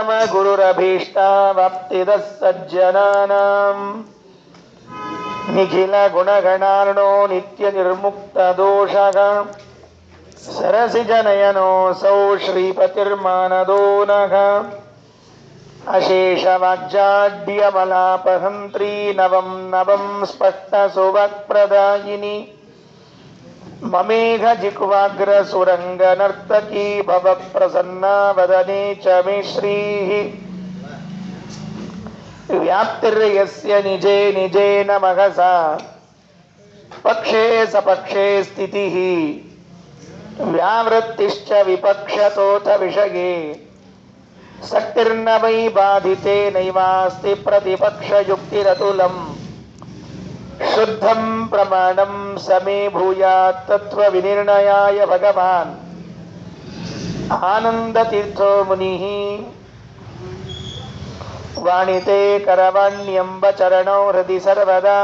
ರಾಮ ಗುರುರಭೀಷ್ಟಾವಾಪ್ತಿದಃ ಸಜ್ಜನಾನಾಂ ನಿಖಿಲ ಗುಣಗಣಾರ್ಣೋ ನಿತ್ಯ ನಿರ್ಮುಕ್ತ ದೋಷಃ ಸರಸಿಜನಯನೋऽಸೌ ಶ್ರೀಪತಿರ್ಮಾನದೋ ನಃ ಅಶೇಷ ವಾಗ್ಜಾಡ್ಯಮಲಾಪಹಂತ್ರೀ ನವಂ ನವಂ ಸ್ಪಷ್ಟ ಸುವಾಕ್ಪ್ರದಾಯಿನಿ ಮಮೇಘ ಜಿಕ್ವಾಗ್ರ ಸುರಂಗ ನರ್ತಕೀ ಭವ ಪ್ರಸನ್ನ ವದನೆ ಚ ಮೇ ಶ್ರೀಃ ವ್ಯಾಪ್ತಿರ್ಯಸ್ಯ ನಿಜೇ ನಿಜೇನ ಮಹಸಾ ಪಕ್ಷೇ ಸಪಕ್ಷೇ ಸ್ಥಿತಿಃ ವ್ಯಾವೃತ್ತಿಶ್ಚ ವಿಪಕ್ಷತೋಥ ವಿಷಯೇ ಸಕ್ತಿರ್ನ ವೈ ಬಾಧಿತೆ ನೈವಾಸ್ತಿ ಪ್ರತಿಪಕ್ಷಯುಕ್ತಿರತುಲಂ ಶುದ್ಧಂ ಪ್ರಮಾಣಂ ಸಮೇ ಭೂಯಾತ್ ತತ್ವ ವಿನಿರ್ಣಯಾಯ ಭಗವಾನ್ ಆನಂದತೀರ್ಥೋ ಮುನಿಃ ವಾಣಿತೆ ಕರವಾಣ್ಯಂಬ ಚರಣೋ ಹೃದಿ ಸರ್ವದಾ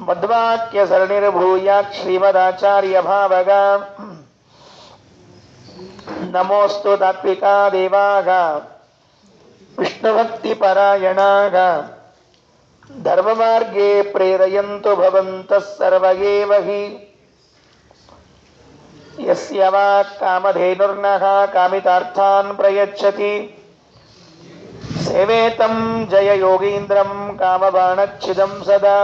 ಮಧ್ವಾಕ್ಯ ಸರಣಿರ್ಭೂಯಾತ್ ಶ್ರೀಮದಾಚಾರ್ಯ ಭಾವಗ ನಮೋಸ್ತು ತಾತ್ವಿಕಾ ದೇವಾಗ ವಿಷ್ಣುಭಕ್ತಿ ಪರಾಯಣಾಗ ಧರ್ಮಮಾರ್ಗೇ ಪ್ರೇರಯಂತು ಭವಂತಃ ಸರ್ವ ಏವ ಹಿ ಯಸ್ಯ ವಾಕ್ ಕಾಮಧೇನುರ್ನಃ ಕಾಮಿತಾರ್ಥಾನ್ ಪ್ರಯಚ್ಛತಿ ಸೇವೇತಂ ಜಯ ಯೋಗೀಂದ್ರಂ ಕಾಮಬಾಣಚ್ಛಿದಂ ಸದಾ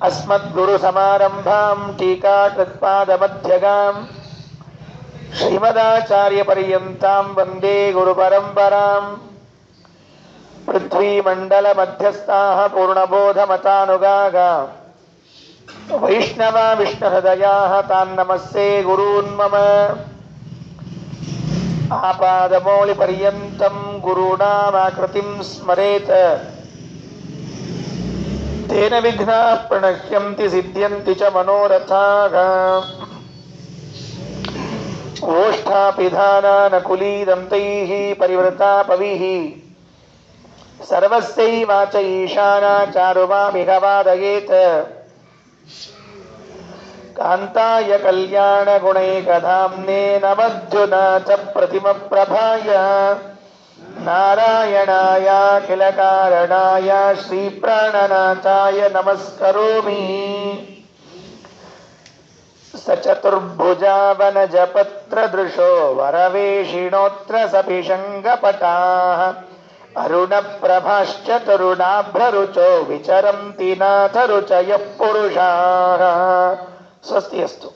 ಅಸ್ಮದ್ಗುರು ಸಮಾರಂಭಾಂ ಟೀಕಾಕೃತ್ಪಾದಮಧ್ಯಗಾಂ ಶ್ರೀಮದಾಚಾರ್ಯ ಪರ್ಯಂತಾಂ ವಂದೇ ಗುರು ಪರಂಪರಾಂ ಪೃಥ್ವೀಮಂಡಲ ಮಧ್ಯಸ್ಥಾಃ ಪೂರ್ಣಬೋಧಮತಾನುಗಾಗ ವೈಷ್ಣವಾ ವಿಷ್ಣುಹೃದಯಾಃ ತಾನ್ ನಮಸ್ಸೇ ಗುರೂನ್ ಮಮ ಆಪಾದಮೌಳಿ ಪರ್ಯಂತಂ ಗುರುಣಾಮಾಕೃತಿಂ ಸ್ಮರೇತ್ ತೇನ ವಿಘ್ನಾಃ ಪ್ರಣಶ್ಯಂತಿ ಸಿದ್ಧ್ಯಂತಿ ಚ ಮನೋರಥಾಃ ಓಷ್ಠಾಪಿಧಾನಾನಕುಲೀದಂತೈಃ ಪರಿವೃತಾಪವಿಃ ಸರ್ವಸ್ಯೈವಾಚ ಈಶಾನಾ ಚಾರುಮಾಮಿಹ ವಾದಯೇತ್ ಕಾಂತಾಯ ಕಲ್ಯಾಣ ಗುಣೈಕಧಾಮ್ನೇ ನಮಧ್ಯುನಾಥ ಪ್ರತಿಮಪ್ರಭಾಯ ನಾರಾಯಣಾಯ ಅಖಿಲ ಕಾರಣಾಯ ಶ್ರೀ ಪ್ರಾಣನಾಥಾಯ ನಮಸ್ಕರೋಮಿ ಸಚತುರ್ಭುಜಾವನಜಪತ್ರದೃಶೋ ವರವೇಷಿಣೋತ್ರ ಸಪಿಶಂಗಪಟಾಃ ಅರುಣಪ್ರಭಾಶ್ಚ ತರುಣಾಭ್ರರುಚೋ ವಿಚರಂತಿ ನಾಥ ರುಚಯಃ ಪುರುಷಾಃ. ಸ್ವಸ್ತಿ ಅಸ್ತು.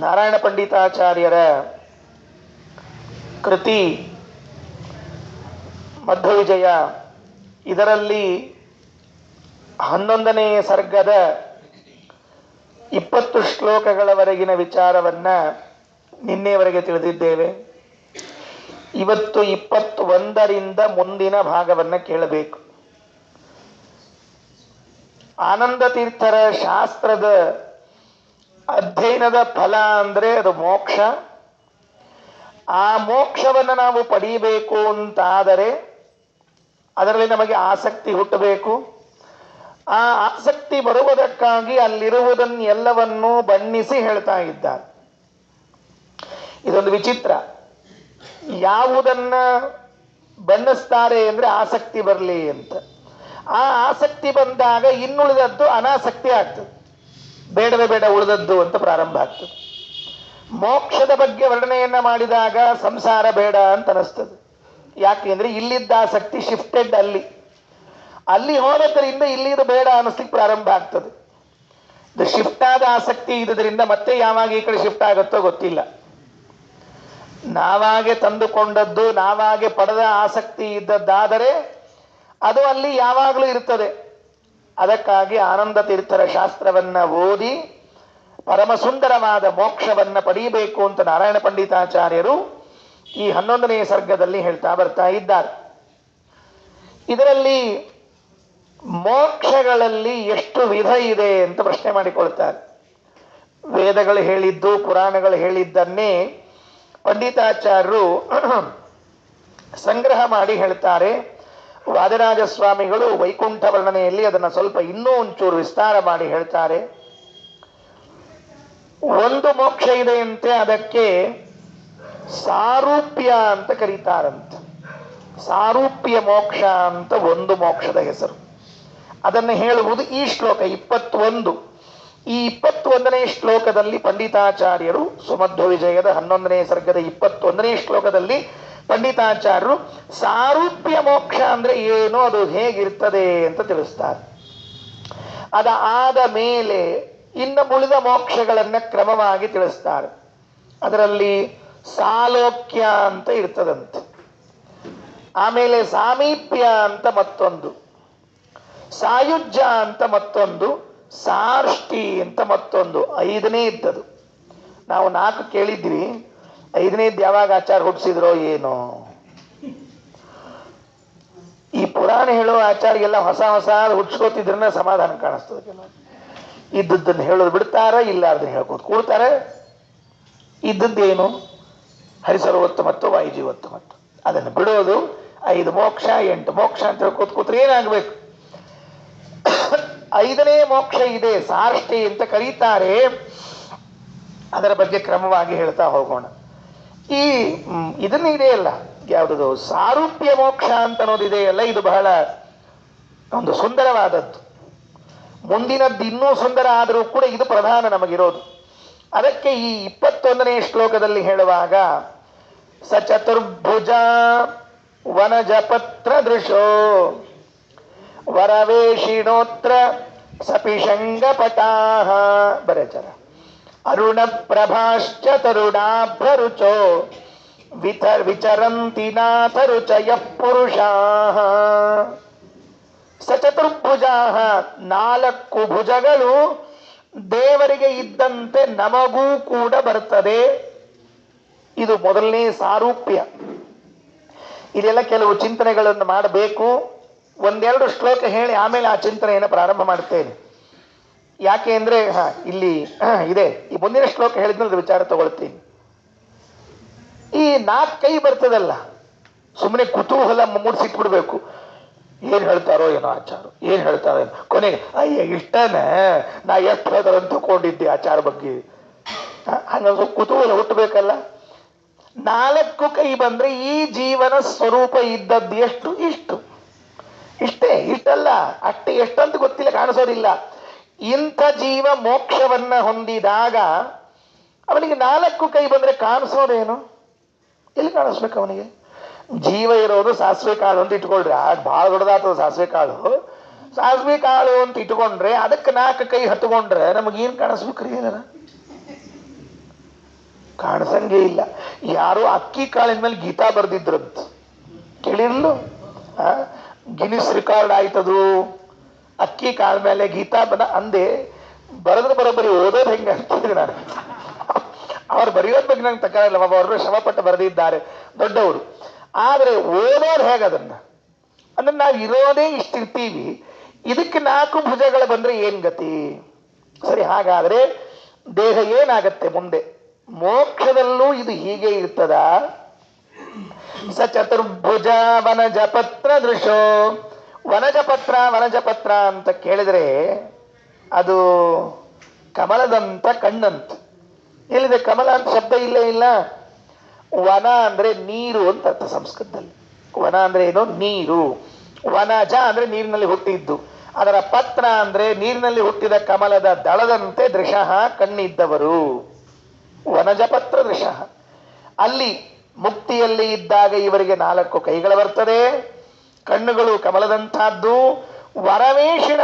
ನಾರಾಯಣ ಪಂಡಿತಾಚಾರ್ಯರ ಕೃತಿ ಮಧ್ವವಿಜಯ, ಇದರಲ್ಲಿ 11ನೇ ಸರ್ಗದ 20 ಶ್ಲೋಕಗಳವರೆಗಿನ ವಿಚಾರವನ್ನ ನಿನ್ನೆವರೆಗೆ ತಿಳಿದಿದ್ದೇವೆ. ಇವತ್ತು 21ರಿಂದ ಮುಂದಿನ ಭಾಗವನ್ನು ಕೇಳಬೇಕು. ಆನಂದ ತೀರ್ಥರ ಶಾಸ್ತ್ರದ ಅಧ್ಯಯನದ ಫಲ ಅಂದರೆ ಅದು ಮೋಕ್ಷ. ಆ ಮೋಕ್ಷವನ್ನು ನಾವು ಪಡೀಬೇಕು ಅಂತಾದರೆ ಅದರಲ್ಲಿ ನಮಗೆ ಆಸಕ್ತಿ ಹುಟ್ಟಬೇಕು. ಆ ಆಸಕ್ತಿ ಬರುವುದಕ್ಕಾಗಿ ಅಲ್ಲಿರುವುದನ್ನೆಲ್ಲವನ್ನೂ ಬಣ್ಣಿಸಿ ಹೇಳ್ತಾ ಇದ್ದಾರೆ. ಇದೊಂದು ವಿಚಿತ್ರ. ಯಾವುದನ್ನ ಬಣ್ಣಿಸ್ತಾರೆ ಅಂದರೆ ಆಸಕ್ತಿ ಬರಲಿ ಅಂತ. ಆ ಆಸಕ್ತಿ ಬಂದಾಗ ಇನ್ನುಳಿದದ್ದು ಅನಾಸಕ್ತಿ ಆಗ್ತದೆ. ಬೇಡವೇ ಬೇಡ ಉಳಿದದ್ದು ಅಂತ ಪ್ರಾರಂಭ ಆಗ್ತದೆ. ಮೋಕ್ಷದ ಬಗ್ಗೆ ವರ್ಣನೆಯನ್ನ ಮಾಡಿದಾಗ ಸಂಸಾರ ಬೇಡ ಅಂತ ಅನಿಸ್ತದೆ. ಯಾಕೆಂದ್ರೆ ಇಲ್ಲಿದ್ದ ಆಸಕ್ತಿ ಶಿಫ್ಟೆಡ್ ಅಲ್ಲಿ ಹೋಗೋದ್ರಿಂದ ಇಲ್ಲಿದು ಬೇಡ ಅನ್ನಿಸ್ಲಿಕ್ಕೆ ಪ್ರಾರಂಭ ಆಗ್ತದೆ. ಇದು ಶಿಫ್ಟ್ ಆದ ಆಸಕ್ತಿ ಇದ್ರಿಂದ ಮತ್ತೆ ಯಾವಾಗ ಈ ಕಡೆ ಶಿಫ್ಟ್ ಆಗುತ್ತೋ ಗೊತ್ತಿಲ್ಲ. ನಾವಾಗೆ ತಂದುಕೊಂಡದ್ದು, ನಾವಾಗೆ ಪಡೆದ ಆಸಕ್ತಿ ಇದ್ದದ್ದಾದರೆ ಅದು ಅಲ್ಲಿ ಯಾವಾಗಲೂ ಇರ್ತದೆ. ಅದಕ್ಕಾಗಿ ಆನಂದ ತೀರ್ಥರ ಶಾಸ್ತ್ರವನ್ನ ಓದಿ ಪರಮ ಸುಂದರವಾದ ಮೋಕ್ಷವನ್ನ ಪಡೀಬೇಕು ಅಂತ ನಾರಾಯಣ ಪಂಡಿತಾಚಾರ್ಯರು ಈ 11ನೇ ಸರ್ಗದಲ್ಲಿ ಹೇಳ್ತಾ ಬರ್ತಾ ಇದ್ದಾರೆ. ಇದರಲ್ಲಿ ಮೋಕ್ಷಗಳಲ್ಲಿ ಎಷ್ಟು ವಿಧ ಇದೆ ಅಂತ ಪ್ರಶ್ನೆ ಮಾಡಿಕೊಳ್ತಾರೆ. ವೇದಗಳು ಹೇಳಿದ್ದು, ಪುರಾಣಗಳು ಹೇಳಿದ್ದನ್ನೇ ಪಂಡಿತಾಚಾರ್ಯರು ಸಂಗ್ರಹ ಮಾಡಿ ಹೇಳ್ತಾರೆ. ವಾದಿರಾಜ ಸ್ವಾಮಿಗಳು ವೈಕುಂಠ ವರ್ಣನೆಯಲ್ಲಿ ಅದನ್ನು ಸ್ವಲ್ಪ ಇನ್ನೂ ಒಂಚೂರು ವಿಸ್ತಾರ ಮಾಡಿ ಹೇಳ್ತಾರೆ. ಒಂದು ಮೋಕ್ಷ ಇದೆಯಂತೆ, ಅದಕ್ಕೆ ಸಾರೂಪ್ಯ ಅಂತ ಕರೀತಾರಂತೆ. ಸಾರೂಪ್ಯ ಮೋಕ್ಷ ಅಂತ ಒಂದು ಮೋಕ್ಷದ ಹೆಸರು. ಅದನ್ನು ಹೇಳುವುದು ಈ ಶ್ಲೋಕ 21. ಈ 21ನೇ ಶ್ಲೋಕದಲ್ಲಿ ಪಂಡಿತಾಚಾರ್ಯರು ಸುಮಧ್ವ ವಿಜಯದ 11ನೇ ಸರ್ಗದ 21ನೇ ಶ್ಲೋಕದಲ್ಲಿ ಪಂಡಿತಾಚಾರ್ಯರು ಸಾರೂಪ್ಯ ಮೋಕ್ಷ ಅಂದ್ರೆ ಏನು, ಅದು ಹೇಗಿರ್ತದೆ ಅಂತ ತಿಳಿಸ್ತಾರೆ. ಆದ ಮೇಲೆ ಇನ್ನು ಉಳಿದ ಮೋಕ್ಷಗಳನ್ನ ಕ್ರಮವಾಗಿ ತಿಳಿಸ್ತಾರೆ. ಅದರಲ್ಲಿ ಸಾಲೋಕ್ಯ ಅಂತ ಇರ್ತದಂತೆ, ಆಮೇಲೆ ಸಾಮೀಪ್ಯ ಅಂತ ಮತ್ತೊಂದು, ಸಾಯುಜ್ಯ ಅಂತ ಮತ್ತೊಂದು, ಸಾರ್ಷ್ಟಿ ಅಂತ ಮತ್ತೊಂದು, 5ನೇ ಇದ್ದದು. ನಾವು 4 ಕೇಳಿದ್ವಿ, 5ನೇದ್ದು ಯಾವಾಗ ಆಚಾರ ಹುಟ್ಟಿಸಿದ್ರೋ ಏನೋ. ಈ ಪುರಾಣ ಹೇಳೋ ಆಚಾರ್ಯೆಲ್ಲ ಹೊಸ ಹೊಸ ಹುಟ್ಟಿಸ್ಕೋತಿದ್ರನ್ನ ಸಮಾಧಾನ ಕಾಣಿಸ್ತದೆ. ಕೆಲವು ಇದ್ದದ್ದನ್ನು ಹೇಳೋದು ಬಿಡ್ತಾರ, ಇಲ್ಲ ಅದನ್ನ ಹೇಳ್ಕೋತ ಕೂಡ್ತಾರೆ. ಇದ್ದದ್ದೇನು ಹರಿಸರ್ವೋತ್ತಮತ್ವ ವಾಯುಜೀವೋತ್ತಮತ್ವ, ಅದನ್ನು ಬಿಡೋದು 5 ಮೋಕ್ಷ 8 ಮೋಕ್ಷ ಅಂತ ಹೇಳ್ಕೋತ ಕೂತ್ರೆ ಏನಾಗಬೇಕು. 5ನೇ ಮೋಕ್ಷ ಇದೆ, ಸಾರ್ಷ್ಟಿ ಅಂತ ಕರೀತಾರೆ. ಅದರ ಬಗ್ಗೆ ಕ್ರಮವಾಗಿ ಹೇಳ್ತಾ ಹೋಗೋಣ. ಈ ಇದನ್ನ ಇದೆಯಲ್ಲ, ಯಾವುದದು ಸಾರೂಪ್ಯ ಮೋಕ್ಷ ಅಂತ ಅನ್ನೋದಿದೆಯಲ್ಲ, ಇದು ಬಹಳ ಒಂದು ಸುಂದರವಾದದ್ದು. ಮುಂದಿನದ್ದು ಇನ್ನೂ ಸುಂದರ ಆದರೂ ಕೂಡ ಇದು ಪ್ರಧಾನ ನಮಗಿರೋದು. ಅದಕ್ಕೆ ಈ 21ನೇ ಶ್ಲೋಕದಲ್ಲಿ ಹೇಳುವಾಗ ಸ ಚತುರ್ಭುಜ ವನಜಪತ್ರ ದೃಶೋ ವರವೇಶಿಣೋತ್ರ ಸಪಿಶಂಗಪಟಾಹ ಬರಚರ ಅರುಣ ಪ್ರಭಾಶ್ಚ ತರುಣಾಭ್ರರುಚೋ ವಿಚರಂತಿ ನಾಥ ರುಚಯ ಪುರುಷಾಃ. ಸಚತುರ್ಭುಜಾಃ 4 ಭುಜಗಳು ದೇವರಿಗೆ ಇದ್ದಂತೆ ನಮಗೂ ಕೂಡ ಬರ್ತದೆ. ಇದು ಮೊದಲನೇ ಸಾರೂಪ್ಯ. ಇದೆಲ್ಲ ಕೆಲವು ಚಿಂತನೆಗಳನ್ನು ಮಾಡಬೇಕು. 1-2 ಶ್ಲೋಕ ಹೇಳಿ ಆಮೇಲೆ ಆ ಚಿಂತನೆಯನ್ನು ಪ್ರಾರಂಭ ಮಾಡ್ತೇನೆ. ಯಾಕೆ ಅಂದ್ರೆ ಇಲ್ಲಿ ಇದೆ, ಈ ಮುಂದಿನ ಶ್ಲೋಕ ಹೇಳಿದ್ಮೇಲೆ ವಿಚಾರ ತಗೊಳ್ತೀನಿ. ಈ 4 ಕೈ ಬರ್ತದಲ್ಲ, ಸುಮ್ಮನೆ ಕುತೂಹಲ ಮೂಡಿಸಿಟ್ಬಿಡ್ಬೇಕು. ಏನ್ ಹೇಳ್ತಾರೋ ಏನೋ ಆಚಾರ, ಏನ್ ಹೇಳ್ತಾರೋ ಏನೋ. ಕೊನೆಗೆ ಅಯ್ಯ ಇಷ್ಟನೇ ನಾ ಎಷ್ಟು ಹೇಳ್ತಾರ ಅಂತ ತಗೊಂಡಿದ್ದೆ ಆಚಾರ ಬಗ್ಗೆ, ಹಂಗ ಕುತೂಹಲ ಹುಟ್ಟಬೇಕಲ್ಲ. 4 ಕೈ ಬಂದ್ರೆ ಈ ಜೀವನ ಸ್ವರೂಪ ಇದ್ದದ್ದು ಎಷ್ಟು? ಇಷ್ಟೇ. ಇಷ್ಟಲ್ಲ, ಅಷ್ಟೇ ಎಷ್ಟಂತ ಗೊತ್ತಿಲ್ಲ, ಕಾಣಿಸೋದಿಲ್ಲ. ಇಂಥ ಜೀವ ಮೋಕ್ಷವನ್ನ ಹೊಂದಿದಾಗ ಅವನಿಗೆ 4 ಕೈ ಬಂದ್ರೆ ಕಾಣಿಸೋದೇನು? ಎಲ್ಲಿ ಕಾಣಿಸ್ಬೇಕು ಅವನಿಗೆ? ಜೀವ ಇರೋದು ಸಾಸಿವೆ ಕಾಳು ಅಂತ ಇಟ್ಕೊಳ್ರಿ, ಬಹಳ ದೊಡ್ಡದಾಗ್ತದೆ ಸಾಸಿವೆ ಕಾಳು ಅಂತ ಇಟ್ಕೊಂಡ್ರೆ ಅದಕ್ಕೆ 4 ಕೈ ಹತ್ಕೊಂಡ್ರೆ ನಮಗೇನ್ ಕಾಣಿಸ್ಬೇಕ್ರಿ? ಏನಾರ ಕಾಣಿಸಂಗೇ ಇಲ್ಲ. ಯಾರು ಅಕ್ಕಿ ಕಾಳಿನ ಮೇಲೆ ಗೀತಾ ಬರ್ದಿದ್ರಂತ ಕೇಳಿರ್ಲು? ಗಿನಿಸ್ ರೆಕಾರ್ಡ್ ಆಯ್ತದು. ಅಕ್ಕಿ ಕಾಳ ಮೇಲೆ ಗೀತಾ ಅಂದೆ ಬರೆದ್ರೆ ಬರೋಬ್ಬರಿ ಓದೋದು ಹೆಂಗೆ ಅಂತಿದ್ದೆ ನಾನು. ಅವ್ರು ಬರೆಯೋದ್ ಬಗ್ಗೆ ನಂಗೆ ತಕರಿಲ್ಲ, ಅವರು ಶ್ರಮಪಟ್ಟು ಬರೆದಿದ್ದಾರೆ ದೊಡ್ಡವರು. ಆದ್ರೆ ಓದೋರು ಹೇಗೆ ಅದನ್ನ ನಾವು ಇರೋದೇ ಇಷ್ಟಿರ್ತೀವಿ, ಇದಕ್ಕೆ 4 ಭುಜಗಳು ಬಂದ್ರೆ ಏನ್ ಗತಿ? ಸರಿ, ಹಾಗಾದ್ರೆ ದೇಹ ಏನಾಗತ್ತೆ ಮುಂದೆ? ಮೋಕ್ಷದಲ್ಲೂ ಇದು ಹೀಗೆ ಇರ್ತದ? ಸ ಚತುರ್ಭುಜ ವನಜಪತ್ರ ದೃಶೋ. ವನಜಪತ್ರ ಅಂತ ಕೇಳಿದ್ರೆ ಅದು ಕಮಲದಂತ ಕಣ್ಣಂತ. ಎಲ್ಲಿದೆ ಕಮಲ ಅಂತ ಶಬ್ದ? ಇಲ್ಲ. ವನ ಅಂದ್ರೆ ನೀರು ಅಂತ ಅರ್ಥ ಸಂಸ್ಕೃತದಲ್ಲಿ. ವನ ಅಂದ್ರೆ ಏನು? ನೀರು. ವನಜ ಅಂದ್ರೆ ನೀರಿನಲ್ಲಿ ಹುಟ್ಟಿದ್ದು, ಅದರ ಪತ್ರ ಅಂದ್ರೆ ನೀರಿನಲ್ಲಿ ಹುಟ್ಟಿದ ಕಮಲದ ದಳದಂತೆ ದೃಶಃ ಕಣ್ಣಿದ್ದವರು. ವನಜಪತ್ರ ದೃಶಃ. ಅಲ್ಲಿ ಮುಕ್ತಿಯಲ್ಲಿ ಇದ್ದಾಗ ಇವರಿಗೆ 4 ಕೈಗಳು ಬರ್ತದೆ, ಕಣ್ಣುಗಳು ಕಮಲದಂತಹದ್ದು. ವರವೇಷಿಣ,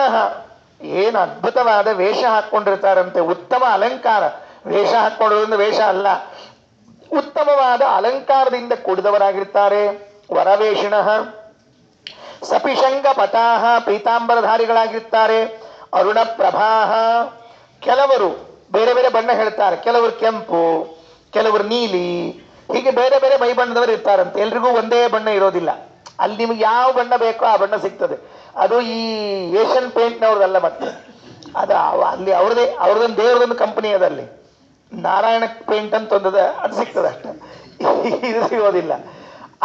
ಏನು ಅದ್ಭುತವಾದ ವೇಷ ಹಾಕೊಂಡಿರ್ತಾರಂತೆ, ಉತ್ತಮ ಅಲಂಕಾರ. ವೇಷ ಹಾಕೊಂಡ್ರಿಂದ ವೇಷ ಅಲ್ಲ, ಉತ್ತಮವಾದ ಅಲಂಕಾರದಿಂದ ಕೂಡಿದವರಾಗಿರ್ತಾರೆ. ವರವೇಷಿಣ ಸಪಿಶಂಗ ಪಟಾಹ, ಪೀತಾಂಬರಧಾರಿಗಳಾಗಿರ್ತಾರೆ. ಅರುಣ ಪ್ರಭಾಹ, ಕೆಲವರು ಬೇರೆ ಬೇರೆ ಬಣ್ಣ ಹೇಳ್ತಾರೆ, ಕೆಲವರು ಕೆಂಪು, ಕೆಲವರು ನೀಲಿ, ಹೀಗೆ ಬೇರೆ ಬೇರೆ ಮೈ ಬಣ್ಣದವರು ಇರ್ತಾರಂತೆ. ಎಲ್ರಿಗೂ ಒಂದೇ ಬಣ್ಣ ಇರೋದಿಲ್ಲ. ಅಲ್ಲಿ ನಿಮ್ಗೆ ಯಾವ ಬಣ್ಣ ಬೇಕೋ ಆ ಬಣ್ಣ ಸಿಗ್ತದೆ. ಅದು ಈ ಏಷ್ಯನ್ ಪೇಂಟ್ನವ್ರದಲ್ಲ, ಮತ್ತೆ ಅದು ಅಲ್ಲಿ ಅವ್ರದೊಂದು ದೇವ್ರದೊಂದು ಕಂಪನಿ ಅದಲ್ಲಿ ನಾರಾಯಣ ಪೇಂಟ್ ಅಂತ ಒಂದದ, ಅದು ಸಿಗ್ತದೆ ಅಷ್ಟೇ, ಇದು ಸಿಗೋದಿಲ್ಲ.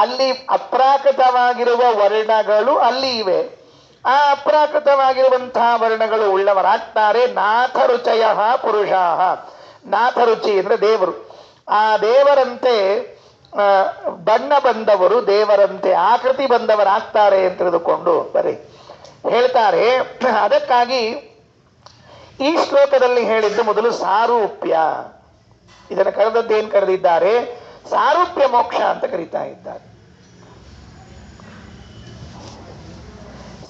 ಅಲ್ಲಿ ಅಪ್ರಾಕೃತವಾಗಿರುವ ವರ್ಣಗಳು ಅಲ್ಲಿ ಇವೆ. ಆ ಅಪ್ರಾಕೃತವಾಗಿರುವಂತಹ ವರ್ಣಗಳು ಉಳ್ಳವರಾಗ್ತಾರೆ. ನಾಥ ರುಚಯ ಪುರುಷಾಹ, ನಾಥ ರುಚಿ ಅಂದ್ರೆ ದೇವರು. ಆ ದೇವರಂತೆ ಬಣ್ಣ ಬಂದವರು ದೇವರಂತೆ ಆಕೃತಿ ಬಂದವರಾಗ್ತಾರೆ ಅಂತ ತಿಳಿದುಕೊಂಡು ಬರೀ ಹೇಳ್ತಾರೆ. ಅದಕ್ಕಾಗಿ ಈ ಶ್ಲೋಕದಲ್ಲಿ ಹೇಳಿದ್ದು ಮೊದಲು ಸಾರೂಪ್ಯ. ಇದನ್ನು ಕರೆದದ್ದೇನು ಕರೆದಿದ್ದಾರೆ? ಸಾರೂಪ್ಯ ಮೋಕ್ಷ ಅಂತ ಕರೀತಾ ಇದ್ದಾರೆ.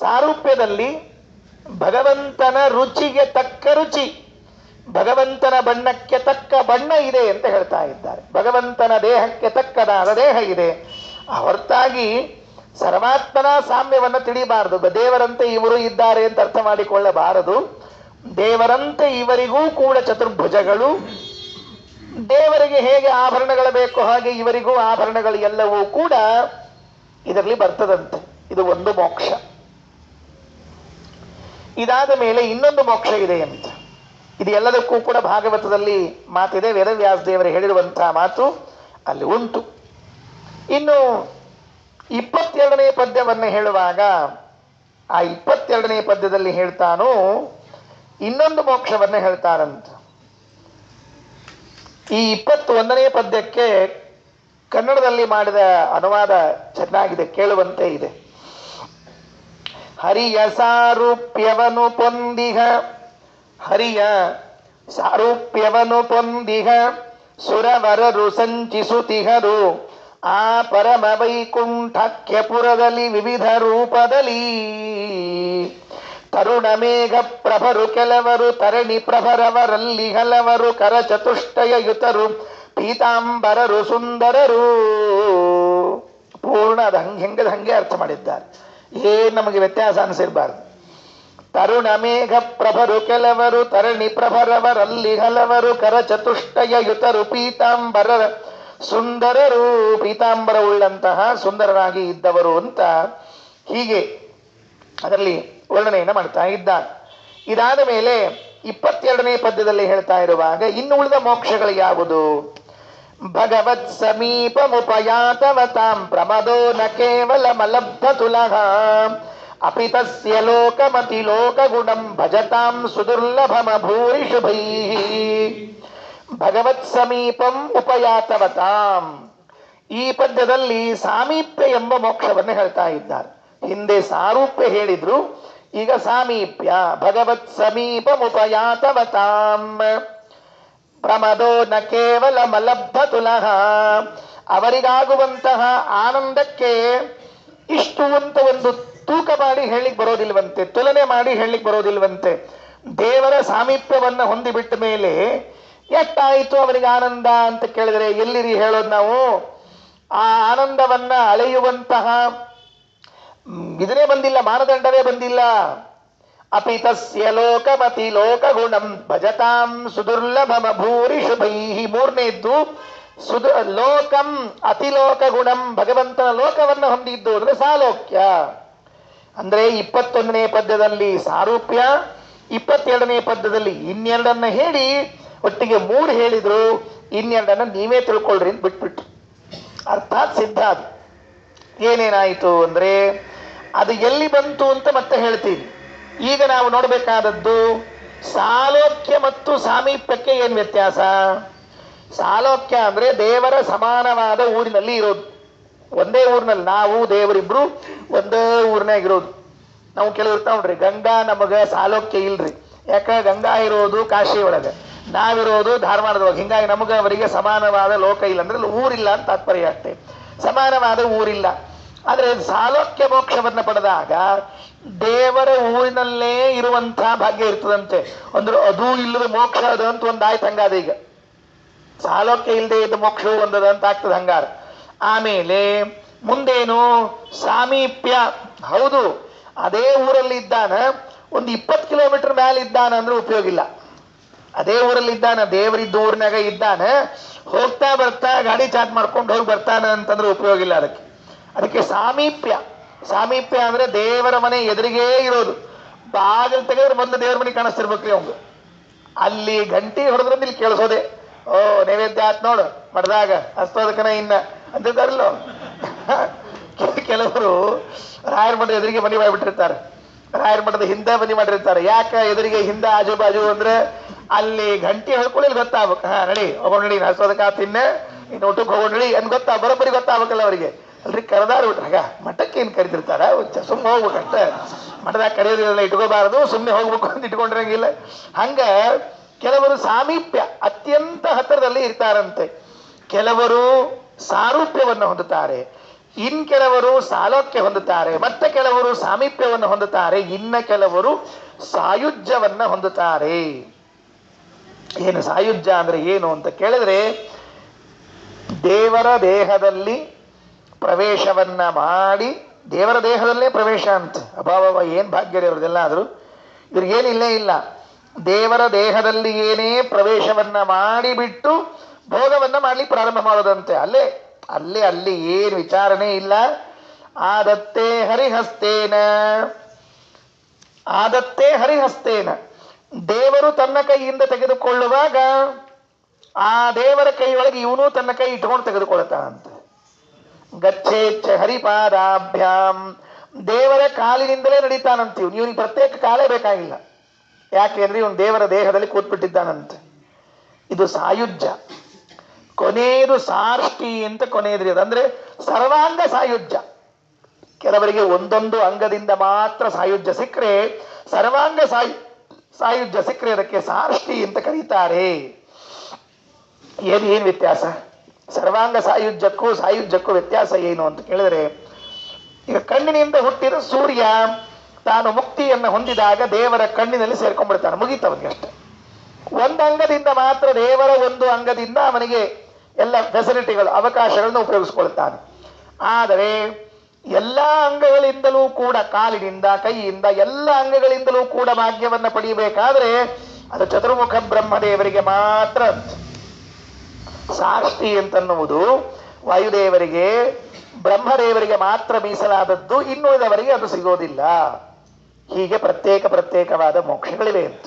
ಸಾರೂಪ್ಯದಲ್ಲಿ ಭಗವಂತನ ರುಚಿಗೆ ತಕ್ಕ ರುಚಿ, ಭಗವಂತನ ಬಣ್ಣಕ್ಕೆ ತಕ್ಕ ಬಣ್ಣ ಇದೆ ಅಂತ ಹೇಳ್ತಾ ಇದ್ದಾರೆ. ಭಗವಂತನ ದೇಹಕ್ಕೆ ತಕ್ಕದಾದ ದೇಹ ಇದೆ. ಹೊರತಾಗಿ ಸರ್ವಾತ್ಮನ ಸಾಮ್ಯವನ್ನು ತಿಳಿಬಾರದು. ದೇವರಂತೆ ಇವರು ಇದ್ದಾರೆ ಅಂತ ಅರ್ಥ ಮಾಡಿಕೊಳ್ಳಬಾರದು. ದೇವರಂತೆ ಇವರಿಗೂ ಕೂಡ ಚತುರ್ಭುಜಗಳು, ದೇವರಿಗೆ ಹೇಗೆ ಆಭರಣಗಳು ಬೇಕೋ ಹಾಗೆ ಇವರಿಗೂ ಆಭರಣಗಳು ಎಲ್ಲವೂ ಕೂಡ ಇದರಲ್ಲಿ ಬರ್ತದಂತೆ. ಇದು ಒಂದು ಮೋಕ್ಷ. ಇದಾದ ಮೇಲೆ ಇನ್ನೊಂದು ಮೋಕ್ಷ ಇದೆ ಅಂತ. ಇದು ಎಲ್ಲದಕ್ಕೂ ಕೂಡ ಭಾಗವತದಲ್ಲಿ ಮಾತಿದೆ. ವೇದವ್ಯಾಸ ದೇವರು ಹೇಳಿರುವಂತಹ ಮಾತು ಅಲ್ಲಿ ಉಂಟು. ಇನ್ನು 22ನೇ ಪದ್ಯವನ್ನು ಹೇಳುವಾಗ ಆ 22ನೇ ಪದ್ಯದಲ್ಲಿ ಹೇಳ್ತಾನೋ ಇನ್ನೊಂದು ಮೋಕ್ಷವನ್ನೇ ಹೇಳ್ತಾರಂತ. ಈ 21ನೇ ಪದ್ಯಕ್ಕೆ ಕನ್ನಡದಲ್ಲಿ ಮಾಡಿದ ಅನುವಾದ ಚೆನ್ನಾಗಿದೆ, ಕೇಳುವಂತೆ ಇದೆ. ಹರಿಯ ಸಾರೂಪ್ಯವನು ಪೊಂದಿಹ, ಹರಿಯ ಸಾರೂಪ್ಯವನು ಪೊಂದಿಹ ಸುರವರರು ಸಂಚಿಸುತಿಹರು ಆ ಪರಮ ವೈಕುಂಠಕ್ಯಪುರದಲ್ಲಿ ವಿವಿಧ ರೂಪದಲ್ಲಿ. ತರುಣ ಮೇಘ ಪ್ರಭರು ಕೆಲವರು, ತರಣಿ ಪ್ರಭರವರಲ್ಲಿ ಹಲವರು, ಕರ ಚತುಷ್ಟಯ ಯುತರು, ಪೀತಾಂಬರರು ಸುಂದರರು. ಪೂರ್ಣ ಅದು ಹೆಂಗದ ಹಂಗೆ ಅರ್ಥ ಮಾಡಿದ್ದಾರೆ. ಏನ್ ನಮಗೆ ವ್ಯತ್ಯಾಸ ಅನಿಸಿರ್ಬಾರ್ದು. ತರುಣ ಮೇಘ ಪ್ರಭರು ಕೆಲವರು, ತರಣಿ ಪ್ರಭರವರಲ್ಲಿ ಹಲವರು, ಕರ ಚತುಷ್ಟಯ ಯುತರು, ಪೀತಾಂಬರ ಸುಂದರರು, ಪೀತಾಂಬರ ಉಳ್ಳಂತಹ ಸುಂದರರಾಗಿ ಇದ್ದವರು ಅಂತ ಹೀಗೆ ಅದರಲ್ಲಿ ವರ್ಣನೆಯನ್ನು ಮಾಡ್ತಾ ಇದ್ದಾನೆ. ಇದಾದ ಮೇಲೆ 22ನೇ ಪದ್ಯದಲ್ಲಿ ಹೇಳ್ತಾ ಇರುವಾಗ ಇನ್ನು ಉಳಿದ ಮೋಕ್ಷಗಳು ಯಾವುದು? ಭಗವತ್ ಸಮೀಪಮುಪಯಾತವತಾಂ ಪ್ರಮದೋ ನ ಕೇವಲ ಮಲಬ್ಧ ತುಲಹ ಅಪಿ ತಸ್ಯ ಲೋಕಮತಿ ಲೋಕಗುಣಂ ಭಜತಾಂ ಸುದುರ್ಲಭಮ ಭೂರಿ ಶುಭೈಃ. ಭಗವತ್ ಸಮೀಪಂ ಉಪಯಾತವತಾಂ. ಈ ಪದ್ಯದಲ್ಲಿ ಸಾಮೀಪ್ಯ ಎಂಬ ಮೋಕ್ಷವನ್ನು ಹೇಳ್ತಾ ಇದ್ದಾರೆ. ಹಿಂದೆ ಸಾರೂಪ್ಯ ಹೇಳಿದ್ರು, ಈಗ ಸಾಮೀಪ್ಯ. ಭಗವತ್ ಸಮೀಪಮುಪಯಾತವತಾಂ ಪ್ರಮದೋ ನ ಕೇವಲ ಮಲಬ್ಧ ತುಲಹ. ಅವರಿಗಾಗುವಂತಹ ಆನಂದಕ್ಕೆ ಇಷ್ಟು ಅಂತ ಒಂದು ತೂಕ ಮಾಡಿ ಹೇಳಿಕ್ ಬರೋದಿಲ್ವಂತೆ, ತುಲನೆ ಮಾಡಿ ಹೇಳಿಕ್ ಬರೋದಿಲ್ವಂತೆ. ದೇವರ ಸಾಮೀಪ್ಯವನ್ನ ಹೊಂದಿಬಿಟ್ಟ ಮೇಲೆ ಎಷ್ಟಾಯಿತು ಅವರಿಗೆ ಆನಂದ ಅಂತ ಕೇಳಿದರೆ ಎಲ್ಲಿರಿ ಹೇಳೋದು ನಾವು? ಆ ಆನಂದವನ್ನ ಅಳೆಯುವಂತಹ ಇದನ್ನೇ ಬಂದಿಲ್ಲ, ಮಾನದಂಡವೇ ಬಂದಿಲ್ಲ. ಅಪಿ ತಸ್ಯ ಲೋಕಮತಿ ಲೋಕಗುಣಂ ಭಜತಾಂ ಸುದುರ್ಲಭಮ ಭೂರಿ ಶುಭೈಃ. ಮೂರನೇದ್ದು ಲೋಕಂ ಅತಿಲೋಕ ಗುಣಂ, ಭಗವಂತನ ಲೋಕವನ್ನು ಹೊಂದಿದ್ದು ಅಂದ್ರೆ ಸಾಲೋಕ್ಯ. ಅಂದ್ರೆ 21ನೇ ಪದ್ಯದಲ್ಲಿ ಸಾರೂಪ್ಯ, 22ನೇ ಪದ್ಯದಲ್ಲಿ ಇನ್ನೆರಡನ್ನ ಹೇಳಿ ಒಟ್ಟಿಗೆ 3 ಹೇಳಿದ್ರು. ಇನ್ನೆರಡನ್ನ ನೀವೇ ತಿಳ್ಕೊಳ್ರಿ ಅಂತ ಬಿಟ್ಬಿಟ್ರು. ಅರ್ಥಾತ್ ಸಿದ್ಧ. ಅದು ಏನೇನಾಯಿತು ಅಂದ್ರೆ ಅದು ಎಲ್ಲಿ ಬಂತು ಅಂತ ಮತ್ತೆ ಹೇಳ್ತೀನಿ. ಈಗ ನಾವು ನೋಡಬೇಕಾದದ್ದು ಸಾಲೋಕ್ಯ ಮತ್ತು ಸಾಮೀಪ್ಯಕ್ಕೆ ಏನು ವ್ಯತ್ಯಾಸ. ಸಾಲೋಕ್ಯ ಅಂದ್ರೆ ದೇವರ ಸಮಾನವಾದ ಊರಿನಲ್ಲಿ ಇರೋದು, ಒಂದೇ ಊರಿನಲ್ಲಿ ನಾವು ದೇವರಿಬ್ರು ಒಂದೇ ಊರಿನಾಗಿರೋದು. ನಾವು ಕೆಲವು ಇರ್ತಾವ ನೋಡ್ರಿ, ಗಂಗಾ ನಮಗ ಸಾಲೋಕ್ಯ ಇಲ್ರಿ, ಯಾಕ ಗಂಗಾ ಇರೋದು ಕಾಶಿ ಒಳಗೆ, ನಾವಿರೋದು ಧಾರವಾಡದೊಳಗೆ. ಹಿಂಗಾಗಿ ನಮಗ ಅವರಿಗೆ ಸಮಾನವಾದ ಲೋಕ ಇಲ್ಲ ಅಂದ್ರೆ ಊರಿಲ್ಲ ಅಂತ ತಾತ್ಪರ್ಯ ಅಷ್ಟೇ, ಸಮಾನವಾದ ಊರಿಲ್ಲ. ಆದ್ರೆ ಸಾಲೋಕ್ಯ ಮೋಕ್ಷವನ್ನ ಪಡೆದಾಗ ದೇವರ ಊರಿನಲ್ಲೇ ಇರುವಂತಹ ಭಾಗ್ಯ ಇರ್ತದಂತೆ. ಅಂದ್ರೆ ಅದು ಇಲ್ಲದ ಮೋಕ್ಷ ಅದು ಅಂತ ಒಂದಾಯ್ತು. ಹಂಗಾದ ಈಗ ಸಾಲೋಕ್ಯ ಇಲ್ಲದೆ ಇದ್ದ ಮೋಕ್ಷವು ಒಂದದ ಅಂತ ಆಗ್ತದೆ ಹಂಗಾರ. ಆಮೇಲೆ ಮುಂದೇನು ಸಾಮೀಪ್ಯ. ಹೌದು, ಅದೇ ಊರಲ್ಲಿ ಇದ್ದಾನ, ಒಂದು 20 ಕಿಲೋಮೀಟರ್ ಮೇಲೆ ಇದ್ದಾನ ಅಂದ್ರೆ ಉಪಯೋಗ ಇಲ್ಲ. ಅದೇ ಊರಲ್ಲಿ ಇದ್ದಾನ, ದೇವರಿದ್ದ ಊರಿನಾಗ ಇದ್ದಾನ, ಹೋಗ್ತಾ ಬರ್ತಾ ಗಾಡಿ ಚಾರ್ಜ್ ಮಾಡ್ಕೊಂಡು ಹೋಗಿ ಬರ್ತಾನ ಅಂತಂದ್ರೆ ಉಪಯೋಗ ಇಲ್ಲ. ಅದಕ್ಕೆ ಸಾಮೀಪ್ಯ. ಸಾಮೀಪ್ಯ ಅಂದ್ರೆ ದೇವರ ಮನೆ ಎದುರಿಗೇ ಇರೋದು. ಬಾಗಿಲು ತೆಗೆದ್ರೆ ಮೊದಲು ದೇವರ ಮನೆ ಕಾಣಿಸ್ತಿರ್ಬೇಕ್ರಿ ಅವಂಗ. ಅಲ್ಲಿ ಗಂಟಿ ಹೊಡೆದ್ರೆ ಇಲ್ಲಿ ಕೇಳಿಸೋದೆ, ಓ ನೈವೇದ್ಯ ಆತ್ ನೋಡು ಮಡ್ದಾಗ ಹಸ್ತೋದಕನ ಇನ್ನ ಅಂತಿದ್ದಾರಲ್ಲೋ. ಕೆಲವರು ರಾಯರ ಮಠದ ಎದುರಿಗೆ ಮನೆ ಮಾಡಿಬಿಟ್ಟಿರ್ತಾರೆ, ರಾಯರ ಮಠದ ಹಿಂದೆ ಮನೆ ಮಾಡಿರ್ತಾರೆ. ಯಾಕೆ ಎದುರಿಗೆ ಹಿಂದೆ ಆಜು ಬಾಜು ಅಂದ್ರೆ ಅಲ್ಲಿ ಗಂಟೆ ಹೇಳ್ಕೊಳ್ಳಿ ಗೊತ್ತಾಗ್ಬೇಕು. ಹಾ ನಡಿ ಹೋಗೋಣ ನಡಿ, ಹಸೋದಕ್ಕ ತಿನ್ನ ಇನ್ನು ಊಟಕ್ಕೆ ಹೋಗೋಣ ನಡಿ ಅಂತ ಬರೋಬ್ಬರಿ ಗೊತ್ತಾಗ್ಬೇಕಲ್ಲ ಅವರಿಗೆ. ಅಲ್ರಿ ಕರೆದಾರ ಆಗ ಮಠಕ್ಕೆ ಏನು ಕರಿತಿರ್ತಾರ, ಸುಮ್ಮನೆ ಹೋಗ್ಬೇಕಂತ. ಮಠದಾಗ ಕರೆಯೋದಿಲ್ಲ, ಇಟ್ಕೋಬಾರದು, ಸುಮ್ಮನೆ ಹೋಗ್ಬೇಕು ಅಂತ ಇಟ್ಕೊಂಡಿರಂಗಿಲ್ಲ. ಹಂಗ ಕೆಲವರು ಸಾಮೀಪ್ಯ ಅತ್ಯಂತ ಹತ್ತಿರದಲ್ಲಿ ಇರ್ತಾರಂತೆ, ಕೆಲವರು ಸಾರೂಪ್ಯವನ್ನು ಹೊಂದುತ್ತಾರೆ, ಇನ್ ಕೆಲವರು ಸಾಲೋಕ್ಯ ಹೊಂದುತ್ತಾರೆ, ಮತ್ತೆ ಕೆಲವರು ಸಾಮೀಪ್ಯವನ್ನು ಹೊಂದುತ್ತಾರೆ, ಇನ್ನ ಕೆಲವರು ಸಾಯುಜ್ಯವನ್ನ ಹೊಂದುತ್ತಾರೆ. ಏನು ಸಾಯುಜ್ಯ ಅಂದ್ರೆ ಏನು ಅಂತ ಕೇಳಿದ್ರೆ, ದೇವರ ದೇಹದಲ್ಲಿ ಪ್ರವೇಶವನ್ನ ಮಾಡಿ, ದೇವರ ದೇಹದಲ್ಲೇ ಪ್ರವೇಶ ಅಂತ. ಅಭಾವ ಏನ್ ಭಾಗ್ಯರೇ ಅವ್ರದ್ದೆಲ್ಲ. ಆದರೂ ಇವ್ರಿಗೇನಿಲ್ಲೇ ಇಲ್ಲ. ದೇವರ ದೇಹದಲ್ಲಿ ಏನೇ ಪ್ರವೇಶವನ್ನ ಮಾಡಿಬಿಟ್ಟು ಭೋಗವನ್ನ ಮಾಡ್ಲಿಕ್ಕೆ ಪ್ರಾರಂಭ ಮಾಡೋದಂತೆ. ಅಲ್ಲೇ ಅಲ್ಲೇ ಅಲ್ಲಿ ಏನು ವಿಚಾರಣೆ ಇಲ್ಲ. ಆದತ್ತೇ ಹರಿಹಸ್ತೇನ, ಆದತ್ತೇ ಹರಿಹಸ್ತೇನ, ದೇವರು ತನ್ನ ಕೈಯಿಂದ ತೆಗೆದುಕೊಳ್ಳುವಾಗ ಆ ದೇವರ ಕೈಯೊಳಗೆ ಇವನು ತನ್ನ ಕೈ ಇಟ್ಕೊಂಡು ತೆಗೆದುಕೊಳ್ತಾನಂತೆ. ಗಚ್ಚೇಚ್ಛ ಹರಿಪಾದಾಭ್ಯಾಂ, ದೇವರ ಕಾಲಿನಿಂದಲೇ ನಡೀತಾನಂತೀವ್. ಇವನಿಗೆ ಪ್ರತ್ಯೇಕ ಕಾಲೇ ಬೇಕಾಗಿಲ್ಲ. ಯಾಕೆಂದ್ರೆ ಇವನು ದೇವರ ದೇಹದಲ್ಲಿ ಕೂತ್ಬಿಟ್ಟಿದ್ದಾನಂತೆ. ಇದು ಸಾಯುಜ್ಯ. ಕೊನೆಯದು ಸಾರ್ಷ್ಟಿ ಅಂತ ಕೊನೆಯದ್ರಿ. ಅದಂದ್ರೆ ಸರ್ವಾಂಗ ಸಾಯುಜ್ಯ. ಕೆಲವರಿಗೆ ಒಂದೊಂದು ಅಂಗದಿಂದ ಮಾತ್ರ ಸಾಯುಜ್ಯ ಸಿಕ್ಕರೆ, ಸರ್ವಾಂಗ ಸಾಯುಜ್ಯ ಸಿಕ್ಕರೆ ಅದಕ್ಕೆ ಸಾರ್ಷ್ಟಿ ಅಂತ ಕರೀತಾರೆ. ಏನ್ ವ್ಯತ್ಯಾಸ? ಸರ್ವಾಂಗ ಸಾಯುಜ್ಯಕ್ಕೂ ವ್ಯತ್ಯಾಸ ಏನು ಅಂತ ಕೇಳಿದ್ರೆ, ಈಗ ಕಣ್ಣಿನಿಂದ ಹುಟ್ಟಿದ ಸೂರ್ಯ ತಾನು ಮುಕ್ತಿಯನ್ನು ಹೊಂದಿದಾಗ ದೇವರ ಕಣ್ಣಿನಲ್ಲಿ ಸೇರ್ಕೊಂಡ್ಬಿಡ್ತಾನೆ, ಮುಗೀತವನಿಗೆ ಅಷ್ಟೇ. ಒಂದು ಅಂಗದಿಂದ ಮಾತ್ರ, ದೇವರ ಒಂದು ಅಂಗದಿಂದ ಅವನಿಗೆ ಎಲ್ಲ ಫೆಸಿಲಿಟಿಗಳು, ಅವಕಾಶಗಳನ್ನು ಉಪಯೋಗಿಸ್ಕೊಳ್ತಾನೆ. ಆದರೆ ಎಲ್ಲ ಅಂಗಗಳಿಂದಲೂ ಕೂಡ, ಕಾಲಿನಿಂದ ಕೈಯಿಂದ ಎಲ್ಲ ಅಂಗಗಳಿಂದಲೂ ಕೂಡ ಭಾಗ್ಯವನ್ನು ಪಡೆಯಬೇಕಾದ್ರೆ ಅದು ಚತುರ್ಮುಖ ಬ್ರಹ್ಮದೇವರಿಗೆ ಮಾತ್ರ. ಸಾಷ್ಟಿ ಅಂತನ್ನುವುದು ವಾಯುದೇವರಿಗೆ, ಬ್ರಹ್ಮದೇವರಿಗೆ ಮಾತ್ರ ಮೀಸಲಾದದ್ದು, ಇನ್ನುಳಿದವರಿಗೆ ಅದು ಸಿಗೋದಿಲ್ಲ. ಹೀಗೆ ಪ್ರತ್ಯೇಕವಾದ ಮೋಕ್ಷಗಳಿವೆ ಅಂತ.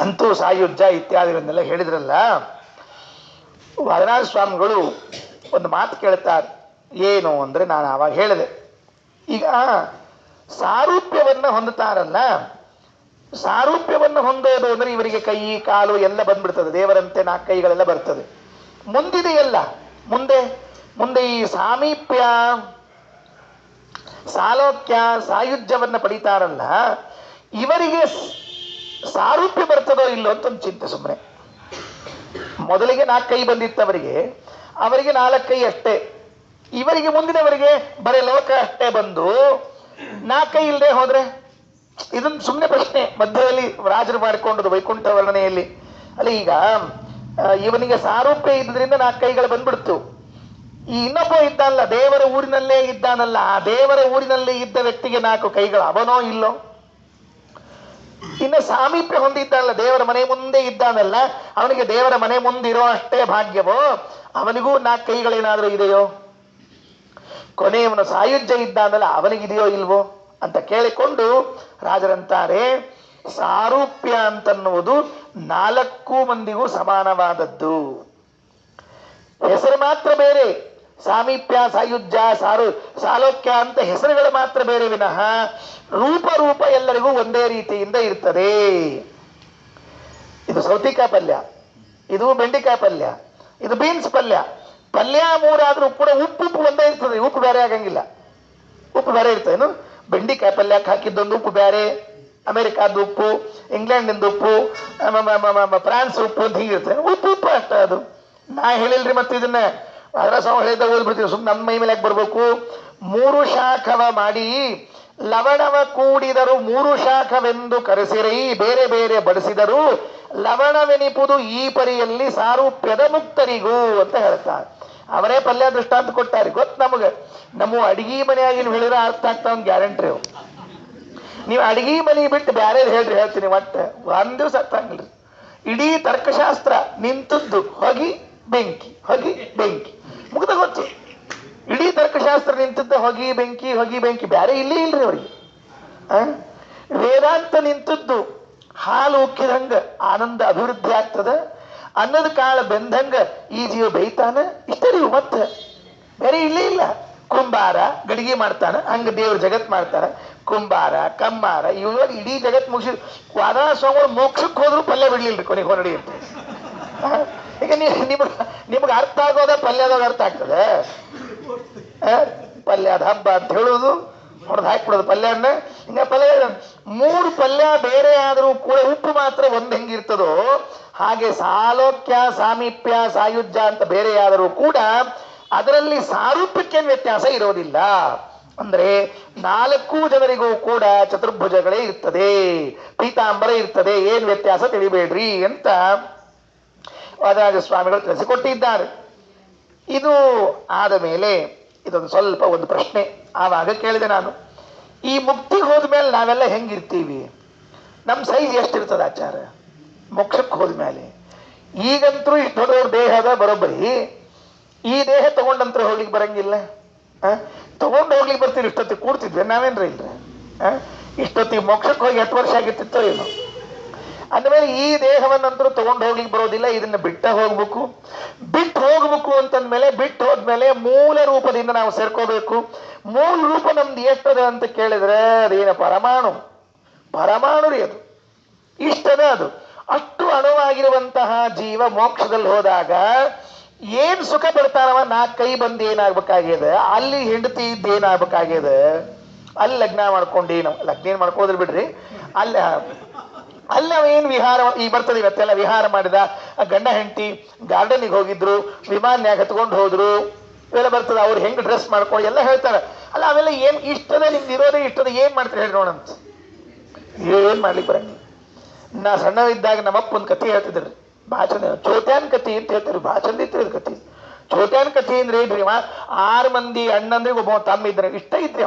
ಅಂತೂ ಸಾಯುಜ್ಯ ಇತ್ಯಾದಿಗಳನ್ನೆಲ್ಲ ಹೇಳಿದ್ರಲ್ಲ. ವಾದರಾಜ ಸ್ವಾಮಿಗಳು ಒಂದು ಮಾತು ಕೇಳ್ತಾರೆ. ಏನು ಅಂದ್ರೆ, ನಾನು ಆವಾಗ ಹೇಳಿದೆ, ಈಗ ಸಾರೂಪ್ಯವನ್ನ ಹೊಂದುತ್ತಾರಲ್ಲ, ಸಾರೂಪ್ಯವನ್ನು ಹೊಂದೋದು ಅಂದ್ರೆ ಇವರಿಗೆ ಕೈ ಕಾಲು ಎಲ್ಲ ಬಂದ್ಬಿಡ್ತದೆ, ದೇವರಂತೆ 4 ಕೈಗಳೆಲ್ಲ ಬರ್ತದೆ. ಮುಂದಿದೆಯಲ್ಲ, ಮುಂದೆ ಈ ಸಾಮೀಪ್ಯ ಸಾಲೋಕ್ಯ ಸಾಯುಜ್ಯವನ್ನ ಪಡಿತಾರಲ್ಲ, ಇವರಿಗೆ ಸಾರೂಪ್ಯ ಬರ್ತದೋ ಇಲ್ಲೋ ಅಂತ ಒಂದು ಚಿಂತೆ ಸುಮ್ಮನೆ. ಮೊದಲಿಗೆ 4 ಕೈ ಬಂದಿತ್ತವರಿಗೆ, ಅವರಿಗೆ 4 ಕೈ ಅಷ್ಟೇ. ಇವರಿಗೆ ಮುಂದಿನವರಿಗೆ ಬರೀ ಲೋಕ ಅಷ್ಟೇ ಬಂದು 4 ಕೈ ಇಲ್ಲದೆ ಹೋದ್ರೆ, ಇದೊಂದು ಸುಮ್ಮನೆ ಪ್ರಶ್ನೆ ಮಧ್ಯದಲ್ಲಿ ರಾಜರು ಮಾಡಿಕೊಂಡದ್ದು ವೈಕುಂಠ ವರ್ಣನೆಯಲ್ಲಿ. ಅಲ್ಲಿ ಈಗ ಇವನಿಗೆ ಸಾರೂಪ್ಯ ಇದ್ರಿಂದ 4 ಕೈಗಳು ಬಂದ್ಬಿಡ್ತು. ಈ ಇನ್ನೊಬ್ಬ ಇದ್ದಾನಲ್ಲ, ದೇವರ ಊರಿನಲ್ಲೇ ಇದ್ದಾನಲ್ಲ, ಆ ದೇವರ ಊರಿನಲ್ಲಿ ಇದ್ದ ವ್ಯಕ್ತಿಗೆ 4 ಕೈಗಳು ಅವನೋ ಇಲ್ಲೋ. ಇನ್ನು ಸಾಮೀಪ್ಯ ಹೊಂದಿದ್ದಾನಲ್ಲ, ದೇವರ ಮನೆ ಮುಂದೆ ಇದ್ದಾನಲ್ಲ, ಅವನಿಗೆ ದೇವರ ಮನೆ ಮುಂದಿರೋ ಅಷ್ಟೇ ಭಾಗ್ಯವೋ, ಅವನಿಗೂ 4 ಕೈಗಳೇನಾದ್ರೂ ಇದೆಯೋ? ಕೊನೆಯವನು ಸಾಯುಜ್ಯ ಇದ್ದಾನಲ್ಲ, ಅವನಿಗಿದೆಯೋ ಇಲ್ವೋ ಅಂತ ಕೇಳಿಕೊಂಡು ರಾಜರಂತಾರೆ, ಸಾರೂಪ್ಯ ಅಂತನ್ನುವುದು 4 ಮಂದಿಗೂ ಸಮಾನವಾದದ್ದು. ಹೆಸರು ಮಾತ್ರ ಬೇರೆ, ಸಾಮೀಪ್ಯ ಸಾಯುಜ್ಯ ಸಾಲೋಕ್ಯ ಅಂತ ಹೆಸರುಗಳು ಮಾತ್ರ ಬೇರೆ ವಿನಃ ರೂಪ ಎಲ್ಲರಿಗೂ ಒಂದೇ ರೀತಿಯಿಂದ ಇರ್ತದೆ. ಇದು ಸೌತಿಕಾಯಿ ಪಲ್ಯ, ಇದು ಬೆಂಡೆಕಾಯಿ ಪಲ್ಯ, ಇದು ಬೀನ್ಸ್ ಪಲ್ಯ. ಪಲ್ಯ 3 ಆದ್ರೂ ಕೂಡ ಉಪ್ಪು ಒಂದೇ ಇರ್ತದೆ, ಉಪ್ಪು ಬೇರೆ ಆಗಂಗಿಲ್ಲ. ಉಪ್ಪು ಬೇರೆ ಇರ್ತದೇನು? ಬೆಂಡೆಕಾಯಿ ಪಲ್ಯಕ್ಕೆ ಹಾಕಿದ್ದೊಂದು ಉಪ್ಪು ಬೇರೆ, ಅಮೆರಿಕಾದ ಉಪ್ಪು, ಇಂಗ್ಲೆಂಡಿಂದ ಉಪ್ಪು, ಫ್ರಾನ್ಸ್ ಉಪ್ಪು ಅಂತ ಹೀಗಿರ್ತದೆ. ಉಪ್ಪು ಅಷ್ಟ. ಅದು ನಾ ಹೇಳಿಲ್ರಿ. ಮತ್ತೆ ಇದನ್ನ ಅದರ ಸ್ವಾಮಿ ಹೇಳಿದ ಓದ್ಬಿಡ್ತೀವಿ, ಸುಮ್ಮನೆ ನಮ್ಮ ಮೈ ಮೇಲೆ ಯಾಕೆ ಬರ್ಬೇಕು? 3 ಶಾಖವ ಮಾಡಿ ಲವಣವ ಕೂಡಿದರು 3 ಶಾಖವೆಂದು ಕರೆಸಿರೈ, ಬೇರೆ ಬೇರೆ ಬಡಿಸಿದರು ಲವಣವೆನಿಪುದು ಈ ಪರಿಯಲ್ಲಿ ಸಾರೂಪ್ಯದ ಮುಕ್ತರಿಗೂ ಅಂತ ಹೇಳ್ತಾರೆ. ಅವರೇ ಪಲ್ಯ ದೃಷ್ಟಾಂತ ಕೊಟ್ಟಾರೆ. ಗೊತ್ತು ನಮಗೆ, ನಮ್ಮ ಅಡಿಗೆ ಮನೆಯಾಗಿ ನೀವು ಹೇಳಿದ್ರೆ ಅರ್ಥ ಆಗ್ತಾ ಒಂದು ಗ್ಯಾರಂಟಿ. ನೀವು ಅಡಿಗೆ ಮನೆ ಬಿಟ್ಟು ಬ್ಯಾರೆ ಹೇಳ್ತೀನಿ, ಒಟ್ಟು 1 ದಿವಸ ಅರ್ಥ ಆಗಲ್ರಿ. ಇಡೀ ತರ್ಕಶಾಸ್ತ್ರ ನಿಂತದ್ದು ಹೊಗಿ ಬೆಂಕಿ ಮುಗ್ದ ಗೊತ್ತು. ಇಡೀ ತರ್ಕಶಾಸ್ತ್ರ ನಿಂತದ್ದು ಹೊಗಿ ಬೆಂಕಿ, ಬ್ಯಾರೆ ಇಲ್ಲೇ ಇಲ್ರಿ ಅವ್ರಿಗೆ. ವೇದಾಂತ ನಿಂತದ್ದು ಹಾಲು ಉಕ್ಕಿದಂಗ ಆನಂದ ಅಭಿವೃದ್ಧಿ ಆಗ್ತದ, ಅನ್ನದ ಕಾಳು ಬೆಂದಂಗ ಈ ಜೀವ ಬೈತಾನ, ಇಷ್ಟೇ. ಮತ್ತೆ ಬೇರೆ ಇಲ್ಲೇ ಇಲ್ಲ. ಕುಂಬಾರ ಗಡಿಗೆ ಮಾಡ್ತಾನೆ, ಹಂಗ ದೇವ್ರ ಜಗತ್ ಮಾಡ್ತಾರ. ಕುಂಬಾರ, ಕಮ್ಮಾರ ಇವಾಗ ಇಡೀ ಜಗತ್ ಮುಗಿಸಿ ವಾದನ ಸ್ವಾಮಿಗಳು ಮೋಕ್ಷಕ್ಕೆ ಹೋದ್ರು ಪಲ್ಯ ಬಿಡ್ಲಿಲ್ರಿ ಕೊನೆಗೆ ಹೊರಡಿ ಅಂತ. ಈಗ ನಿಮ್ಗೆ ಅರ್ಥ ಆಗೋದ ಪಲ್ಯದಾಗ ಅರ್ಥ ಆಗ್ತದೆ. ಪಲ್ಯದ ಹಬ್ಬ ಅಂತ ಹೇಳುವುದು, ಹೊಡೆದು ಹಾಕ್ಬಿಡೋದು ಪಲ್ಯನ್ನ. ಹಿಂಗ ಪಲ್ಯ 3 ಪಲ್ಯ ಬೇರೆ ಆದರೂ ಕೂಡ ಉಪ್ಪು ಮಾತ್ರ ಒಂದ್ ಹೆಂಗಿರ್ತದೋ ಹಾಗೆ ಸಾಲೋಕ್ಯ, ಸಾಮೀಪ್ಯ, ಸಾಯುಜ್ಯ ಅಂತ ಬೇರೆ ಆದರೂ ಕೂಡ ಅದರಲ್ಲಿ ಸಾರೂಪ್ಯಕ್ಕೇನು ವ್ಯತ್ಯಾಸ ಇರೋದಿಲ್ಲ. ಅಂದ್ರೆ 4 ಜನರಿಗೂ ಕೂಡ ಚತುರ್ಭುಜಗಳೇ ಇರ್ತದೆ, ಪೀತಾಂಬರ ಇರ್ತದೆ, ಏನ್ ವ್ಯತ್ಯಾಸ ತಿಳಿಬೇಡ್ರಿ ಅಂತ ವಾದರಾಜ ಸ್ವಾಮಿಗಳು ತಿಳಿಸಿಕೊಟ್ಟಿದ್ದಾರೆ. ಇದು ಆದ ಮೇಲೆ ಇದೊಂದು ಸ್ವಲ್ಪ ಒಂದು ಪ್ರಶ್ನೆ ಆವಾಗ ಕೇಳಿದೆ ನಾನು. ಈ ಮುಕ್ತಿಗೆ ಹೋದ್ಮೇಲೆ ನಾವೆಲ್ಲ ಹೆಂಗಿರ್ತೀವಿ? ನಮ್ಮ ಸೈಜ್ ಎಷ್ಟಿರ್ತದೆ ಆಚಾರ ಮೋಕ್ಷಕ್ಕೆ ಹೋದ್ಮೇಲೆ? ಈಗಂತರೂ ಇಷ್ಟು ದೊಡ್ಡ ದೇಹದ ಬರೋಬ್ಬರಿ, ಈ ದೇಹ ತಗೊಂಡಂತ್ರ ಹೋಗ್ಲಿಕ್ಕೆ ಬರಂಗಿಲ್ಲ. ತಗೊಂಡು ಹೋಗ್ಲಿಕ್ಕೆ ಬರ್ತೀವಿ, ಇಷ್ಟೊತ್ತಿಗೆ ಕೂಡ್ತಿದ್ವಿ ನಾವೇನ್ರ ಇಲ್ರಿ? ಇಷ್ಟೊತ್ತಿಗೆ ಮೋಕ್ಷಕ್ಕೆ ಹೋಗಿ 8 ವರ್ಷ ಆಗಿರ್ತಿತ್ತೋ ಏನು? ಅಂದಮೇಲೆ ಈ ದೇಹವನ್ನಂತರೂ ತಗೊಂಡು ಹೋಗ್ಲಿಕ್ಕೆ ಬರೋದಿಲ್ಲ, ಇದನ್ನ ಬಿಟ್ಟ ಹೋಗ್ಬೇಕು. ಬಿಟ್ಟು ಹೋಗ್ಬೇಕು ಅಂತಂದ್ಮೇಲೆ ಬಿಟ್ಟು ಹೋದ್ಮೇಲೆ ಮೂಲ ರೂಪದಿಂದ ನಾವು ಸೇರ್ಕೋಬೇಕು. ಮೂಲ ರೂಪ ನಮ್ದು ಎಷ್ಟದ ಅಂತ ಕೇಳಿದ್ರೆ ಅದೇನ ಪರಮಾಣು ರೀ ಅದು. ಇಷ್ಟದ ಅದು. ಅಷ್ಟು ಅಣುವಾಗಿರುವಂತಹ ಜೀವ ಮೋಕ್ಷದಲ್ಲಿ ಹೋದಾಗ ಏನ್ ಸುಖ ಪಡ್ತಾನವ? 4 ಕೈ ಬಂದು ಏನಾಗ್ಬೇಕಾಗ್ಯದ, ಅಲ್ಲಿ ಹೆಂಡತಿ ಇದ್ದೇನಾಗ್ಬೇಕಾಗ್ಯದ, ಅಲ್ಲಿ ಲಗ್ನ ಮಾಡ್ಕೊಂಡು ಲಗ್ನ ಏನ್ ಮಾಡ್ಕೋದ್ರ ಬಿಡ್ರಿ, ಅಲ್ಲಿ ಅವೇನು ವಿಹಾರ ಈಗ ಬರ್ತದೆ. ಇವತ್ತೆಲ್ಲ ವಿಹಾರ ಮಾಡಿದ ಗಂಡ ಹೆಂಡತಿ ಗಾರ್ಡನಿಗೆ ಹೋಗಿದ್ರು, ವಿಮಾನ್ಯಾಗ ಹತ್ಕೊಂಡು ಹೋದ್ರು, ಇವೆಲ್ಲ ಬರ್ತದೆ. ಅವ್ರು ಹೆಂಗ್ ಡ್ರೆಸ್ ಮಾಡ್ಕೊಂಡು ಎಲ್ಲ ಹೇಳ್ತಾರೆ. ಅಲ್ಲ ಅವೆಲ್ಲ ಏನ್ ಇಷ್ಟದ, ನಿಮ್ದು ಇರೋದೇ ಇಷ್ಟದ, ಏನ್ ಮಾಡ್ತೀರಿ ಹೇಳಿ ನೋಡಂತ. ಏನ್ ಮಾಡ್ಲಿಕ್ಕೆ ಬರಂಗಿಲ್ಲ. ನಾ ಸಣ್ಣವಿದ್ದಾಗ ನಮ್ಮಪ್ಪ ಒಂದು ಕಥೆ ಹೇಳ್ತಿದ್ರಿ, ಭಾಳ ಚಂದ. ಚೋಟ್ಯಾನ್ ಕಥೆ ಅಂತ ಹೇಳ್ತಾರೆ, ಭಾಳ ಚಂದ ಇತ್ತು ಇದು ಕಥೆ. ಚೋಟ್ಯಾನ್ ಕಥೆ ಅಂದ್ರೆ ಏನ್ರಿ, 6 ಮಂದಿ ಅಣ್ಣಂದ್ರಿಗೆ ಒಬ್ಬ ತಮ್ಮ ಇದ್ರೆ, ಇಷ್ಟ ಇದ್ರಿ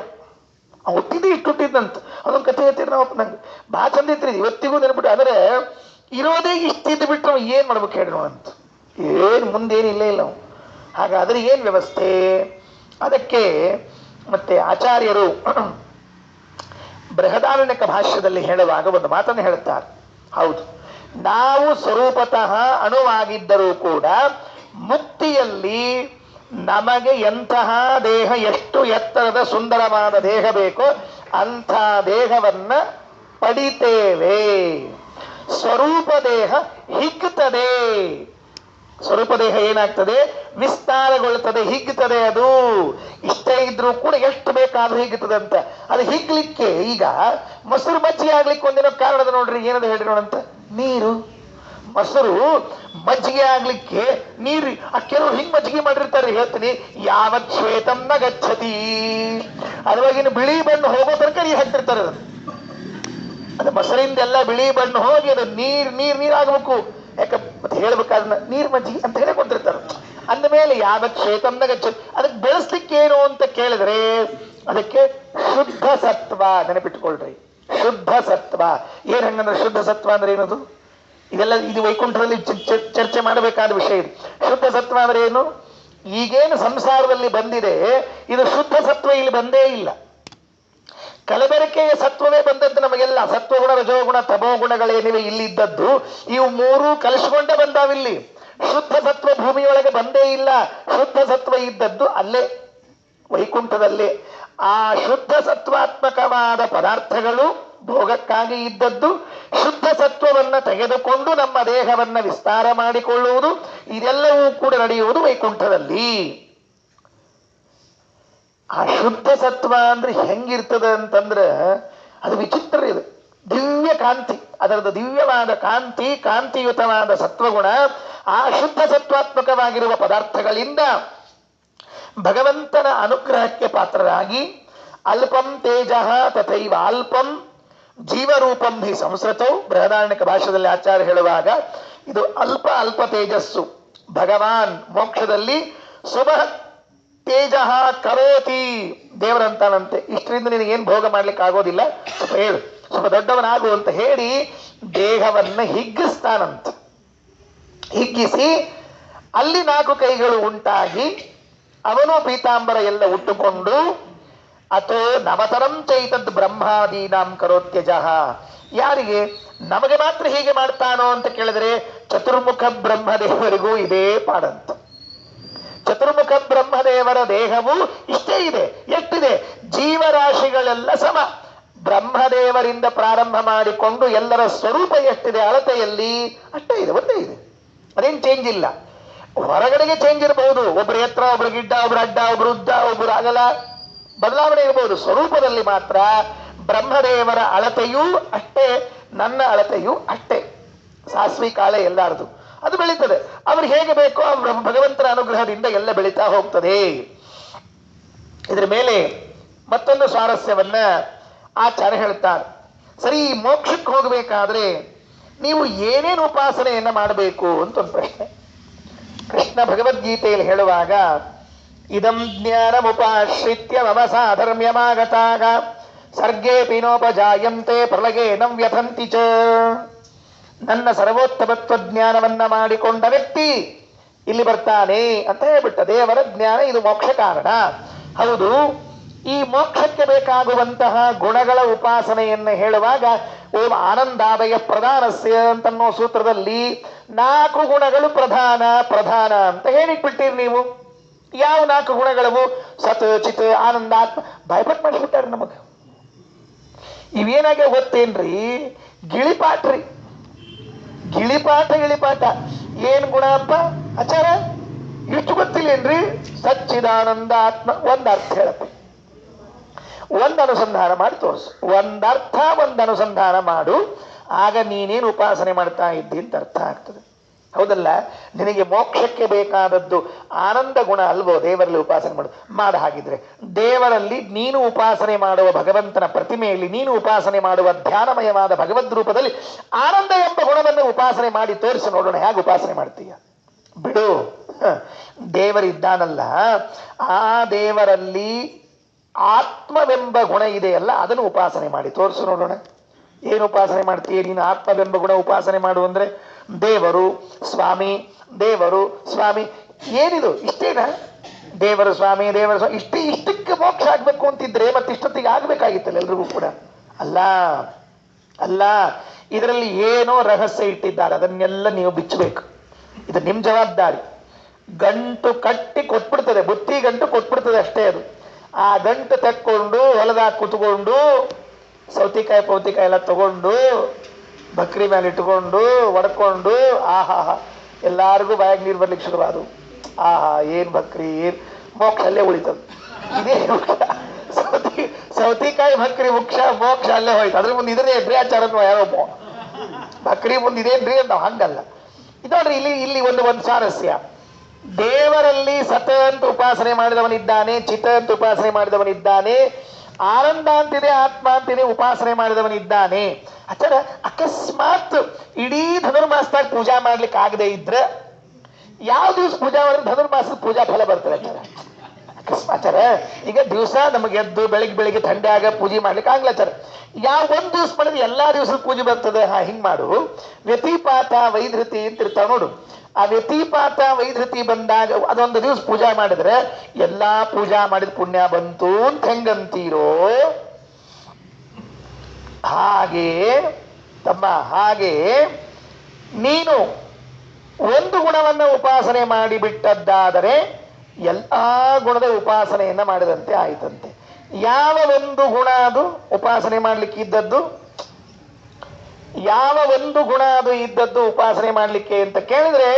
ಹುಟ್ಟಿದ್ದು ಇಷ್ಟು ಹುಟ್ಟಿದ್ದಂತ ಅದೊಂದು ಕಥೆ ಹೇಳ್ತಿದ್ರು ನಮ್ಮಪ್ಪ. ನಂಗೆ ಭಾಳ ಚಂದ ಇತ್ರಿ, ಇವತ್ತಿಗೂ ನೆನಪಿಟ್ಟು. ಅಂದ್ರೆ ಇರೋದೇ ಇಷ್ಟಿದ್ದು ಬಿಟ್ಟು ನಾವು ಏನ್ ಮಾಡ್ಬೇಕು ಹೇಳಿ ನೋಡಂತ. ಏನು ಮುಂದೇನಿಲ್ಲ ಇಲ್ಲ ನಾವು. ಹಾಗಾದ್ರೆ ಏನ್ ವ್ಯವಸ್ಥೆ? ಅದಕ್ಕೆ ಮತ್ತೆ ಆಚಾರ್ಯರು ಬೃಹದಾರಣ್ಯಕ ಭಾಷ್ಯದಲ್ಲಿ ಹೇಳುವಾಗ ಒಂದು ಮಾತನ್ನು ಹೇಳುತ್ತಾರೆ. ಹೌದು, ನಾವು ಸ್ವರೂಪತಃ ಅಣುವಾಗಿದ್ದರೂ ಕೂಡ ಮುಕ್ತಿಯಲ್ಲಿ ನಮಗೆ ಎಂತಹ ದೇಹ, ಎಷ್ಟು ಎತ್ತರದ ಸುಂದರವಾದ ದೇಹ ಬೇಕೋ ಅಂಥ ದೇಹವನ್ನ ಪಡಿತೇವೆ. ಸ್ವರೂಪ ದೇಹ ಹಿಗ್ಗುತ್ತದೆ. ಸ್ವರೂಪ ದೇಹ ಏನಾಗ್ತದೆ? ವಿಸ್ತಾರಗೊಳ್ಳುತ್ತದೆ, ಹಿಗ್ಗುತ್ತದೆ. ಅದು ಇಷ್ಟೇ ಇದ್ರೂ ಕೂಡ ಎಷ್ಟು ಬೇಕಾದ್ರೂ ಹಿಗ್ಗುತ್ತದೆ ಅಂತ. ಅದು ಹಿಗ್ಲಿಕ್ಕೆ ಈಗ ಮೊಸರು ಮಜ್ಜಿಗೆ ಆಗ್ಲಿಕ್ಕೆ ಒಂದಿನ ಕಾರಣದ ನೋಡ್ರಿ, ಏನದು ಹೇಳಿ ನೋಡಂತ. ನೀರು. ಮೊಸರು ಮಜ್ಜಿಗೆ ಆಗ್ಲಿಕ್ಕೆ ನೀರು. ಕೆಲವರು ಹಿಂಗ್ ಮಜ್ಜಿಗೆ ಮಾಡಿರ್ತಾರೆ, ಹೇಳ್ತೀನಿ. ಯಾವತ್ ಶ್ವೇತಂನ ಗಚ್ಚತಿ, ಅದ್ರೊಳಗಿನ ಬಿಳಿ ಬಣ್ಣ ಹೋಗೋ ತನಕ ನೀರು ಹಾಕ್ತಿರ್ತಾರೆ. ಅದು ಮೊಸರಿಂದ ಎಲ್ಲ ಬಿಳಿ ಬಣ್ಣ ಹೋಗಿ ಅದು ನೀರ್ ಆಗ್ಬೇಕು. ಯಾಕ ಮತ್ತೆ ಹೇಳ್ಬೇಕಾದ್ರೆ ನೀರ್ ಮಜ್ಜಿಗೆ ಅಂತ ಹೇಳಿ ಕೊಟ್ಟಿರ್ತಾರೆ. ಅಂದ ಮೇಲೆ ಯಾವತ್ ಶ್ವೇತಂನ ಗಚ್ಚತಿ, ಅದಕ್ಕೆ ಬೆಳೆಸ್ಲಿಕ್ಕೆ ಏನು ಅಂತ ಕೇಳಿದ್ರೆ ಅದಕ್ಕೆ ಶುದ್ಧ ಸತ್ವ. ನೆನಪಿಟ್ಕೊಳ್ರಿ, ಶುದ್ಧ ಸತ್ವ. ಏನ್ ಹಂಗಂದ್ರೆ ಶುದ್ಧ ಸತ್ವ ಅಂದ್ರೆ ಏನದು? ಇದೆಲ್ಲ ಇದು ವೈಕುಂಠದಲ್ಲಿ ಚರ್ಚೆ ಮಾಡಬೇಕಾದ ವಿಷಯ ಇದು. ಶುದ್ಧ ಸತ್ವ ಅಂದ್ರೆ ಏನು? ಈಗೇನು ಸಂಸಾರದಲ್ಲಿ ಬಂದಿದೆ ಇದು ಶುದ್ಧ ಸತ್ವ ಇಲ್ಲಿ ಬಂದೇ ಇಲ್ಲ. ಕಲಬೆರಕೆಯ ಸತ್ವವೇ ಬಂದದ್ದು ನಮಗೆಲ್ಲ. ಸತ್ವಗುಣ, ರಜೋಗುಣ, ತಮೋಗುಣಗಳೇನಿವೆ ಇಲ್ಲಿದ್ದದ್ದು ಇವು 3 ಕಲಿಸ್ಕೊಂಡೇ ಬಂದಾವಿಲ್ಲಿ. ಶುದ್ಧ ಸತ್ವ ಭೂಮಿಯೊಳಗೆ ಬಂದೇ ಇಲ್ಲ. ಶುದ್ಧ ಸತ್ವ ಇದ್ದದ್ದು ಅಲ್ಲೇ ವೈಕುಂಠದಲ್ಲೇ. ಆ ಶುದ್ಧ ಸತ್ವಾತ್ಮಕವಾದ ಪದಾರ್ಥಗಳು ಭೋಗಕ್ಕಾಗಿ ಇದ್ದದ್ದು. ಶುದ್ಧ ಸತ್ವವನ್ನ ತೆಗೆದುಕೊಂಡು ನಮ್ಮ ದೇಹವನ್ನ ವಿಸ್ತಾರ ಮಾಡಿಕೊಳ್ಳುವುದು, ಇದೆಲ್ಲವೂ ಕೂಡ ನಡೆಯುವುದು ವೈಕುಂಠದಲ್ಲಿ. ಆ ಶುದ್ಧ ಸತ್ವ ಅಂದ್ರೆ ಹೆಂಗಿರ್ತದೆ ಅಂತಂದ್ರೆ ಅದು ವಿಚಿತ್ರ. ಇದು ದಿವ್ಯ ಕಾಂತಿ, ಅದರದ್ದು ದಿವ್ಯವಾದ ಕಾಂತಿಯುತವಾದ ಸತ್ವಗುಣ ಆ ಶುದ್ಧ ಸತ್ವಾತ್ಮಕವಾಗಿರುವ ಪದಾರ್ಥಗಳಿಂದ ಭಗವಂತನ ಅನುಗ್ರಹಕ್ಕೆ ಪಾತ್ರರಾಗಿ ಅಲ್ಪಂ ತೇಜ ತಥೈವ ಅಲ್ಪಂ ಜೀವರೂಪಂ ಹಿ ಸಂಸ್ಕೃತೌ. ಬೃಹದಾರಣ್ಯಕ ಭಾಷೆಯಲ್ಲಿ ಆಚಾರ್ಯ ಹೇಳುವಾಗ ಇದು ಅಲ್ಪ ತೇಜಸ್ಸು. ಭಗವಾನ್ ಮೋಕ್ಷದಲ್ಲಿ ಸುಭ ತೇಜ ಕರೋತಿ, ದೇವರಂತಾನಂತೆ. ಇಷ್ಟರಿಂದ ನಿನಗೇನು ಭೋಗ ಮಾಡ್ಲಿಕ್ಕೆ ಆಗೋದಿಲ್ಲ, ಸ್ವಲ್ಪ ಹೇಳು, ಸ್ವಲ್ಪ ದೊಡ್ಡವನಾಗು ಅಂತ ಹೇಳಿ ದೇಹವನ್ನ ಹಿಗ್ಗಿಸ್ತಾನಂತ. ಹಿಗ್ಗಿಸಿ ಅಲ್ಲಿ 4 ಕೈಗಳು ಉಂಟಾಗಿ ಅವನು ಪೀತಾಂಬರ ಎಲ್ಲ ಉಟ್ಟುಕೊಂಡು ಅಥೋ ನವತರಂ ಚೈತದ್ ಬ್ರಹ್ಮಾದೀನಾಂ ಕರೋತ್ಯಜಃ. ಯಾರಿಗೆ? ನಮಗೆ ಮಾತ್ರ ಹೀಗೆ ಮಾಡ್ತಾನೋ ಅಂತ ಕೇಳಿದ್ರೆ ಚತುರ್ಮುಖ ಬ್ರಹ್ಮದೇವರಿಗೂ ಇದೇ ಪಾಡಂತ. ಚತುರ್ಮುಖ ಬ್ರಹ್ಮದೇವರ ದೇಹವು ಇಷ್ಟೇ ಇದೆ. ಎಷ್ಟಿದೆ? ಜೀವರಾಶಿಗಳೆಲ್ಲ ಸಮ. ಬ್ರಹ್ಮದೇವರಿಂದ ಪ್ರಾರಂಭ ಮಾಡಿಕೊಂಡು ಎಲ್ಲರ ಸ್ವರೂಪ ಎಷ್ಟಿದೆ ಅಳತೆಯಲ್ಲಿ ಅಷ್ಟೇ ಇದೆ, ಒಂದೇ ಇದೆ. ಅದೇನು ಚೇಂಜ್ ಇಲ್ಲ. ಹೊರಗಡೆಗೆ ಚೇಂಜ್ ಇರಬಹುದು, ಒಬ್ರು ಎತ್ತರ, ಒಬ್ರು ಗಿಡ್ಡ, ಒಬ್ರು ಅಡ್ಡ, ಒಬ್ರು ಉದ್ದ, ಒಬ್ರು ಅಗಲ, ಬದಲಾವಣೆ ಇರಬಹುದು. ಸ್ವರೂಪದಲ್ಲಿ ಮಾತ್ರ ಬ್ರಹ್ಮದೇವರ ಅಳತೆಯೂ ಅಷ್ಟೇ, ನನ್ನ ಅಳತೆಯೂ ಅಷ್ಟೇ. ಸಾಸ್ವಿ ಕಾಳೆ ಎಲ್ಲಾರದು ಅದು ಬೆಳೀತದೆ. ಅವ್ರು ಹೇಗೆ ಬೇಕೋ ಭಗವಂತನ ಅನುಗ್ರಹದಿಂದ ಎಲ್ಲ ಬೆಳೀತಾ ಹೋಗ್ತದೆ. ಇದ್ರ ಮೇಲೆ ಮತ್ತೊಂದು ಸ್ವಾರಸ್ಯವನ್ನ ಆಚಾರ್ಯ ಹೇಳ್ತಾರೆ. ಸರಿ, ಮೋಕ್ಷಕ್ಕೆ ಹೋಗಬೇಕಾದ್ರೆ ನೀವು ಏನೇನು ಉಪಾಸನೆಯನ್ನ ಮಾಡಬೇಕು ಅಂತ ಒಂದು ಪ್ರಶ್ನೆ. ಕೃಷ್ಣ ಭಗವದ್ಗೀತೆಯಲ್ಲಿ ಹೇಳುವಾಗ, ಇದಂ ಜ್ಞಾನಮುಪಾಶ್ರಿತ್ಯ ಮಮ ಸಾಧರ್ಮ್ಯಮಾಗತಾಗ ಸರ್ಗೇಪಿ ನೋಪಜಾಯಂತೆ ಪ್ರಳಯೇನ ವ್ಯಥಂತಿ ಚ. ನನ್ನ ಸರ್ವೋತ್ತಮತ್ವ ಜ್ಞಾನವನ್ನ ಮಾಡಿಕೊಂಡ ವ್ಯಕ್ತಿ ಇಲ್ಲಿ ಬರ್ತಾನೆ ಅಂತ ಹೇಳ್ಬಿಟ್ಟ. ದೇವರ ಜ್ಞಾನ ಇದು ಮೋಕ್ಷ ಕಾರಣ. ಹೌದು, ಈ ಮೋಕ್ಷಕ್ಕೆ ಬೇಕಾಗುವಂತಹ ಗುಣಗಳ ಉಪಾಸನೆಯನ್ನು ಹೇಳುವಾಗ ಓಂ ಆನಂದಾದಯ ಪ್ರಧಾನಸ್ಯ ಅಂತನ್ನೋ ಸೂತ್ರದಲ್ಲಿ 4 ಗುಣಗಳು ಪ್ರಧಾನ ಪ್ರಧಾನ ಅಂತ ಹೇಳಿಟ್ಬಿಟ್ಟಿರಿ ನೀವು. ಯಾವ 4 ಗುಣಗಳವು? ಸತ್, ಚಿತ್, ಆನಂದಾತ್ಮ. ಭಯಪಟ್ಟು ಮಾಡಿಬಿಟ್ಟಾರೆ ನಮಗೆ. ಇವೇನಾಗೆ ಗೊತ್ತೇನ್ರಿ? ಗಿಳಿಪಾಟ್ರಿ, ಗಿಳಿಪಾಠ. ಏನ್ ಗುಣ ಅಪ್ಪ ಆಚಾರ? ಇಷ್ಟು ಗೊತ್ತಿಲ್ಲೇನ್ರಿ? ಸಚ್ಚಿದಾನಂದ ಆತ್ಮ. ಒಂದ್ ಅರ್ಥ ಹೇಳಪ್ಪ, ಒಂದ್ ಅನುಸಂಧಾನ ಮಾಡಿ ತೋರಿಸು. ಒಂದರ್ಥ, ಒಂದ್ ಅನುಸಂಧಾನ ಮಾಡು, ಆಗ ನೀನೇನು ಉಪಾಸನೆ ಮಾಡ್ತಾ ಇದ್ದಿ ಅಂತ ಅರ್ಥ ಆಗ್ತದೆ. ಹೌದಲ್ಲ? ನಿನಗೆ ಮೋಕ್ಷಕ್ಕೆ ಬೇಕಾದದ್ದು ಆನಂದ ಗುಣ ಅಲ್ವೋ? ದೇವರಲ್ಲಿ ಉಪಾಸನೆ ಮಾಡ ಹಾಗಿದ್ರೆ ದೇವರಲ್ಲಿ ನೀನು ಉಪಾಸನೆ ಮಾಡುವ ಭಗವಂತನ ಪ್ರತಿಮೆಯಲ್ಲಿ ನೀನು ಉಪಾಸನೆ ಮಾಡುವ ಧ್ಯಾನಮಯವಾದ ಭಗವದ್ ರೂಪದಲ್ಲಿ ಆನಂದ ಎಂಬ ಗುಣವನ್ನು ಉಪಾಸನೆ ಮಾಡಿ ತೋರಿಸಿ ನೋಡೋಣ, ಹೇಗೆ ಉಪಾಸನೆ ಮಾಡ್ತೀಯ. ಬಿಡು, ದೇವರಿದ್ದಾನಲ್ಲ, ಆ ದೇವರಲ್ಲಿ ಆತ್ಮವೆಂಬ ಗುಣ ಇದೆಯಲ್ಲ, ಅದನ್ನು ಉಪಾಸನೆ ಮಾಡಿ ತೋರಿಸು ನೋಡೋಣ. ಏನು ಉಪಾಸನೆ ಮಾಡ್ತೀಯ ನೀನು? ಆತ್ಮವೆಂಬ ಗುಣ ಉಪಾಸನೆ ಮಾಡು ಅಂದ್ರೆ ದೇವರು ಸ್ವಾಮಿ, ದೇವರು ಸ್ವಾಮಿ. ಏನಿದು? ಇಷ್ಟೇನಾ? ದೇವರು ಸ್ವಾಮಿ, ದೇವರ ಸ್ವಾಮಿ, ಇಷ್ಟಕ್ಕೆ ಮೋಕ್ಷ ಆಗ್ಬೇಕು ಅಂತಿದ್ರೆ ಮತ್ತೆ ಇಷ್ಟೊತ್ತಿಗೆ ಆಗ್ಬೇಕಾಗಿತ್ತಲ್ಲ ಎಲ್ರಿಗೂ ಕೂಡ. ಅಲ್ಲ ಅಲ್ಲ, ಇದರಲ್ಲಿ ಏನೋ ರಹಸ್ಯ ಇಟ್ಟಿದ್ದಾರೆ, ಅದನ್ನೆಲ್ಲ ನೀವು ಬಿಚ್ಚಬೇಕು. ಇದು ನಿಮ್ ಜವಾಬ್ದಾರಿ. ಗಂಟು ಕಟ್ಟಿ ಕೊಟ್ಬಿಡ್ತದೆ, ಬುತ್ತಿ ಗಂಟು ಕೊಟ್ಬಿಡ್ತದೆ ಅಷ್ಟೇ. ಅದು ಆ ಗಂಟು ತಕ್ಕೊಂಡು ಹೊಲದಾಗ ಕುತ್ಕೊಂಡು ಸೌತಿಕಾಯಿ ಪೌತಿಕಾಯಿ ಎಲ್ಲ ತಗೊಂಡು ಬಕ್ರಿ ಮೇಲೆ ಇಟ್ಕೊಂಡು ಒಡ್ಕೊಂಡು ಆಹಾ ಎಲ್ಲಾರ್ಗೂ ಬಾಯಾಗ ನೀರು ಬರ್ಲಿಕ್ಕೆ ಶುರುವಾದವು. ಆಹಾ ಏನ್ ಬಕ್ರಿ, ಏನ್ ಮೋಕ್ಷ ಅಲ್ಲೇ ಉಳಿತದ. ಇದೇ ಸೌತಿಕಾಯಿ ಬಕ್ರಿ ಮೋಕ್ಷ ಅಲ್ಲೇ ಹೋಯ್ತು. ಅದ್ರ ಮುಂದೆ ಇದ್ರೆ ಎಡ್ರಿ ಆಚಾರ ಯಾರೋ ಬಕ್ರಿ ಮುಂದೆ ಇದೇನ್ರಿ ಅಂತ. ಹಂಗಲ್ಲ ಇದು ನೋಡ್ರಿ. ಇಲ್ಲಿ ಒಂದು ಸ್ವಾರಸ್ಯ. ದೇವರಲ್ಲಿ ಸತ ಅಂತ ಉಪಾಸನೆ ಮಾಡಿದವನಿದ್ದಾನೆ, ಚಿತ್ತ ಅಂತ ಉಪಾಸನೆ ಮಾಡಿದವನಿದ್ದಾನೆ, ಆನಂದ ಅಂತಿದೆ, ಆತ್ಮ ಅಂತಿದೆ ಉಪಾಸನೆ ಮಾಡಿದವನಿದ್ದಾನೆ. ಆಚಾರ ಅಕಸ್ಮಾತ್ ಇಡೀ ಧನುರ್ಮಾಸದಾಗ ಪೂಜಾ ಮಾಡ್ಲಿಕ್ಕೆ ಆಗದೆ ಇದ್ರೆ ಯಾವ ದಿವಸ ಪೂಜಾ ಮಾಡಿದ್ರೆ ಧನುರ್ಮಾಸದ ಪೂಜಾ ಫಲ ಬರ್ತದೆ ಆಚಾರ? ಅಕಸ್ಮಾಚಾರ ಈಗ ದಿವಸ ನಮಗೆ ಎದ್ದು ಬೆಳಿಗ್ಗೆ ಥಂಡಿ ಆಗ ಪೂಜೆ ಮಾಡ್ಲಿಕ್ಕೆ ಆಗ್ಲಾಚಾರ. ಯಾವ ಒಂದ್ ದಿವಸ ಮಾಡಿದ್ರೆ ಎಲ್ಲಾ ದಿವಸದ ಪೂಜೆ ಬರ್ತದೆ. ಹಿಂಗ್ ಮಾಡು. ವ್ಯತಿಪಾತ ವೈಧೃತಿ ಅಂತ ಇರ್ತಾವ ನೋಡು. ಆ ವ್ಯತಿಪಾತ ವೈಧೃತಿ ಬಂದಾಗ ಅದೊಂದು ದಿವಸ ಪೂಜಾ ಮಾಡಿದ್ರೆ ಎಲ್ಲಾ ಪೂಜಾ ಮಾಡಿದ ಪುಣ್ಯ ಬಂತು ಅಂತ ಹೆಂಗಂತೀರೋ ಹಾಗೆ ತಮ್ಮ, ಹಾಗೆ ನೀನು ಒಂದು ಗುಣವನ್ನು ಉಪಾಸನೆ ಮಾಡಿಬಿಟ್ಟದ್ದಾದರೆ ಎಲ್ಲಾ ಗುಣದ ಉಪಾಸನೆಯನ್ನ ಮಾಡಿದಂತೆ ಆಯ್ತಂತೆ. ಯಾವ ಒಂದು ಗುಣ ಅದು ಉಪಾಸನೆ ಮಾಡ್ಲಿಕ್ಕೆ ಇದ್ದದ್ದು? ಯಾವ ಒಂದು ಗುಣ ಅದು ಇದ್ದದ್ದು ಉಪಾಸನೆ ಮಾಡಲಿಕ್ಕೆ ಅಂತ ಕೇಳಿದ್ರೆ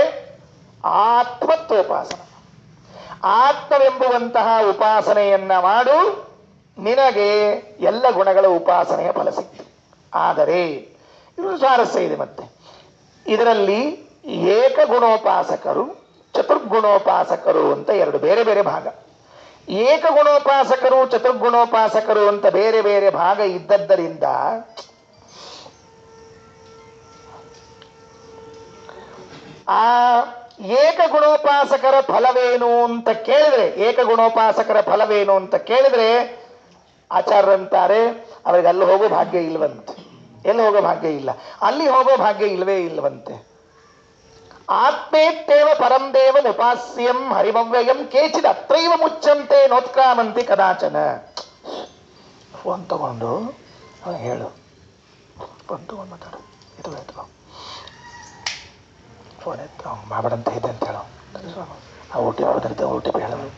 ಆತ್ಮತ್ವೋಪಾಸನ. ಆತ್ಮವೆಂಬುವಂತಹ ಉಪಾಸನೆಯನ್ನ ಮಾಡು, ನಿನಗೆ ಎಲ್ಲ ಗುಣಗಳ ಉಪಾಸನೆಯ ಫಲ ಸಿಕ್ತು. ಆದರೆ ಇದು ಸ್ವಾರಸ್ಯ ಇದೆ. ಮತ್ತೆ ಇದರಲ್ಲಿ ಏಕಗುಣೋಪಾಸಕರು, ಚತುರ್ಗುಣೋಪಾಸಕರು ಅಂತ ಎರಡು ಬೇರೆ ಬೇರೆ ಭಾಗ. ಏಕಗುಣೋಪಾಸಕರು, ಚತುರ್ಗುಣೋಪಾಸಕರು ಅಂತ ಬೇರೆ ಬೇರೆ ಭಾಗ ಇದ್ದದ್ದರಿಂದ ಆ ಏಕಗುಣೋಪಾಸಕರ ಫಲವೇನು ಅಂತ ಕೇಳಿದ್ರೆ, ಏಕಗುಣೋಪಾಸಕರ ಫಲವೇನು ಅಂತ ಕೇಳಿದ್ರೆ ಆಚಾರ್ಯರಂತಾರೆ ಅವರಿಗೆ ಅಲ್ಲಿ ಹೋಗೋ ಭಾಗ್ಯ ಇಲ್ವಂತೆ. ಎಲ್ಲಿ ಹೋಗೋ ಭಾಗ್ಯ ಇಲ್ಲ, ಅಲ್ಲಿ ಹೋಗೋ ಭಾಗ್ಯ ಇಲ್ವೇ ಇಲ್ವಂತೆ. ಆತ್ಮೇತ್ತೇವ ಪರಂ ದೇವಂ ಉಪಾಸ್ಯಂ ಹರಿಮವ್ಯಯಂ ಕೇಚಿದ ಅತ್ರೈವ ಮುಚ್ಚಂತೆ ನೋತ್ಕ್ರಾಮಂತಿ ಕದಾಚನ. ಫೋನ್ ತಗೊಂಡು ಹೇಳು, ಫೋನ್ ತಗೊಂಡು ಮಾತಾಡು, ಇದು ಎತ್ಕೊ, ಫೋನ್ ಎತ್ತ ಮಾಡಬೇಡಂತ ಇದೆ ಅಂತ ಹೇಳು. ಓಟಿ ಬರ್ದಿರ್ತೆ ಓಟಿ ಹೇಳೋದು.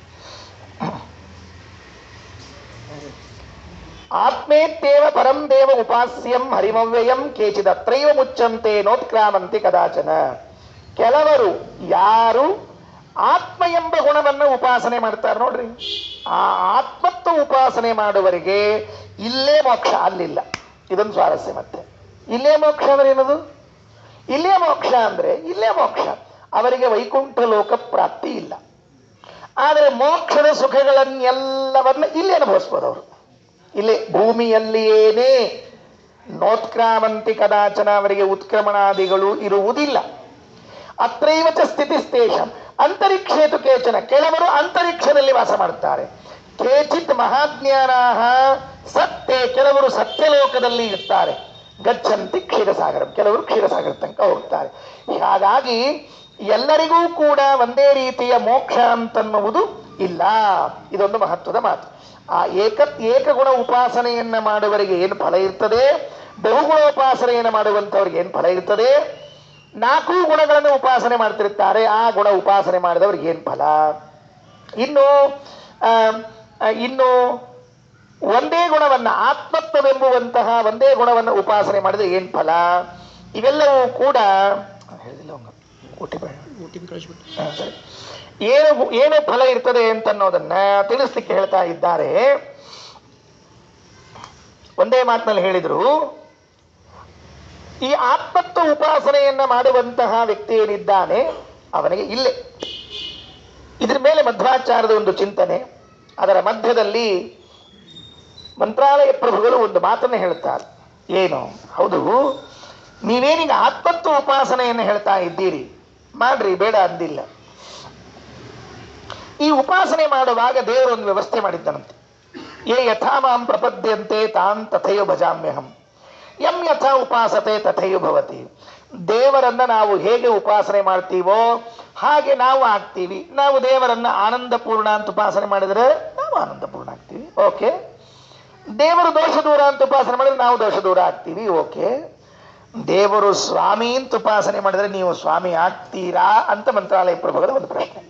ಆತ್ಮೇತ್ಯೇವ ಪರಂ ದೇವ ಉಪಾಸ್ಯಂ ಹರಿಮವ್ಯಯಂ ಕೇಚಿದತ್ರೈವ ಮುಚ್ಚಂತೆ ನೋತ್ಕ್ರಾಮಂತಿ ಕದಾಚನ. ಕೆಲವರು ಯಾರು ಆತ್ಮ ಎಂಬ ಗುಣವನ್ನು ಉಪಾಸನೆ ಮಾಡ್ತಾರೆ ನೋಡ್ರಿ, ಆ ಆತ್ಮತ್ವ ಉಪಾಸನೆ ಮಾಡುವವರಿಗೆ ಇಲ್ಲೇ ಮೋಕ್ಷ, ಅಲ್ಲಿಲ್ಲ. ಇದೊಂದು ಸ್ವಾರಸ್ಯ. ಮತ್ತೆ ಇಲ್ಲೇ ಮೋಕ್ಷ ಅಂದ್ರೆ ಏನದು? ಇಲ್ಲೇ ಮೋಕ್ಷ ಅಂದ್ರೆ ಇಲ್ಲೇ ಮೋಕ್ಷ, ಅವರಿಗೆ ವೈಕುಂಠ ಲೋಕ ಪ್ರಾಪ್ತಿ ಇಲ್ಲ. ಆದರೆ ಮೋಕ್ಷದ ಸುಖಗಳನ್ನೆಲ್ಲವನ್ನ ಇಲ್ಲಿ ಅನುಭವಿಸ್ಬೋದು ಅವರು. ಇಲ್ಲೇ ಭೂಮಿಯಲ್ಲಿಯೇನೇ ನೋತ್ಕ್ರಾಮಂತಿ ಕದಾಚನ, ಅವರಿಗೆ ಉತ್ಕ್ರಮಣಾದಿಗಳು ಇರುವುದಿಲ್ಲ. ಅತ್ರೈವ ಚ ಸ್ಥಿತಿಸ್ತೇಷಂ ಅಂತರಿಕ್ಷೇತು ಕೇಚನ, ಕೆಲವರು ಅಂತರಿಕ್ಷದಲ್ಲಿ ವಾಸ ಮಾಡ್ತಾರೆ. ಕೇಚಿತ್ ಮಹಾಜ್ಞಾನಾಹ ಸತ್ಯೆ, ಕೆಲವರು ಸತ್ಯಲೋಕದಲ್ಲಿ ಇರ್ತಾರೆ. ಗಚ್ಚಂತಿ ಕ್ಷೀರಸಾಗರ, ಕೆಲವರು ಕ್ಷೀರಸಾಗರ ತನಕ ಹೋಗ್ತಾರೆ. ಹಾಗಾಗಿ ಎಲ್ಲರಿಗೂ ಕೂಡ ಒಂದೇ ರೀತಿಯ ಮೋಕ್ಷ ಅಂತನ್ನುವುದು ಇಲ್ಲ. ಇದೊಂದು ಮಹತ್ವದ ಮಾತು. ಆ ಏಕಗುಣ ಉಪಾಸನೆಯನ್ನ ಮಾಡುವವರಿಗೆ ಏನು ಫಲ ಇರ್ತದೆ, ಬಹುಗುಣೋಪಾಸನೆಯನ್ನು ಮಾಡುವಂಥವ್ರಿಗೆ ಏನು ಫಲ ಇರ್ತದೆ, 4 ಗುಣಗಳನ್ನು ಉಪಾಸನೆ ಮಾಡ್ತಿರ್ತಾರೆ, ಆ ಗುಣ ಉಪಾಸನೆ ಮಾಡಿದವ್ರಿಗೆ ಏನು ಫಲ, ಇನ್ನು ಒಂದೇ ಗುಣವನ್ನ ಆತ್ಮತ್ವವೆಂಬುವಂತಹ ಒಂದೇ ಗುಣವನ್ನು ಉಪಾಸನೆ ಮಾಡಿದ್ರೆ ಏನು ಫಲ, ಇವೆಲ್ಲವೂ ಕೂಡ ಹೇಳಿದಿಲ್ಲ ಏನು ಫಲ ಇರ್ತದೆ ಅಂತನ್ನೋದನ್ನ ತಿಳಿಸ್ಲಿಕ್ಕೆ ಹೇಳ್ತಾ ಇದ್ದಾರೆ. ಒಂದೇ ಮಾತಿನಲ್ಲಿ ಹೇಳಿದ್ರು, ಈ ಆತ್ಮತ್ವ ಉಪಾಸನೆಯನ್ನ ಮಾಡುವಂತಹ ವ್ಯಕ್ತಿ ಏನಿದ್ದಾನೆ ಅವನಿಗೆ ಇಲ್ಲೇ ಇದ್ರ ಮೇಲೆ ಮಧ್ವಾಚಾರ್ಯದ ಒಂದು ಚಿಂತನೆ. ಅದರ ಮಧ್ಯದಲ್ಲಿ ಮಂತ್ರಾಲಯ ಪ್ರಭುಗಳು ಒಂದು ಮಾತನ್ನು ಹೇಳ್ತಾರೆ. ಏನು? ಹೌದು, ನೀವೇನೀಗ ಆತ್ಮತ್ವ ಉಪಾಸನೆಯನ್ನು ಹೇಳ್ತಾ ಇದ್ದೀರಿ, ಮಾಡ್ರಿ, ಬೇಡ ಅಂದಿಲ್ಲ. ಈ ಉಪಾಸನೆ ಮಾಡುವಾಗ ದೇವರು ಒಂದು ವ್ಯವಸ್ಥೆ ಮಾಡಿದ್ದನಂತೆ. ಯೇ ಯಥಾ ಮಾಂ ಪ್ರಪದ್ಯಂತೆ ತಾನ್ ತಥೈವ ಭಜಾಮ್ಯಹಂ, ಯಂ ಯಥಾ ಉಪಾಸತೆ ತಥೈವ ಭವತಿ. ದೇವರನ್ನ ನಾವು ಹೇಗೆ ಉಪಾಸನೆ ಮಾಡ್ತೀವೋ ಹಾಗೆ ನಾವು ಆಗ್ತೀವಿ. ನಾವು ದೇವರನ್ನ ಆನಂದಪೂರ್ಣ ಅಂತ ಉಪಾಸನೆ ಮಾಡಿದರೆ ನಾವು ಆನಂದಪೂರ್ಣ ಆಗ್ತೀವಿ, ಓಕೆ. ದೇವರು ದೋಷ ದೂರ ಅಂತ ಉಪಾಸನೆ ಮಾಡಿದ್ರೆ ನಾವು ದೋಷ ದೂರ ಆಗ್ತೀವಿ, ಓಕೆ. ದೇವರು ಸ್ವಾಮಿ ಅಂತ ಉಪಾಸನೆ ಮಾಡಿದ್ರೆ ನೀವು ಸ್ವಾಮಿ ಆಗ್ತೀರಾ ಅಂತ ಮಂತ್ರಾಲಯ ಪ್ರಭುಗಳ ಒಂದು ಪ್ರಶ್ನೆ.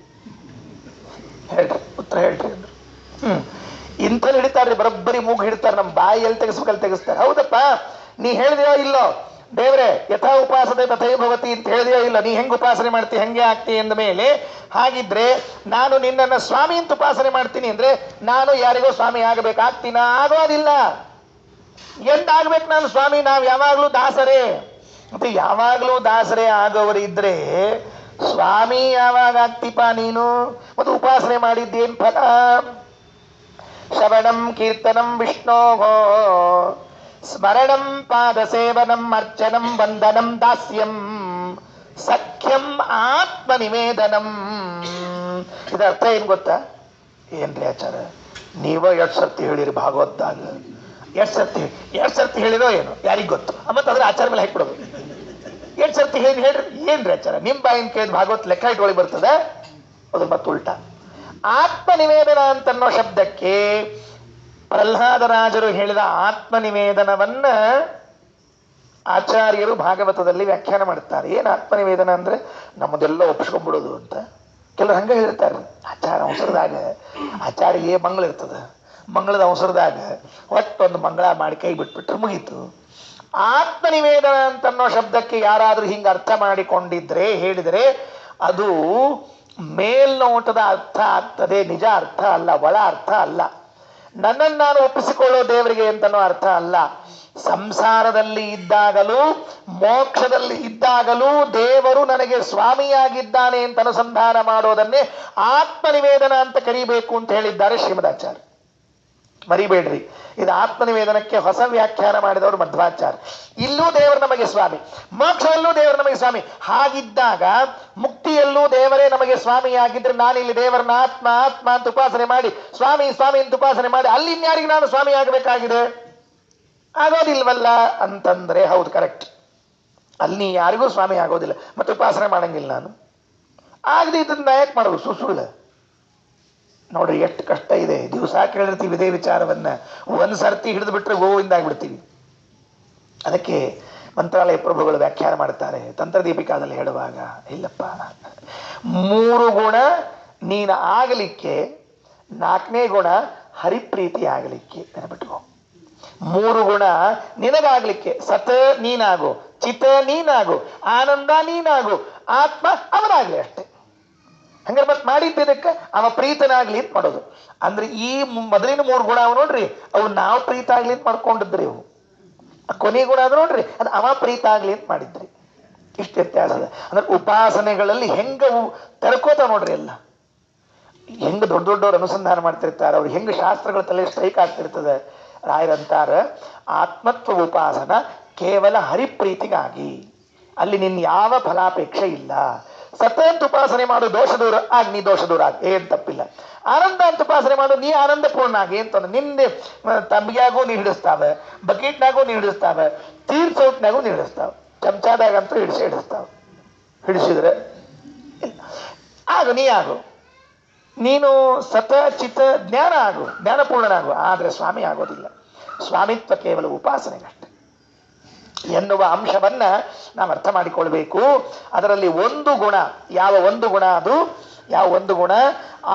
ಹೇಳ್ರಿ, ಉತ್ತರ ಹೇಳ್ರಿ ಅಂದ್ರು. ಇಂಥಲ್ಲಿ ಹಿಡಿತಾರ್ರಿ, ಬರೋಬ್ಬರಿ ಮೂಗು ಹಿಡಿತಾರೆ, ನಮ್ಮ ಬಾಯಿ ಎಲ್ಲಿ ತೆಗಿಸ್ಬೇಕಲ್ಲಿ ತೆಗಿಸ್ತಾರೆ. ಹೌದಪ್ಪ, ನೀ ಹೇಳಿದೆಯೋ ಇಲ್ಲೋ, ದೇವ್ರೆ ಯಥಾ ಉಪಾಸತೆ ತಥೈ ಭವತಿ ಅಂತ ಹೇಳಿದೆಯೋ ಇಲ್ಲ, ನೀ ಹೆಂಗೆ ಉಪಾಸನೆ ಮಾಡ್ತಿ ಹೆಂಗೆ ಆಗ್ತಿ ಅಂದ ಮೇಲೆ, ಹಾಗಿದ್ರೆ ನಾನು ನಿನ್ನನ್ನು ಸ್ವಾಮಿ ಅಂತ ಉಪಾಸನೆ ಮಾಡ್ತೀನಿ ಅಂದ್ರೆ ನಾನು ಯಾರಿಗೋ ಸ್ವಾಮಿ ಆಗಬೇಕಾಗ್ತೀನ? ಆಗೋದಿಲ್ಲ. ಎಂದಾಗ್ಬೇಕು ನಾನು ಸ್ವಾಮಿ? ನಾವು ಯಾವಾಗ್ಲೂ ದಾಸರೇ. ಮತ್ತೆ ಯಾವಾಗ್ಲೂ ದಾಸರೇ ಆಗೋವರಿದ್ರೆ ಸ್ವಾಮಿ ಯಾವಾಗ ಆಗ್ತಿಪ್ಪ ನೀನು? ಮತ್ತು ಉಪಾಸನೆ ಮಾಡಿದ್ದೇನ್ ಫಲ? ಶ್ರವಣಂ ಕೀರ್ತನಂ ವಿಷ್ಣೋಹೋ ಸ್ಮರಣಂ ಪಾದ ಸೇವನಂ ಅರ್ಚನಂ ವಂದನಂ ದಾಸ್ಯಂ ಸಖ್ಯಂ ಆತ್ಮ ನಿವೇದನಂ. ಇದರ ಅರ್ಥ ಏನ್ ಗೊತ್ತಾ? ಏನ್ರಿ ಆಚಾರ, ನೀವೋ 2 ಸರ್ತಿ ಹೇಳಿರಿ ಭಾಗವತ್ದಾಗ. 2 ಸರ್ತಿ ಹೇಳಿರೋ ಏನು ಯಾರಿಗ್ ಗೊತ್ತು? ಮತ್ತೆ ಅದ್ರ ಆಚಾರ ಮೇಲೆ ಹಾಕ್ಬಿಡೋದು. 2 ಸರ್ತಿ ಹೇಳ್ರಿ ಏನ್ರಿ ಆಚಾರ? ನಿಮ್ ಬಾಯಿನ ಕೇಳಿದ ಭಾಗವತ್ ಲೆಕ್ಕ ಇಟ್ಕೊಳಗೆ ಬರ್ತದೆ? ಅದ್ರ ಮತ್ತೆ ಉಲ್ಟಾ. ಆತ್ಮ ನಿವೇದನ ಅಂತನ್ನೋ ಶಬ್ದಕ್ಕೆ ಪ್ರಹ್ಲಾದರಾಜರು ಹೇಳಿದ ಆತ್ಮ ನಿವೇದನವನ್ನ ಆಚಾರ್ಯರು ಭಾಗವತದಲ್ಲಿ ವ್ಯಾಖ್ಯಾನ ಮಾಡ್ತಾರೆ. ಏನು ಆತ್ಮ ನಿವೇದನ ಅಂದ್ರೆ ನಮ್ಮದೆಲ್ಲ ಒಪ್ಪಿಸ್ಕೊಂಡ್ಬಿಡೋದು ಅಂತ. ಕೆಲವರು ಹಂಗೆ ಹೇಳ್ತಾರೆ. ಆಚಾರ ಅವಸರದಾಗ ಆಚಾರ್ಯ ಮಂಗಳ ಇರ್ತದ, ಮಂಗಳದ ಅವಸರದಾಗ ಒಟ್ಟೊಂದು ಮಂಗಳ ಮಾಡಿ ಕೈ ಬಿಟ್ಬಿಟ್ರೆ ಮುಗೀತು. ಆತ್ಮ ನಿವೇದನ ಅಂತನ್ನೋ ಶಬ್ದಕ್ಕೆ ಯಾರಾದ್ರೂ ಹಿಂಗೆ ಅರ್ಥ ಮಾಡಿಕೊಂಡಿದ್ರೆ, ಹೇಳಿದರೆ ಅದು ಮೇಲ್ನೋಟದ ಅರ್ಥ ಆಗ್ತದೆ, ನಿಜ ಅರ್ಥ ಅಲ್ಲ, ಒಳ ಅರ್ಥ ಅಲ್ಲ. ನನ್ನನ್ನು ನಾನು ಒಪ್ಪಿಸಿಕೊಳ್ಳೋ ದೇವರಿಗೆ ಅಂತನೋ ಅರ್ಥ ಅಲ್ಲ. ಸಂಸಾರದಲ್ಲಿ ಇದ್ದಾಗಲೂ ಮೋಕ್ಷದಲ್ಲಿ ಇದ್ದಾಗಲೂ ದೇವರು ನನಗೆ ಸ್ವಾಮಿಯಾಗಿದ್ದಾನೆ ಅಂತ ಅನುಸಂಧಾನ ಮಾಡೋದನ್ನೇ ಆತ್ಮ ನಿವೇದನ ಅಂತ ಕರೀಬೇಕು ಅಂತ ಹೇಳಿದ್ದಾರೆ ಶ್ರೀಮದಾಚಾರ್ಯ. ಮರಿಬೇಡ್ರಿ, ಇದು ಆತ್ಮ ನಿವೇದನಕ್ಕೆ ಹೊಸ ವ್ಯಾಖ್ಯಾನ ಮಾಡಿದವರು ಮಧ್ವಾಚಾರ್ಯ. ಇಲ್ಲೂ ದೇವರು ನಮಗೆ ಸ್ವಾಮಿ, ಮೋಕ್ಷದಲ್ಲೂ ದೇವರು ನಮಗೆ ಸ್ವಾಮಿ. ಹಾಗಿದ್ದಾಗ ಮುಕ್ತಿಯಲ್ಲೂ ದೇವರೇ ನಮಗೆ ಸ್ವಾಮಿಯಾಗಿದ್ರೆ ನಾನಿಲ್ಲಿ ದೇವರನ್ನ ಆತ್ಮ ಆತ್ಮ ಅಂತ ಉಪಾಸನೆ ಮಾಡಿ ಸ್ವಾಮಿ ಸ್ವಾಮಿ ಅಂತ ಉಪಾಸನೆ ಮಾಡಿ ಅಲ್ಲಿ ಇನ್ಯಾರಿಗೆ ನಾನು ಸ್ವಾಮಿ ಆಗಬೇಕಾಗಿದೆ? ಆಗೋದಿಲ್ವಲ್ಲ ಅಂತಂದ್ರೆ ಹೌದು, ಕರೆಕ್ಟ್. ಅಲ್ಲಿ ಯಾರಿಗೂ ಸ್ವಾಮಿ ಆಗೋದಿಲ್ಲ, ಮತ್ತೆ ಉಪಾಸನೆ ಮಾಡಂಗಿಲ್ಲ ನಾನು. ಆಗದೆ ಇದನ್ನ ಯಾಕೆ ಮಾಡೋದು? ಸುಳ್ಳು ನೋಡ್ರಿ, ಎಷ್ಟು ಕಷ್ಟ ಇದೆ. ದಿವಸ ಕೇಳಿರ್ತೀವಿ ಇದೇ ವಿಚಾರವನ್ನ, ಒಂದು ಸರ್ತಿ ಹಿಡಿದು ಬಿಟ್ರೆ ಗೋವಿಂದ ಆಗ್ಬಿಡ್ತೀವಿ. ಅದಕ್ಕೆ ಮಂತ್ರಾಲಯ ಪ್ರಭುಗಳು ವ್ಯಾಖ್ಯಾನ ಮಾಡ್ತಾರೆ ತಂತ್ರದೀಪಿಕಾದಲ್ಲಿ ಹೇಳುವಾಗ, ಇಲ್ಲಪ್ಪ, 3 ಗುಣ ನೀನು ಆಗಲಿಕ್ಕೆ 4ನೇ ಗುಣ ಹರಿಪ್ರೀತಿ ಆಗಲಿಕ್ಕೆ ನೆನಪಿಟ್ಕೋ. 3 ಗುಣ ನಿನಗಾಗ್ಲಿಕ್ಕೆ ಸತ ನೀನಾಗು, ಚಿತ ನೀನಾಗು, ಆನಂದ ನೀನಾಗು, ಆತ್ಮ ಅವನಾಗ್ಲಿ ಅಷ್ಟೇ. ಹಂಗಾರೆ ಮತ್ತೆ ಮಾಡಿದ್ದಕ್ಕೆ ಅವ ಪ್ರೀತನಾಗ್ಲಿ ಅಂತ ಮಾಡೋದು. ಅಂದ್ರೆ ಈ ಮೊದಲಿನ 3 ಗುಣ ಅವ ನೋಡ್ರಿ, ಅವು ನಾವು ಪ್ರೀತ ಆಗ್ಲಿ ಅಂತ ಮಾಡ್ಕೊಂಡಿದ್ರಿ. ಅವು ಕೊನೆ ಗುಣ ಅದು ನೋಡ್ರಿ, ಅದು ಅವ ಪ್ರೀತ ಆಗ್ಲಿ ಅಂತ ಮಾಡಿದ್ರಿ. ಇಷ್ಟು ವ್ಯತ್ಯಾಸ ಅದ. ಅಂದ್ರೆ ಉಪಾಸನೆಗಳಲ್ಲಿ ಹೆಂಗ ತೆರ್ಕೋತ ನೋಡ್ರಿ, ಎಲ್ಲ ಹೆಂಗ ದೊಡ್ಡ ದೊಡ್ಡವ್ರು ಅನುಸಂಧಾನ ಮಾಡ್ತಿರ್ತಾರೆ, ಅವ್ರು ಹೆಂಗ ಶಾಸ್ತ್ರಗಳ ತಲೆ ಸ್ಟ್ರೈಕ್ ಆಗ್ತಿರ್ತದೆ. ರಾಯರಂತಾರ ಆತ್ಮತ್ವ ಉಪಾಸನ ಕೇವಲ ಹರಿಪ್ರೀತಿಗಾಗಿ, ಅಲ್ಲಿ ನಿನ್ನ ಯಾವ ಫಲಾಪೇಕ್ಷೆ ಇಲ್ಲ. ಸತಂತ ಉಪಾಸನೆ ಮಾಡು, ದೋಷ ದೂರ ಆಗಿ ನೀ ದೋಷ ದೂರ ಆಗಿ, ಏನ್ ತಪ್ಪಿಲ್ಲ. ಆನಂದ ಅಂತ ಉಪಾಸನೆ ಮಾಡು, ನೀ ಆನಂದ ಪೂರ್ಣ ಆಗಿ ಅಂತ. ನಿಂದೆ ತಂಬಿಗ್ಯಾಗೂ ನೀ ಹಿಡಿಸ್ತಾವೆ, ಬಕೆಟ್ನಾಗೂ ನೀ ಹಿಡಿಸ್ತಾವೆ, ತೀರ್ಸೌಟ್ನಾಗೂ ನೀ ಹಿಡಿಸ್ತಾವೆ, ಚಮಚಾದಾಗಂತೂ ಹಿಡಿಸ್ತಾವೆ. ಹಿಡಿಸಿದ್ರೆ ಆಗು, ನೀ ಆಗು, ನೀನು ಸತ ಚಿತ್ತ ಜ್ಞಾನ ಆಗು, ಜ್ಞಾನಪೂರ್ಣನಾಗು. ಆದರೆ ಸ್ವಾಮಿ ಆಗೋದಿಲ್ಲ. ಸ್ವಾಮಿತ್ವ ಕೇವಲ ಉಪಾಸನೆಗಷ್ಟೆ ಎನ್ನುವ ಅಂಶವನ್ನ ನಾವು ಅರ್ಥ ಮಾಡಿಕೊಳ್ಬೇಕು. ಅದರಲ್ಲಿ ಒಂದು ಗುಣ, ಯಾವ ಒಂದು ಗುಣ ಅದು? ಯಾವ ಒಂದು ಗುಣ?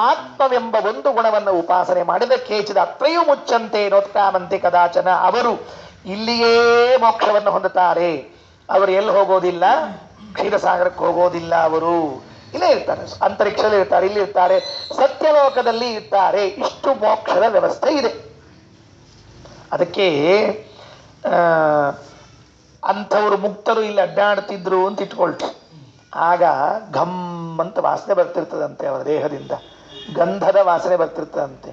ಆತ್ಮವೆಂಬ ಒಂದು ಗುಣವನ್ನು ಉಪಾಸನೆ ಮಾಡಿದ ಕೇಚಿದ ಅತ್ರಯೂ ಮುಚ್ಚಂತೆ ನೋತ್ಕಾಮಂತೆ ಕದಾಚನ. ಅವರು ಇಲ್ಲಿಯೇ ಮೋಕ್ಷವನ್ನು ಹೊಂದುತ್ತಾರೆ. ಅವರು ಎಲ್ಲಿ ಹೋಗೋದಿಲ್ಲ, ಕ್ಷೀರಸಾಗರಕ್ಕೆ ಹೋಗೋದಿಲ್ಲ. ಅವರು ಇಲ್ಲೇ ಇರ್ತಾರೆ, ಅಂತರಿಕ್ಷದಲ್ಲಿ ಇರ್ತಾರೆ, ಇಲ್ಲಿ ಇರ್ತಾರೆ, ಸತ್ಯಲೋಕದಲ್ಲಿ ಇರ್ತಾರೆ. ಇಷ್ಟು ಮೋಕ್ಷದ ವ್ಯವಸ್ಥೆ ಇದೆ. ಅದಕ್ಕೆ ಅಂಥವ್ರು ಮುಕ್ತರು ಇಲ್ಲಿ ಅಡ್ಡಾಡ್ತಿದ್ರು ಅಂತ ಇಟ್ಕೊಳ್ರಿ. ಆಗ ಘಮ್ ಅಂತ ವಾಸನೆ ಬರ್ತಿರ್ತದಂತೆ ಅವರ ದೇಹದಿಂದ, ಗಂಧದ ವಾಸನೆ ಬರ್ತಿರ್ತದಂತೆ.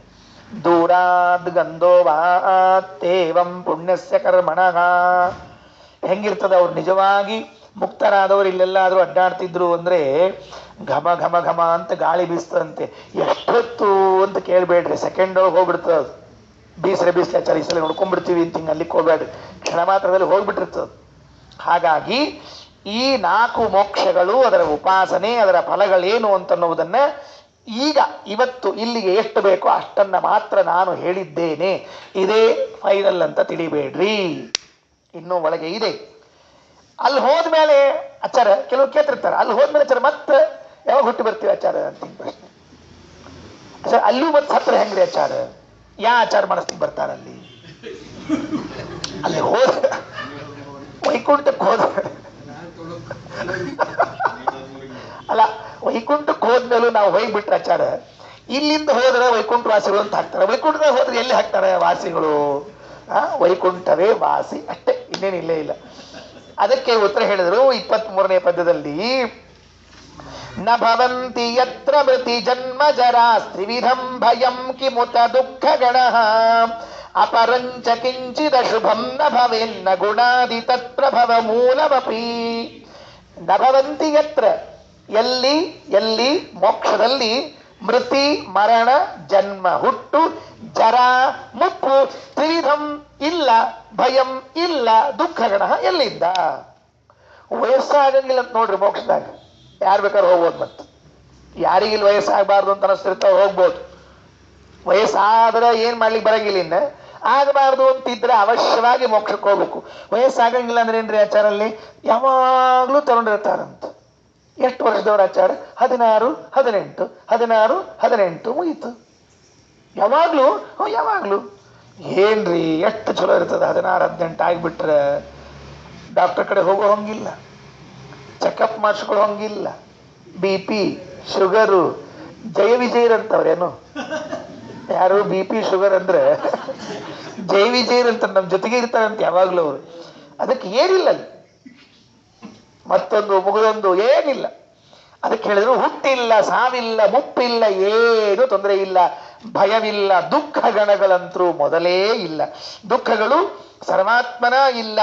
ದೂರಾದ್ ಗಂಧೋ ವಾತೇವಂ ಪುಣ್ಯಸ್ಯ ಕರ್ಮಣಃ. ಹೆಂಗಿರ್ತದೆ? ಅವ್ರು ನಿಜವಾಗಿ ಮುಕ್ತರಾದವರು ಇಲ್ಲೆಲ್ಲಾದ್ರೂ ಅಡ್ಡಾಡ್ತಿದ್ರು ಅಂದ್ರೆ ಘಮ ಘಮ ಘಮ ಅಂತ ಗಾಳಿ ಬೀಸ್ತದಂತೆ. ಎಷ್ಟೊತ್ತು ಅಂತ ಕೇಳ್ಬೇಡ್ರಿ, ಸೆಕೆಂಡ್ ಒಳಗೆ ಹೋಗ್ಬಿಡ್ತದೆ ಅದು. ಬೀಸ್ರೆ ಈ ಸಲ ನೋಡ್ಕೊಂಡ್ಬಿಡ್ತೀವಿ ಅಂತ ಹಿಂಗೆ ಅಲ್ಲಿಗೆ ಹೋಗ್ಬೇಡ್ರಿ, ಕ್ಷಣ ಮಾತ್ರದಲ್ಲಿ ಹೋಗ್ಬಿಟ್ಟಿರ್ತದೆ. ಹಾಗಾಗಿ ಈ 4 ಮೋಕ್ಷಗಳು, ಅದರ ಉಪಾಸನೆ, ಅದರ ಫಲಗಳೇನು ಅಂತನ್ನುವುದನ್ನ ಈಗ ಇವತ್ತು ಇಲ್ಲಿಗೆ ಎಷ್ಟು ಬೇಕೋ ಅಷ್ಟನ್ನ ಮಾತ್ರ ನಾನು ಹೇಳಿದ್ದೇನೆ. ಇದೇ ಫೈನಲ್ ಅಂತ ತಿಳಿಬೇಡ್ರಿ, ಇನ್ನೂ ಒಳಗೆ ಇದೆ. ಅಲ್ಲಿ ಹೋದ್ಮೇಲೆ ಆಚಾರ ಕೆಲವು ಕೇಳ್ತಿರ್ತಾರೆ, ಅಲ್ಲಿ ಹೋದ್ಮೇಲೆ ಆಚಾರ ಮತ್ತೆ ಯಾವಾಗ ಹುಟ್ಟಿ ಬರ್ತೀವಿ ಆಚಾರ ಅಂತ ಪ್ರಶ್ನೆ. ಆಚಾರ ಅಲ್ಲೂ ಮತ್ತೆ ಸತ್ರ ಹೆಂಗ್ರಿ ಆಚಾರ? ಯಾ ಆಚಾರ ಮಾಡಿಸ್ಲಿಕ್ಕೆ ಬರ್ತಾರ ಅಲ್ಲಿ? ಅಲ್ಲಿ ಹೋದ ವೈಕುಂಠಕ್ಕೆ ಹೋದ ಅಲ್ಲ, ವೈಕುಂಠಕ್ಕೆ ಹೋದ್ಮೇಲೂ ನಾವು ಹೋಗ್ಬಿಟ್ರೆ ಆಚಾರ, ಇಲ್ಲಿಂದ ಹೋದ್ರೆ ವೈಕುಂಠ ವಾಸಿಗಳು ಅಂತ ಹಾಕ್ತಾರೆ. ವೈಕುಂಠದಾಗ ಹೋದ್ರೆ ಎಲ್ಲಿ ಹಾಕ್ತಾರೆ ವಾಸಿಗಳು? ವೈಕುಂಠವೇ ವಾಸಿ ಅಷ್ಟೇ, ಇನ್ನೇನಿಲ್ಲೇ ಇಲ್ಲ. ಅದಕ್ಕೆ ಉತ್ತರ ಹೇಳಿದರು 23ನೇ ಪದ್ಯದಲ್ಲಿ, ನ ಭವಂತಿ ಯತ್ರ ಮೃತಿ ಜನ್ಮ ಜರಾ ತ್ರಿವಿಧಂ ಭಯಂ ಕಿಮುತ ದುಃಖ ಗಣಃ ಅಪರಂಚ ಕಿಂಚಿದ ಶುಭಂ ನ ಭವೇನ್ನ ಗುಣಾದಿ ತತ್ಪ್ರಭವ ಮೂಲಮಪಿ. ನ ಭವಂತಿ ಯತ್ರ, ಎಲ್ಲಿ ಎಲ್ಲಿ ಮೋಕ್ಷದಲ್ಲಿ, ಮೃತಿ ಮರಣ ಜನ್ಮ ಹುಟ್ಟು, ಜರಾ ಮುಪ್ಪು, ತ್ರಿವಿಧಂ ಇಲ್ಲ, ಭಯಂ ಇಲ್ಲ, ದುಃಖಗಣ ಎಲ್ಲಿದ್ದ? ವಯಸ್ಸಾಗಂಗಿಲ್ಲ ಅಂತ ನೋಡ್ರಿ ಮೋಕ್ಷದಾಗ. ಯಾರು ಬೇಕಾದ್ರೂ ಹೋಗ್ಬೋದು. ಮತ್ತೆ ಯಾರಿಗಿಲ್ಲಿ ವಯಸ್ಸಾಗಬಾರ್ದು ಅಂತ ಅನಿಸ್ತಿರ್ತಾವ, ಹೋಗ್ಬೋದು. ವಯಸ್ಸಾದ್ರೆ ಏನ್ ಮಾಡ್ಲಿಕ್ಕೆ ಬರಂಗಿಲ್ಲ. ಇನ್ನ ಆಗಬಾರ್ದು ಅಂತಿದ್ರೆ ಅವಶ್ಯವಾಗಿ ಮೋಕ್ಷಕ್ಕೆ ಹೋಗ್ಬೇಕು. ವಯಸ್ಸಾಗಂಗಿಲ್ಲ ಅಂದ್ರೆ ಏನ್ರಿ ಆಚಾರಲ್ಲಿ? ಯಾವಾಗ್ಲೂ ತಗೊಂಡಿರ್ತಾರಂತ. ಎಷ್ಟು ವರ್ಷದವ್ರ ಆಚಾರ? 16, 18, 16, 18 ಮುಗೀತು. ಯಾವಾಗ್ಲೂ ಯಾವಾಗ್ಲೂ ಏನ್ರಿ ಎಷ್ಟು ಚಲೋ ಇರ್ತದೆ. 16, 18 ಆಗಿಬಿಟ್ರೆ ಡಾಕ್ಟರ್ ಕಡೆ ಹೋಗೋ ಹಂಗಿಲ್ಲ, ಚೆಕಪ್ ಮಾಡಿಸ್ಕೊಳ್ಳೋ ಹಂಗಿಲ್ಲ. BP, ಶುಗರು, ಜಯ ವಿಜಯರ್ ಅಂತವ್ರೇನು? ಯಾರು BP ಶುಗರ್ ಅಂದ್ರೆ ಜೈ ವಿಜಯರ್ ಅಂತ ನಮ್ಮ ಜೊತೆಗೆ ಇರ್ತಾರಂತೆ ಯಾವಾಗ್ಲೂ ಅವರು. ಅದಕ್ಕೆ ಏನಿಲ್ಲ ಅಲ್ಲಿ, ಮತ್ತೊಂದು ಮುಗಿದೊಂದು ಏನಿಲ್ಲ. ಅದಕ್ಕೆ ಹೇಳಿದ್ರು ಹುಟ್ಟಿಲ್ಲ, ಸಾವಿಲ್ಲ, ಮುಪ್ಪಿಲ್ಲ, ಏನು ತೊಂದರೆ ಇಲ್ಲ, ಭಯವಿಲ್ಲ, ದುಃಖ ಗಣಗಳಂತರೂ ಮೊದಲೇ ಇಲ್ಲ. ದುಃಖಗಳು ಸರ್ವಾತ್ಮನ ಇಲ್ಲ.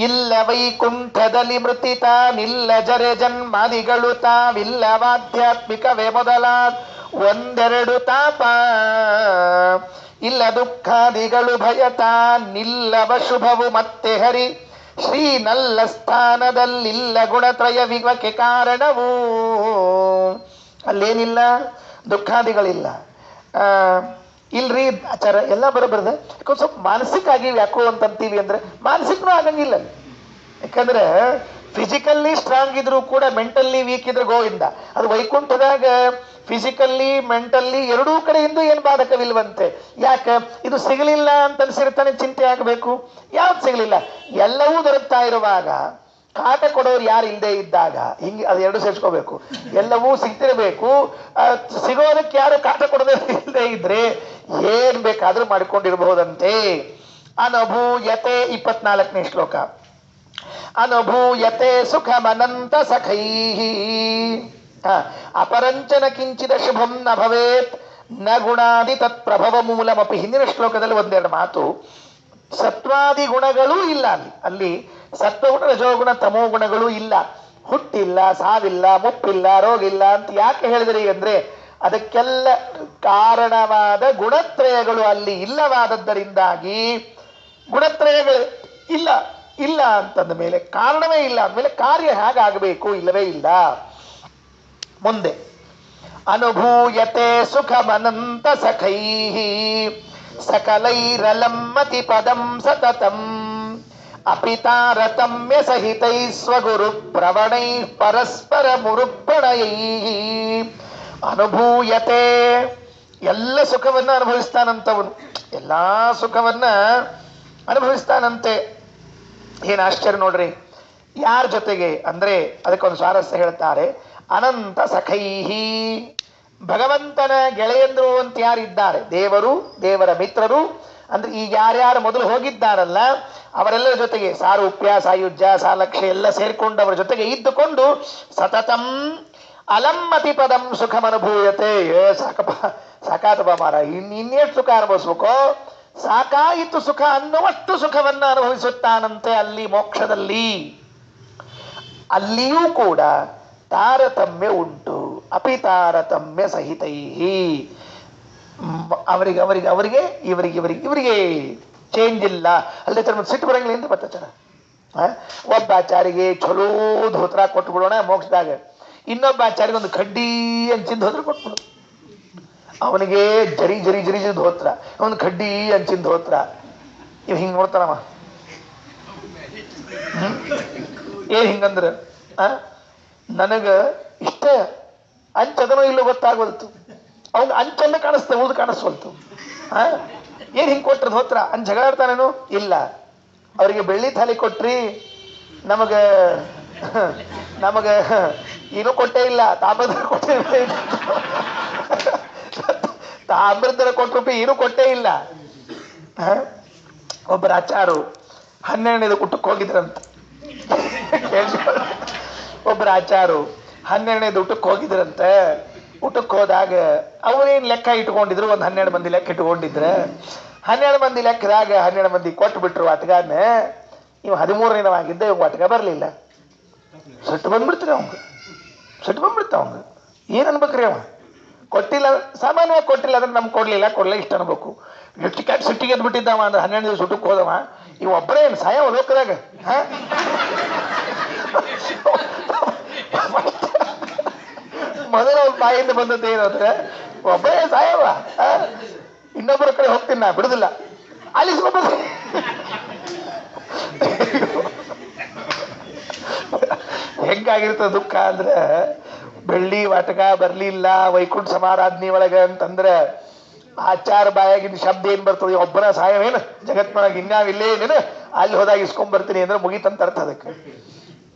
ಇಲ್ಲ ವೈಕುಂಠದಲ್ಲಿ ಮೃತಿ ತಾನಿಲ್ಲ, ಜರೆ ಜನ್ಮಾದಿಗಳು ತಾವಿಲ್ಲವಾಧ್ಯಾತ್ಮಿಕವೇ ಮೊದಲಾದ ಒಂದೆರಡು ತಾಪ. ಇಲ್ಲ ದುಃಖಾದಿಗಳು ಭಯ ತಾನಿಲ್ಲವ ಶುಭವು ಮತ್ತೆ ಹರಿ ಶ್ರೀ ನಲ್ಲ ಸ್ಥಾನದಲ್ಲಿಲ್ಲ ಗುಣತ್ರಯ ವಿವಕ್ಕೆ ಕಾರಣವು. ಅಲ್ಲೇನಿಲ್ಲ, ದುಃಖಾದಿಗಳಿಲ್ಲ. ಇಲ್ರಿ ಆಚಾರ ಎಲ್ಲ ಬರೋಬರ್ದೆ. ಯಾಕಂದ್ರೆ ಸ್ವಲ್ಪ ಮಾನಸಿಕ ಆಗಿವಿ ಯಾಕೋ ಅಂತಂತೀವಿ ಅಂದ್ರೆ ಮಾನಸಿಕನೂ ಆಗಂಗಿಲ್ಲ. ಯಾಕಂದ್ರೆ ಫಿಸಿಕಲ್ಲಿ ಸ್ಟ್ರಾಂಗ್ ಇದ್ರು ಕೂಡ ಮೆಂಟಲ್ಲಿ ವೀಕ್ ಇದ್ರೆ ಗೋವಿಂದ. ಅದು ವೈಕುಂಠದಾಗ ಫಿಸಿಕಲ್ಲಿ ಮೆಂಟಲ್ಲಿ ಎರಡೂ ಕಡೆಯಿಂದ ಏನು ಬಾಧಕವಿಲ್ವಂತೆ. ಯಾಕೆ? ಇದು ಸಿಗಲಿಲ್ಲ ಅಂತ ಅನ್ಸಿರ್ತಾನೆ ಚಿಂತೆ ಆಗಬೇಕು. ಯಾವ್ದು ಸಿಗಲಿಲ್ಲ? ಎಲ್ಲವೂ ದೊರಕ್ತಾ ಇರುವಾಗ ಕಾಟ ಕೊಡೋರು ಯಾರು ಇಲ್ಲದೆ ಇದ್ದಾಗ ಹಿಂಗೆ ಅದು ಎರಡು ಸೇರ್ಸ್ಕೋಬೇಕು. ಎಲ್ಲವೂ ಸಿಗ್ತಿರಬೇಕು, ಸಿಗೋದಕ್ಕೆ ಯಾರು ಕಾಟ ಕೊಡೋದೇ ಇಲ್ಲದೆ ಇದ್ರೆ ಏನ್ ಬೇಕಾದ್ರೂ ಮಾಡಿಕೊಂಡಿರಬಹುದಂತೆ. ಅನಭೂಯತೆ 24ನೇ ಶ್ಲೋಕ. ಅನಭೂಯತೆ ಸುಖಮನಂತ ಸಖೈಹಿ ಅಪರಂಚನ ಕಿಂಚಿದ ಶುಭಂ ನ ಭವೇತ್ ನ ಗುಣಾದಿ ತತ್ ಪ್ರಭವ ಮೂಲಮಪಿ. ಹಿಂದಿನ ಶ್ಲೋಕದಲ್ಲಿ ಒಂದೆರಡು ಮಾತು. ಸತ್ವಾದಿ ಗುಣಗಳೂ ಇಲ್ಲ ಅಲ್ಲಿ ಸತ್ವಗುಣ ರಜೋಗುಣ ತಮೋ ಗುಣಗಳು ಇಲ್ಲ. ಹುಟ್ಟಿಲ್ಲ, ಸಾವಿಲ್ಲ, ಮುಪ್ಪಿಲ್ಲ, ರೋಗ ಇಲ್ಲ ಅಂತ ಯಾಕೆ ಹೇಳಿದ್ರಿ ಅಂದ್ರೆ ಅದಕ್ಕೆಲ್ಲ ಕಾರಣವಾದ ಗುಣತ್ರಯಗಳು ಅಲ್ಲಿ ಇಲ್ಲವಾದದ್ದರಿಂದಾಗಿ ಗುಣತ್ರಯಗಳು ಇಲ್ಲ ಇಲ್ಲ ಅಂತಂದ ಮೇಲೆ ಕಾರಣವೇ ಇಲ್ಲ ಅಂದಮೇಲೆ ಕಾರ್ಯ ಹೇಗಾಗಬೇಕು? ಇಲ್ಲವೇ ಇಲ್ಲ. ಮುಂದೆ ಅನುಭೂಯತೆ ಸುಖಮನಂತ ಸಖೈಹಿ ಸಕಲೈರಲಮ್ಮತಿ ಪದಂ ಸತತಂ ಅಪಿತಾರತಮ್ಯ ಸಹಿತೈ ಸ್ವಗುರು ಪ್ರವಣೈ ಪರಸ್ಪರ ಮುರುಪ್ರಣಯೈ. ಅನುಭೂಯತೆ ಎಲ್ಲ ಸುಖವನ್ನ ಅನುಭವಿಸ್ತಾನಂತವನು, ಎಲ್ಲಾ ಸುಖವನ್ನ ಅನುಭವಿಸ್ತಾನಂತೆ. ಏನು ಆಶ್ಚರ್ಯ ನೋಡ್ರಿ. ಯಾರ ಜೊತೆಗೆ ಅಂದ್ರೆ ಅದಕ್ಕೊಂದು ಸ್ವಾರಸ್ಯ ಹೇಳ್ತಾರೆ. ಅನಂತ ಸಖೈಹಿ, ಭಗವಂತನ ಗೆಳೆಯಂದ್ರು ಅಂತ ಯಾರಿದ್ದಾರೆ, ದೇವರು, ದೇವರ ಮಿತ್ರರು ಅಂದ್ರೆ ಈಗ ಯಾರ್ಯಾರು ಮೊದಲು ಹೋಗಿದ್ದಾರಲ್ಲ ಅವರೆಲ್ಲರ ಜೊತೆಗೆ ಸಾರೂಪ್ಯ, ಸಾಯುಜ್ಯ, ಸಾಲಕ್ಷ್ಯ ಎಲ್ಲ ಸೇರ್ಕೊಂಡು ಅವರ ಜೊತೆಗೆ ಇದ್ದುಕೊಂಡು ಸತತಂ ಅಲಮ್ಮತಿ ಪದಂ ಸುಖಮನುಭೂಯತೆ. ಸಾಕಪ್ಪ, ಸಾಕಾತಪ್ಪ ಮಾರ, ಇನ್ನೆಷ್ಟು ಸುಖ ಅನುಭವಿಸ್ಬೇಕೋ, ಸಾಕಾಯಿತು ಸುಖ ಅನ್ನುವಷ್ಟು ಸುಖವನ್ನ ಅನುಭವಿಸುತ್ತಾನಂತೆ ಅಲ್ಲಿ ಮೋಕ್ಷದಲ್ಲಿ. ಅಲ್ಲಿಯೂ ಕೂಡ ತಾರತಮ್ಯ ಉಂಟು. ಅಪಿ ತಾರತಮ್ಯ ಸಹಿತೈಹಿ, ಅವರಿಗೆ ಅವರಿಗೆ ಅವರಿಗೆ ಇವರಿಗೆ ಇವರಿಗೆ ಇವರಿಗೆ ಚೇಂಜ್ ಇಲ್ಲ. ಅಲ್ಲೇ ತರ ಸಿಟ್ಟು ಬರಂಗಿಲ್ಲ ಅಂತ ಬರ್ತಾರ. ಒಬ್ಬ ಆಚಾರಿಗೆ ಚಲೋ ಧೋತ್ರ ಕೊಟ್ಬಿಡೋಣ ಮೋಕ್ಷದಾಗ, ಇನ್ನೊಬ್ಬ ಆಚಾರಿಗೆ ಒಂದು ಕಡ್ಡಿ ಅಂಚಿನ ಧೋತ್ರ ಕೊಟ್ಬಿಡು. ಅವನಿಗೆ ಜರಿ ಜರಿ ಜರಿ ಜರಿ ಧೋತ್ರ, ಒಂದು ಕಡ್ಡಿ ಅಂಚಿನ ಧೋತ್ರ. ಇವ್ ಹಿಂಗ್ ನೋಡ್ತಾನವ. ಏನ್ ಹಿಂಗಂದ್ರ ನನಗ ಇಷ್ಟ ಅಂಚದನೋ ಇಲ್ಲೋ ಗೊತ್ತಾಗೋಲ್ತು. ಅವ್ನ ಅಂಚನ್ನ ಕಾಣಿಸ್ತ, ಉಳ್ದು ಕಾಣಿಸ್ವಲ್ತು. ಏನ್ ಹಿಂಗ್ ಕೊಟ್ರ ಧೋತ್ರ ಅಂದ್ ಜಗಳಾಡ್ತಾನೇನು? ಇಲ್ಲ. ಅವರಿಗೆ ಬೆಳ್ಳಿ ಥಾಲಿ ಕೊಟ್ರಿ, ನಮಗ ನಮಗ ಏನೂ ಕೊಟ್ಟೇ ಇಲ್ಲ. ತಾಮ್ರದರ ಕೊಟ್ಟೇ ಇಲ್ಲ, ತಾಮ್ರದರ ಕೊಟ್ಟರು ಏನೂ ಕೊಟ್ಟೇ ಇಲ್ಲ. ಒಬ್ಬರ ಆಚಾರು 12ನೇದು ಊಟಕ್ಕೆ ಹೋಗಿದ್ರಂತ. ಒಬ್ಬರ ಆಚಾರು 12ನೇದು ಊಟಕ್ಕೆ ಹೋಗಿದ್ರಂತ. ಊಟಕ್ಕೆ ಹೋದಾಗ ಅವರೇನು ಲೆಕ್ಕ ಇಟ್ಕೊಂಡಿದ್ರು, ಒಂದು 12 ಮಂದಿ ಲೆಕ್ಕ ಇಟ್ಕೊಂಡಿದ್ರೆ 12 ಮಂದಿ ಲೆಕ್ಕದಾಗ 12 ಮಂದಿ ಕೊಟ್ಟು ಬಿಟ್ರು ವಾಟಗಾನ. ಇವ್ 13ನೇವಾಗಿದ್ದ, ಇವ್ ವಾಟಗ ಬರಲಿಲ್ಲ. ಸಿಟ್ಟು ಬಂದ್ಬಿಡ್ತೀರಿ ಅವಂಗ, ಸಿಟ್ಟು ಬಂದ್ಬಿಡ್ತ ಅವಂಗ. ಏನ್ ಅನ್ಬೇಕ್ರಿ ಅವ? ಕೊಟ್ಟಿಲ್ಲ, ಸಾಮಾನ್ಯವಾಗಿ ಕೊಟ್ಟಿಲ್ಲ ಅಂದ್ರೆ ನಮ್ಗೆ ಕೊಡ್ಲಿಲ್ಲ ಇಷ್ಟ ಅನ್ಬೇಕು. ಎಷ್ಟು ಕೆಟ್ಟ ಸಿಟ್ಟಿಗೆ ಎದ್ಬಿಟ್ಟಿದ್ದಾವ ಅಂದ್ರೆ 12 ದಿವಸ ಊಟಕ್ಕೆ ಹೋದವ. ಇವ್ ಒಬ್ಬರೇ ಏನು ಸಾಯವ ಲೋಕದಾಗ? ಮೊದಲ ಅವ್ರ ಬಾಯಿಂದ ಬಂದದ್ದು ಏನಂದ್ರೆ ಒಬ್ಬರೇ ಸಾಯವ, ಇನ್ನೊಬ್ಬರ ಕಡೆ ಹೋಗ್ತೀನಿ ನಾ, ಬಿಡುದಿಲ್ಲ, ಅಲಿಸ್ಕೊಬೋದು. ಹೆಂಗಾಗಿರ್ತದ ದುಃಖ ಅಂದ್ರೆ, ಬೆಳ್ಳಿ ವಾಟಕ ಬರ್ಲಿಲ್ಲ ವೈಕುಂಠ ಸಮಾರಾಧನೆ ಒಳಗ ಅಂತಂದ್ರೆ ಆಚಾರ ಬಾಯಾಗಿನ ಶಬ್ದ ಏನ್ ಬರ್ತದೆ? ಒಬ್ಬನ ಸಾಯವೇನು ಜಗತ್ನೊಳಗೆ ಇನ್ಯಾವಿಲ್ಲೇನೇನು, ಅಲ್ಲಿ ಹೋದಾಗ ಇಸ್ಕೊಂಡ್ ಬರ್ತೀನಿ ಅಂದ್ರೆ ಮುಗಿತಂತ ಅರ್ಥ ಅದಕ್ಕೆ.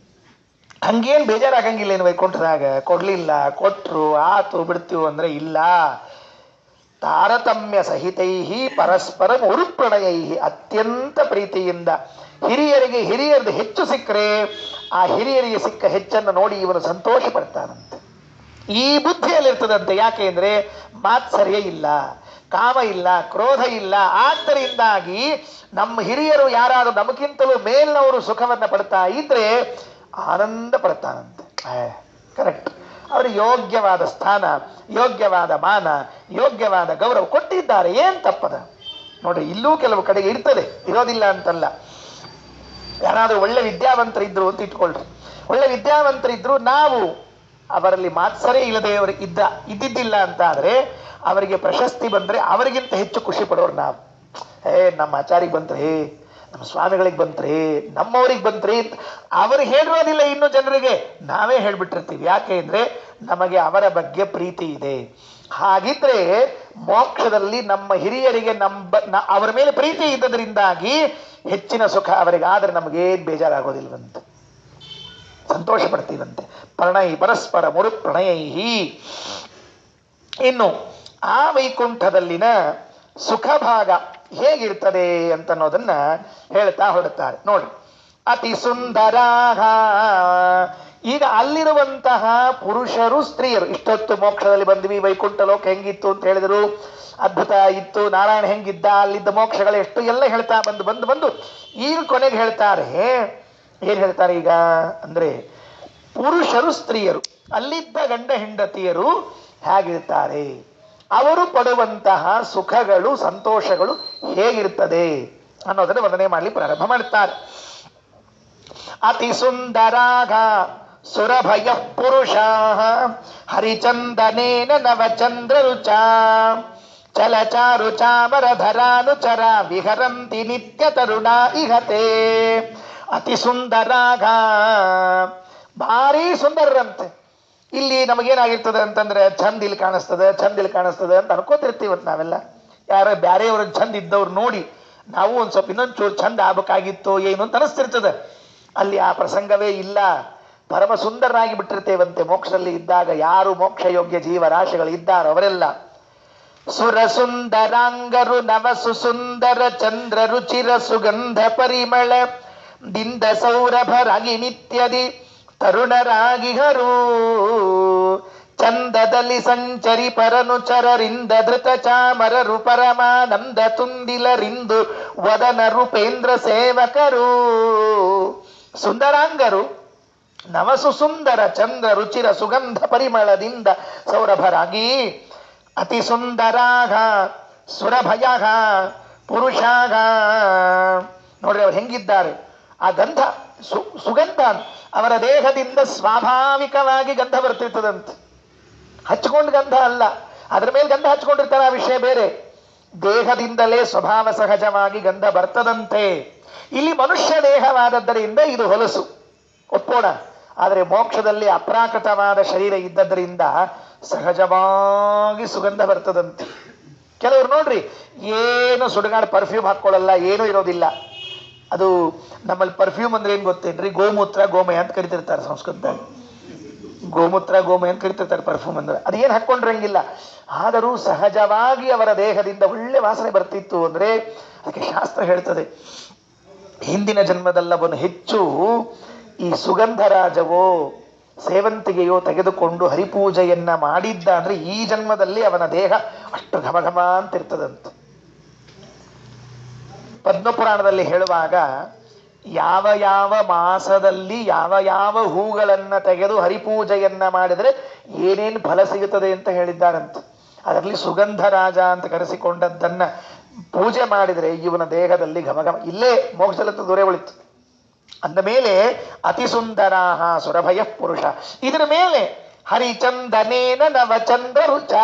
ಹಂಗೇನ್ ಬೇಜಾರಾಗಂಗಿಲ್ಲ ಏನು ವೈಕುಂಠದಾಗ. ಕೊಡ್ಲಿಲ್ಲ, ಕೊಟ್ರು ಆತು ಬಿಡ್ತೀವಿ ಅಂದ್ರೆ ಇಲ್ಲ. ತಾರತಮ್ಯ ಸಹಿತೈಹಿ ಪರಸ್ಪರ ಉರುಪ್ರಣಯೈಹಿ, ಅತ್ಯಂತ ಪ್ರೀತಿಯಿಂದ ಹಿರಿಯರಿಗೆ ಹಿರಿಯರದು ಹೆಚ್ಚು ಸಿಕ್ಕರೆ ಆ ಹಿರಿಯರಿಗೆ ಸಿಕ್ಕ ಹೆಚ್ಚನ್ನು ನೋಡಿ ಇವನು ಸಂತೋಷ ಪಡ್ತಾನಂತೆ. ಈ ಬುದ್ಧಿಯಲ್ಲಿರ್ತದಂತೆ. ಯಾಕೆ ಅಂದ್ರೆ ಮಾತ್ಸರ್ಯ ಇಲ್ಲ, ಕಾಮ ಇಲ್ಲ, ಕ್ರೋಧ ಇಲ್ಲ. ಆದ್ದರಿಂದಾಗಿ ನಮ್ಮ ಹಿರಿಯರು ಯಾರಾದ್ರೂ ನಮಗಿಂತಲೂ ಮೇಲಿನವರು ಸುಖವನ್ನ ಪಡ್ತಾ ಇದ್ರೆ ಆನಂದ ಪಡ್ತಾನಂತೆ. ಕರೆಕ್ಟ್. ಅವ್ರಿಗೆ ಯೋಗ್ಯವಾದ ಸ್ಥಾನ, ಯೋಗ್ಯವಾದ ಮಾನ, ಯೋಗ್ಯವಾದ ಗೌರವ ಕೊಟ್ಟಿದ್ದಾರೆ. ಏನ್ ತಪ್ಪದ ನೋಡ್ರಿ. ಇಲ್ಲೂ ಕೆಲವು ಕಡೆಗೆ ಇರ್ತದೆ, ಇರೋದಿಲ್ಲ ಅಂತಲ್ಲ. ಯಾರಾದ್ರೂ ಒಳ್ಳೆ ವಿದ್ಯಾವಂತರಿದ್ರು ಅಂತ ಇಟ್ಕೊಳ್ರಿ. ಒಳ್ಳೆ ವಿದ್ಯಾವಂತರಿದ್ರು ನಾವು ಅವರಲ್ಲಿ ಮಾತ್ಸರೇ ಇಲ್ಲದೆಯವರು ಇದ್ದಿದ್ದಿಲ್ಲ ಅಂತ ಆದ್ರೆ ಅವರಿಗೆ ಪ್ರಶಸ್ತಿ ಬಂದ್ರೆ ಅವರಿಗಿಂತ ಹೆಚ್ಚು ಖುಷಿ ಪಡೋರು ನಾವು. ನಮ್ಮ ಆಚಾರಿಗೆ ಬಂದ್ರೆ ನಮ್ಮ ಸ್ವಾಮಿಗಳಿಗೆ ಬಂತ್ರಿ, ನಮ್ಮವ್ರಿಗೆ ಬಂತ್ರಿ, ಅವರು ಹೇಳಿರೋದಿಲ್ಲ ಇನ್ನು ಜನರಿಗೆ, ನಾವೇ ಹೇಳ್ಬಿಟ್ಟಿರ್ತೀವಿ. ಯಾಕೆ ಅಂದ್ರೆ ನಮಗೆ ಅವರ ಬಗ್ಗೆ ಪ್ರೀತಿ ಇದೆ. ಹಾಗಿದ್ರೆ ಮೋಕ್ಷದಲ್ಲಿ ನಮ್ಮ ಹಿರಿಯರಿಗೆ ಅವರ ಮೇಲೆ ಪ್ರೀತಿ ಇದ್ದದ್ರಿಂದಾಗಿ ಹೆಚ್ಚಿನ ಸುಖ ಅವರಿಗಾದ್ರೆ ನಮಗೇನ್ ಬೇಜಾರಾಗೋದಿಲ್ವಂತೆ, ಸಂತೋಷ ಪಡ್ತೀವಂತೆ. ಪರಸ್ಪರ ಮುರು ಪ್ರಣಯೈಹಿ. ಇನ್ನು ಆ ವೈಕುಂಠದಲ್ಲಿನ ಸುಖ ಭಾಗ ಹೇಗಿರ್ತದೆ ಅಂತ ಅನ್ನೋದನ್ನ ಹೇಳ್ತಾ ಹೊರಡುತ್ತಾರೆ ನೋಡಿ. ಅತಿ ಸುಂದರಾಹ. ಈಗ ಅಲ್ಲಿರುವಂತಹ ಪುರುಷರು ಸ್ತ್ರೀಯರು, ಇಷ್ಟೊತ್ತು ಮೋಕ್ಷದಲ್ಲಿ ಬಂದ್ವಿ, ವೈಕುಂಠ ಲೋಕ ಹೆಂಗಿತ್ತು ಅಂತ ಹೇಳಿದ್ರು, ಅದ್ಭುತ ಇತ್ತು, ನಾರಾಯಣ ಹೆಂಗಿದ್ದ, ಅಲ್ಲಿದ್ದ ಮೋಕ್ಷಗಳು ಎಷ್ಟು ಎಲ್ಲ ಹೇಳ್ತಾ ಬಂದು ಈಗ ಕೊನೆಗೆ ಹೇಳ್ತಾರೆ. ಏನ್ ಹೇಳ್ತಾರೆ ಈಗ ಅಂದ್ರೆ, ಪುರುಷರು ಸ್ತ್ರೀಯರು ಅಲ್ಲಿದ್ದ ಗಂಡ ಹೆಂಡತಿಯರು ಹೇಗಿರ್ತಾರೆ, ಅವರು ಪಡುವಂತಹ ಸುಖಗಳು ಸಂತೋಷಗಳು ಹೇಗಿರ್ತದೆ ಅನ್ನೋದನ್ನು ವರ್ಣನೆ ಮಾಡಲಿ ಪ್ರಾರಂಭ ಮಾಡುತ್ತಾರೆ. ಅತಿ ಸುಂದರಾಗ ಸುರಭಯ ಪುರುಷ ಹರಿಚಂದನೇನ ನವಚಂದ್ರ ರುಚ ಚಲಚಾರು ಚಾಮರಧರಾನುಚರ ವಿಹರಂತಿ ನಿತ್ಯ ತರುಣ ಇಹತೆ. ಅತಿ ಸುಂದರಾಗ, ಭಾರಿ ಸುಂದರರಂತೆ. ಇಲ್ಲಿ ನಮಗೇನಾಗಿರ್ತದೆ ಅಂತಂದ್ರೆ, ಚಂದ ಇಲ್ಲಿ ಕಾಣಿಸ್ತದೆ ಅಂತ ಅನ್ಕೋತಿರ್ತೀವತ್ ನಾವೆಲ್ಲ. ಯಾರ ಬ್ಯಾರೆಯವ್ರ ಚಂದ ಇದ್ದವ್ರು ನೋಡಿ ನಾವು ಒಂದ್ ಸ್ವಲ್ಪ ಇನ್ನೊಂದು ಚೂರು ಚಂದ ಆಗ್ಬೇಕಾಗಿತ್ತು ಏನು ಅಂತ ಅನಿಸ್ತಿರ್ತದೆ. ಅಲ್ಲಿ ಆ ಪ್ರಸಂಗವೇ ಇಲ್ಲ. ಪರಮ ಸುಂದರನಾಗಿ ಬಿಟ್ಟಿರ್ತೇವಂತೆ ಮೋಕ್ಷದಲ್ಲಿ ಇದ್ದಾಗ. ಯಾರು ಮೋಕ್ಷ ಯೋಗ್ಯ ಜೀವರಾಶಿಗಳು ಇದ್ದಾರೋ ಅವರೆಲ್ಲ ಸುರ ಸುಂದರಾಂಗರು ನವಸು ಸುಂದರ ಚಂದ್ರ ರುಚಿರ ಸುಗಂಧ ಪರಿಮಳ ದಿಂದ ಸೌರಭರಾಗಿ ನಿತ್ಯದಿ ತರುಣರಾಗಿಹರು. ಚಂದದಲ್ಲಿ ಸಂಚರಿ ಪರನುಚರರಿಂದ ಧೃತ ಚಾಮರರು ಪರಮಾನಂದ ತುಂದಿಲರಿಂದು ವದನ ರೂಪೇಂದ್ರ ಸೇವಕರು. ಸುಂದರಾಂಗರು ನವಸು ಸುಂದರ ಚಂದ್ರ ರುಚಿರ ಸುಗಂಧ ಪರಿಮಳದಿಂದ ಸೌರಭರಾಗಿ, ಅತಿ ಸುಂದರಾಗ ಸುರಭಯಾಗ ಪುರುಷಾಗ. ನೋಡ್ರಿ ಅವ್ರು ಹೆಂಗಿದ್ದಾರೆ. ಆ ಗಂಧ ಸುಗಂಧ ಅವರ ದೇಹದಿಂದ ಸ್ವಾಭಾವಿಕವಾಗಿ ಗಂಧ ಬರ್ತಿರ್ತದಂತೆ. ಹಚ್ಕೊಂಡು ಗಂಧ ಅಲ್ಲ, ಅದ್ರ ಮೇಲೆ ಗಂಧ ಹಚ್ಕೊಂಡಿರ್ತಾರೆ, ಆ ವಿಷಯ ಬೇರೆ. ದೇಹದಿಂದಲೇ ಸ್ವಭಾವ ಸಹಜವಾಗಿ ಗಂಧ ಬರ್ತದಂತೆ. ಇಲ್ಲಿ ಮನುಷ್ಯ ದೇಹವಾದದ್ದರಿಂದ ಇದು ಹೊಲಸು, ಒಪ್ಪೋಣ. ಆದರೆ ಮೋಕ್ಷದಲ್ಲಿ ಅಪ್ರಾಕೃತವಾದ ಶರೀರ ಇದ್ದದ್ರಿಂದ ಸಹಜವಾಗಿ ಸುಗಂಧ ಬರ್ತದಂತೆ. ಕೆಲವರು ನೋಡ್ರಿ ಏನು ಸುಡುಗಾಡು ಪರ್ಫ್ಯೂಮ್ ಹಾಕೊಳ್ಳಲ್ಲ, ಏನೂ ಇರೋದಿಲ್ಲ. ಅದು ನಮ್ಮಲ್ಲಿ ಪರ್ಫ್ಯೂಮ್ ಅಂದ್ರೆ ಏನ್ ಗೊತ್ತೇನ್ರಿ, ಗೋಮೂತ್ರ ಗೋಮಯ ಅಂತ ಕರಿತಿರ್ತಾರೆ ಸಂಸ್ಕೃತದಲ್ಲಿ. ಗೋಮೂತ್ರ ಗೋಮಯ ಅಂತ ಕರಿತಿರ್ತಾರೆ ಪರ್ಫ್ಯೂಮ್ ಅಂದ್ರೆ. ಅದೇನು ಹಾಕೊಂಡ್ರಂಗಿಲ್ಲ, ಆದರೂ ಸಹಜವಾಗಿ ಅವರ ದೇಹದಿಂದ ಒಳ್ಳೆ ವಾಸನೆ ಬರ್ತಿತ್ತು ಅಂದ್ರೆ ಅದಕ್ಕೆ ಶಾಸ್ತ್ರ ಹೇಳ್ತದೆ, ಹಿಂದಿನ ಜನ್ಮದಲ್ಲವನು ಹೆಚ್ಚು ಈ ಸುಗಂಧರಾಜವೋ ಸೇವಂತಿಗೆಯೋ ತೆಗೆದುಕೊಂಡು ಹರಿಪೂಜೆಯನ್ನ ಮಾಡಿದ್ದ ಅಂದ್ರೆ ಈ ಜನ್ಮದಲ್ಲಿ ಅವನ ದೇಹ ಅಷ್ಟು ಘಮಘಮ ಅಂತಿರ್ತದಂತ. ಪದ್ಮಪುರಾಣದಲ್ಲಿ ಹೇಳುವಾಗ ಯಾವ ಯಾವ ಮಾಸದಲ್ಲಿ ಯಾವ ಯಾವ ಹೂಗಳನ್ನ ತೆಗೆದು ಹರಿಪೂಜೆಯನ್ನ ಮಾಡಿದರೆ ಏನೇನು ಫಲ ಸಿಗುತ್ತದೆ ಅಂತ ಹೇಳಿದ್ದಾರಂತೆ. ಅದರಲ್ಲಿ ಸುಗಂಧ ರಾಜ ಅಂತ ಕರೆಸಿಕೊಂಡದ್ದನ್ನ ಪೂಜೆ ಮಾಡಿದರೆ ಇವನ ದೇಹದಲ್ಲಿ ಘಮಘಮ, ಇಲ್ಲೇ ಮೋಕ್ಷದಲ್ಲಂತೂ ದೂರ ಉಳಿತು. ಅಂದ ಮೇಲೆ ಅತಿ ಸುಂದರಾಹ ಸುರಭಯ ಪುರುಷ. ಇದರ ಮೇಲೆ ಹರಿಚಂದನೇನ ನವಚಂದ್ರ ರುಚ,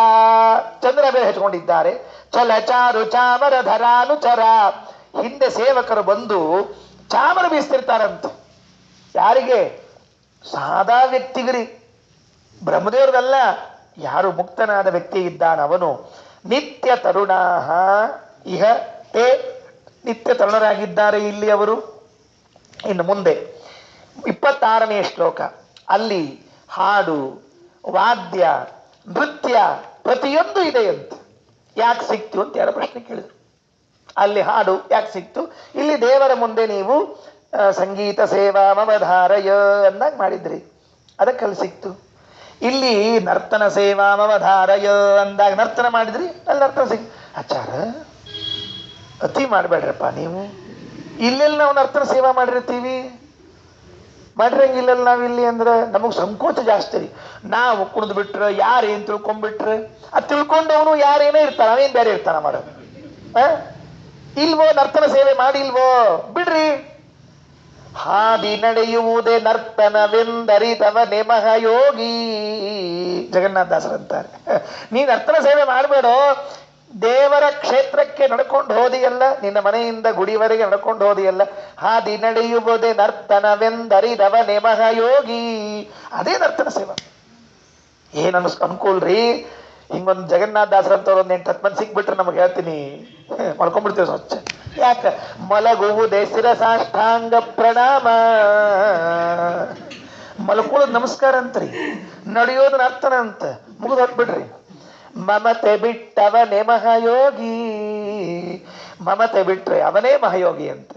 ಚಂದ್ರ ಬೇರೆ ಹೆಚ್ಕೊಂಡಿದ್ದಾರೆ. ಚಲಚಾರು ಚಾಮರ ಧರಾನುಚರ, ಹಿಂದೆ ಸೇವಕರು ಬಂದು ಚಾಮರ ಬೀಸ್ತಿರ್ತಾರಂತ. ಯಾರಿಗೆ? ಸಾದಾ ವ್ಯಕ್ತಿಗರಿ, ಬ್ರಹ್ಮದೇವ್ರದಲ್ಲ. ಯಾರು ಮುಕ್ತನಾದ ವ್ಯಕ್ತಿ ಇದ್ದಾನವನು ನಿತ್ಯ ತರುಣಾಹ ಇಹ ತೇ, ನಿತ್ಯ ತರುಣರಾಗಿದ್ದಾರೆ ಇಲ್ಲಿ ಅವರು. ಇನ್ನು ಮುಂದೆ 26ನೇ ಶ್ಲೋಕ, ಅಲ್ಲಿ ಹಾಡು ವಾದ್ಯ ನೃತ್ಯ ಪ್ರತಿಯೊಂದು ಇದೆ ಅಂತ. ಯಾಕೆ ಸಿಕ್ತು ಅಂತ ಯಾರ ಪ್ರಶ್ನೆ ಕೇಳಿದ್ರು. ಅಲ್ಲಿ ಹಾಡು ಯಾಕೆ ಸಿಕ್ತು? ಇಲ್ಲಿ ದೇವರ ಮುಂದೆ ನೀವು ಸಂಗೀತ ಸೇವಾ ಮವಧಾರಯ ಅಂದಾಗ ಮಾಡಿದ್ರಿ, ಅದಕ್ಕಲ್ಲಿ ಸಿಕ್ತು. ಇಲ್ಲಿ ನರ್ತನ ಸೇವಾ ಮವಧಾರಯ ಅಂದಾಗ ನರ್ತನ ಮಾಡಿದ್ರಿ, ಅಲ್ಲಿ ನರ್ತನ ಸಿಕ್. ಆಚಾರ ಅತಿ ಮಾಡಬೇಡ್ರಪ್ಪ ನೀವು. ಇಲ್ಲೆಲ್ಲಿ ನಾವು ನರ್ತನ ಸೇವಾ ಮಾಡಿರ್ತೀವಿ, ಮಾಡಿರಂಗಿಲ್ಲಲ್ಲ ನಾವಿಲ್ಲಿ ಅಂದ್ರೆ ನಮಗ್ ಸಂಕೋಚ ಜಾಸ್ತಿ ರೀ. ನಾವು ಕುಡಿದು ಬಿಟ್ರೆ ಯಾರೇನ್ ತಿಳ್ಕೊಂಡ್ಬಿಟ್ರೆ, ಅದು ತಿಳ್ಕೊಂಡವನು ಯಾರೇನೇ ಇರ್ತಾನ, ಅವೇನ್ ಬೇರೆ ಇರ್ತಾನ ಮಾಡೋದು. ಇಲ್ವೋ ನರ್ತನ ಸೇವೆ ಮಾಡಿಲ್ವೋ ಬಿಡ್ರಿ. ಹಾದಿ ನಡೆಯುವುದೇ ನರ್ತನವೆಂದರಿತವ ನೆಮಹ ಯೋಗಿ, ಜಗನ್ನಾಥದಾಸರಂತಾರೆ. ನೀ ನರ್ತನ ಸೇವೆ ಮಾಡಬೇಡೋ, ದೇವರ ಕ್ಷೇತ್ರಕ್ಕೆ ನಡ್ಕೊಂಡು ಹೋದಿಯಲ್ಲ, ನಿನ್ನ ಮನೆಯಿಂದ ಗುಡಿವರೆಗೆ ನಡ್ಕೊಂಡು ಹೋದಿಯಲ್ಲ, ಹಾದಿ ನಡೆಯುವುದೇ ನರ್ತನವೆಂದರಿದವನೇ ಮಹಾಯೋಗಿ. ಅದೇ ನರ್ತನ ಸೇವಾ. ಏನ್ ಅನ್ಕೂಲ್ರಿ, ಹಿಂಗೊಂದು ಜಗನ್ನಾಥ ದಾಸರ ಅಂತವ್ರು ಒಂದು 8-10 ಮಂದಿ ಸಿಕ್ಬಿಟ್ರೆ ನಮಗೆ ಹೇಳ್ತೀನಿ ಮಾಡ್ಕೊಂಡ್ಬಿಡ್ತೀವಿ ಸ್ವಚ್ಛ. ಯಾಕ ಮಲಗುವುದೇ ಶಿರಸಾಷ್ಟಾಂಗ ಪ್ರಣಾಮ, ಮಲ್ಕೊಳ್ಳೋದು ನಮಸ್ಕಾರ ಅಂತ್ರಿ, ನಡೆಯೋದು ನರ್ತನ ಅಂತ, ಮುಗಿದು ಹೊಟ್ಬಿಡ್ರಿ. ಮಮತೆ ಬಿಟ್ಟವನೇ ಮಹಾಯೋಗಿ, ಮಮತೆ ಬಿಟ್ರೆ ಅವನೇ ಮಹಾಯೋಗಿ ಅಂತ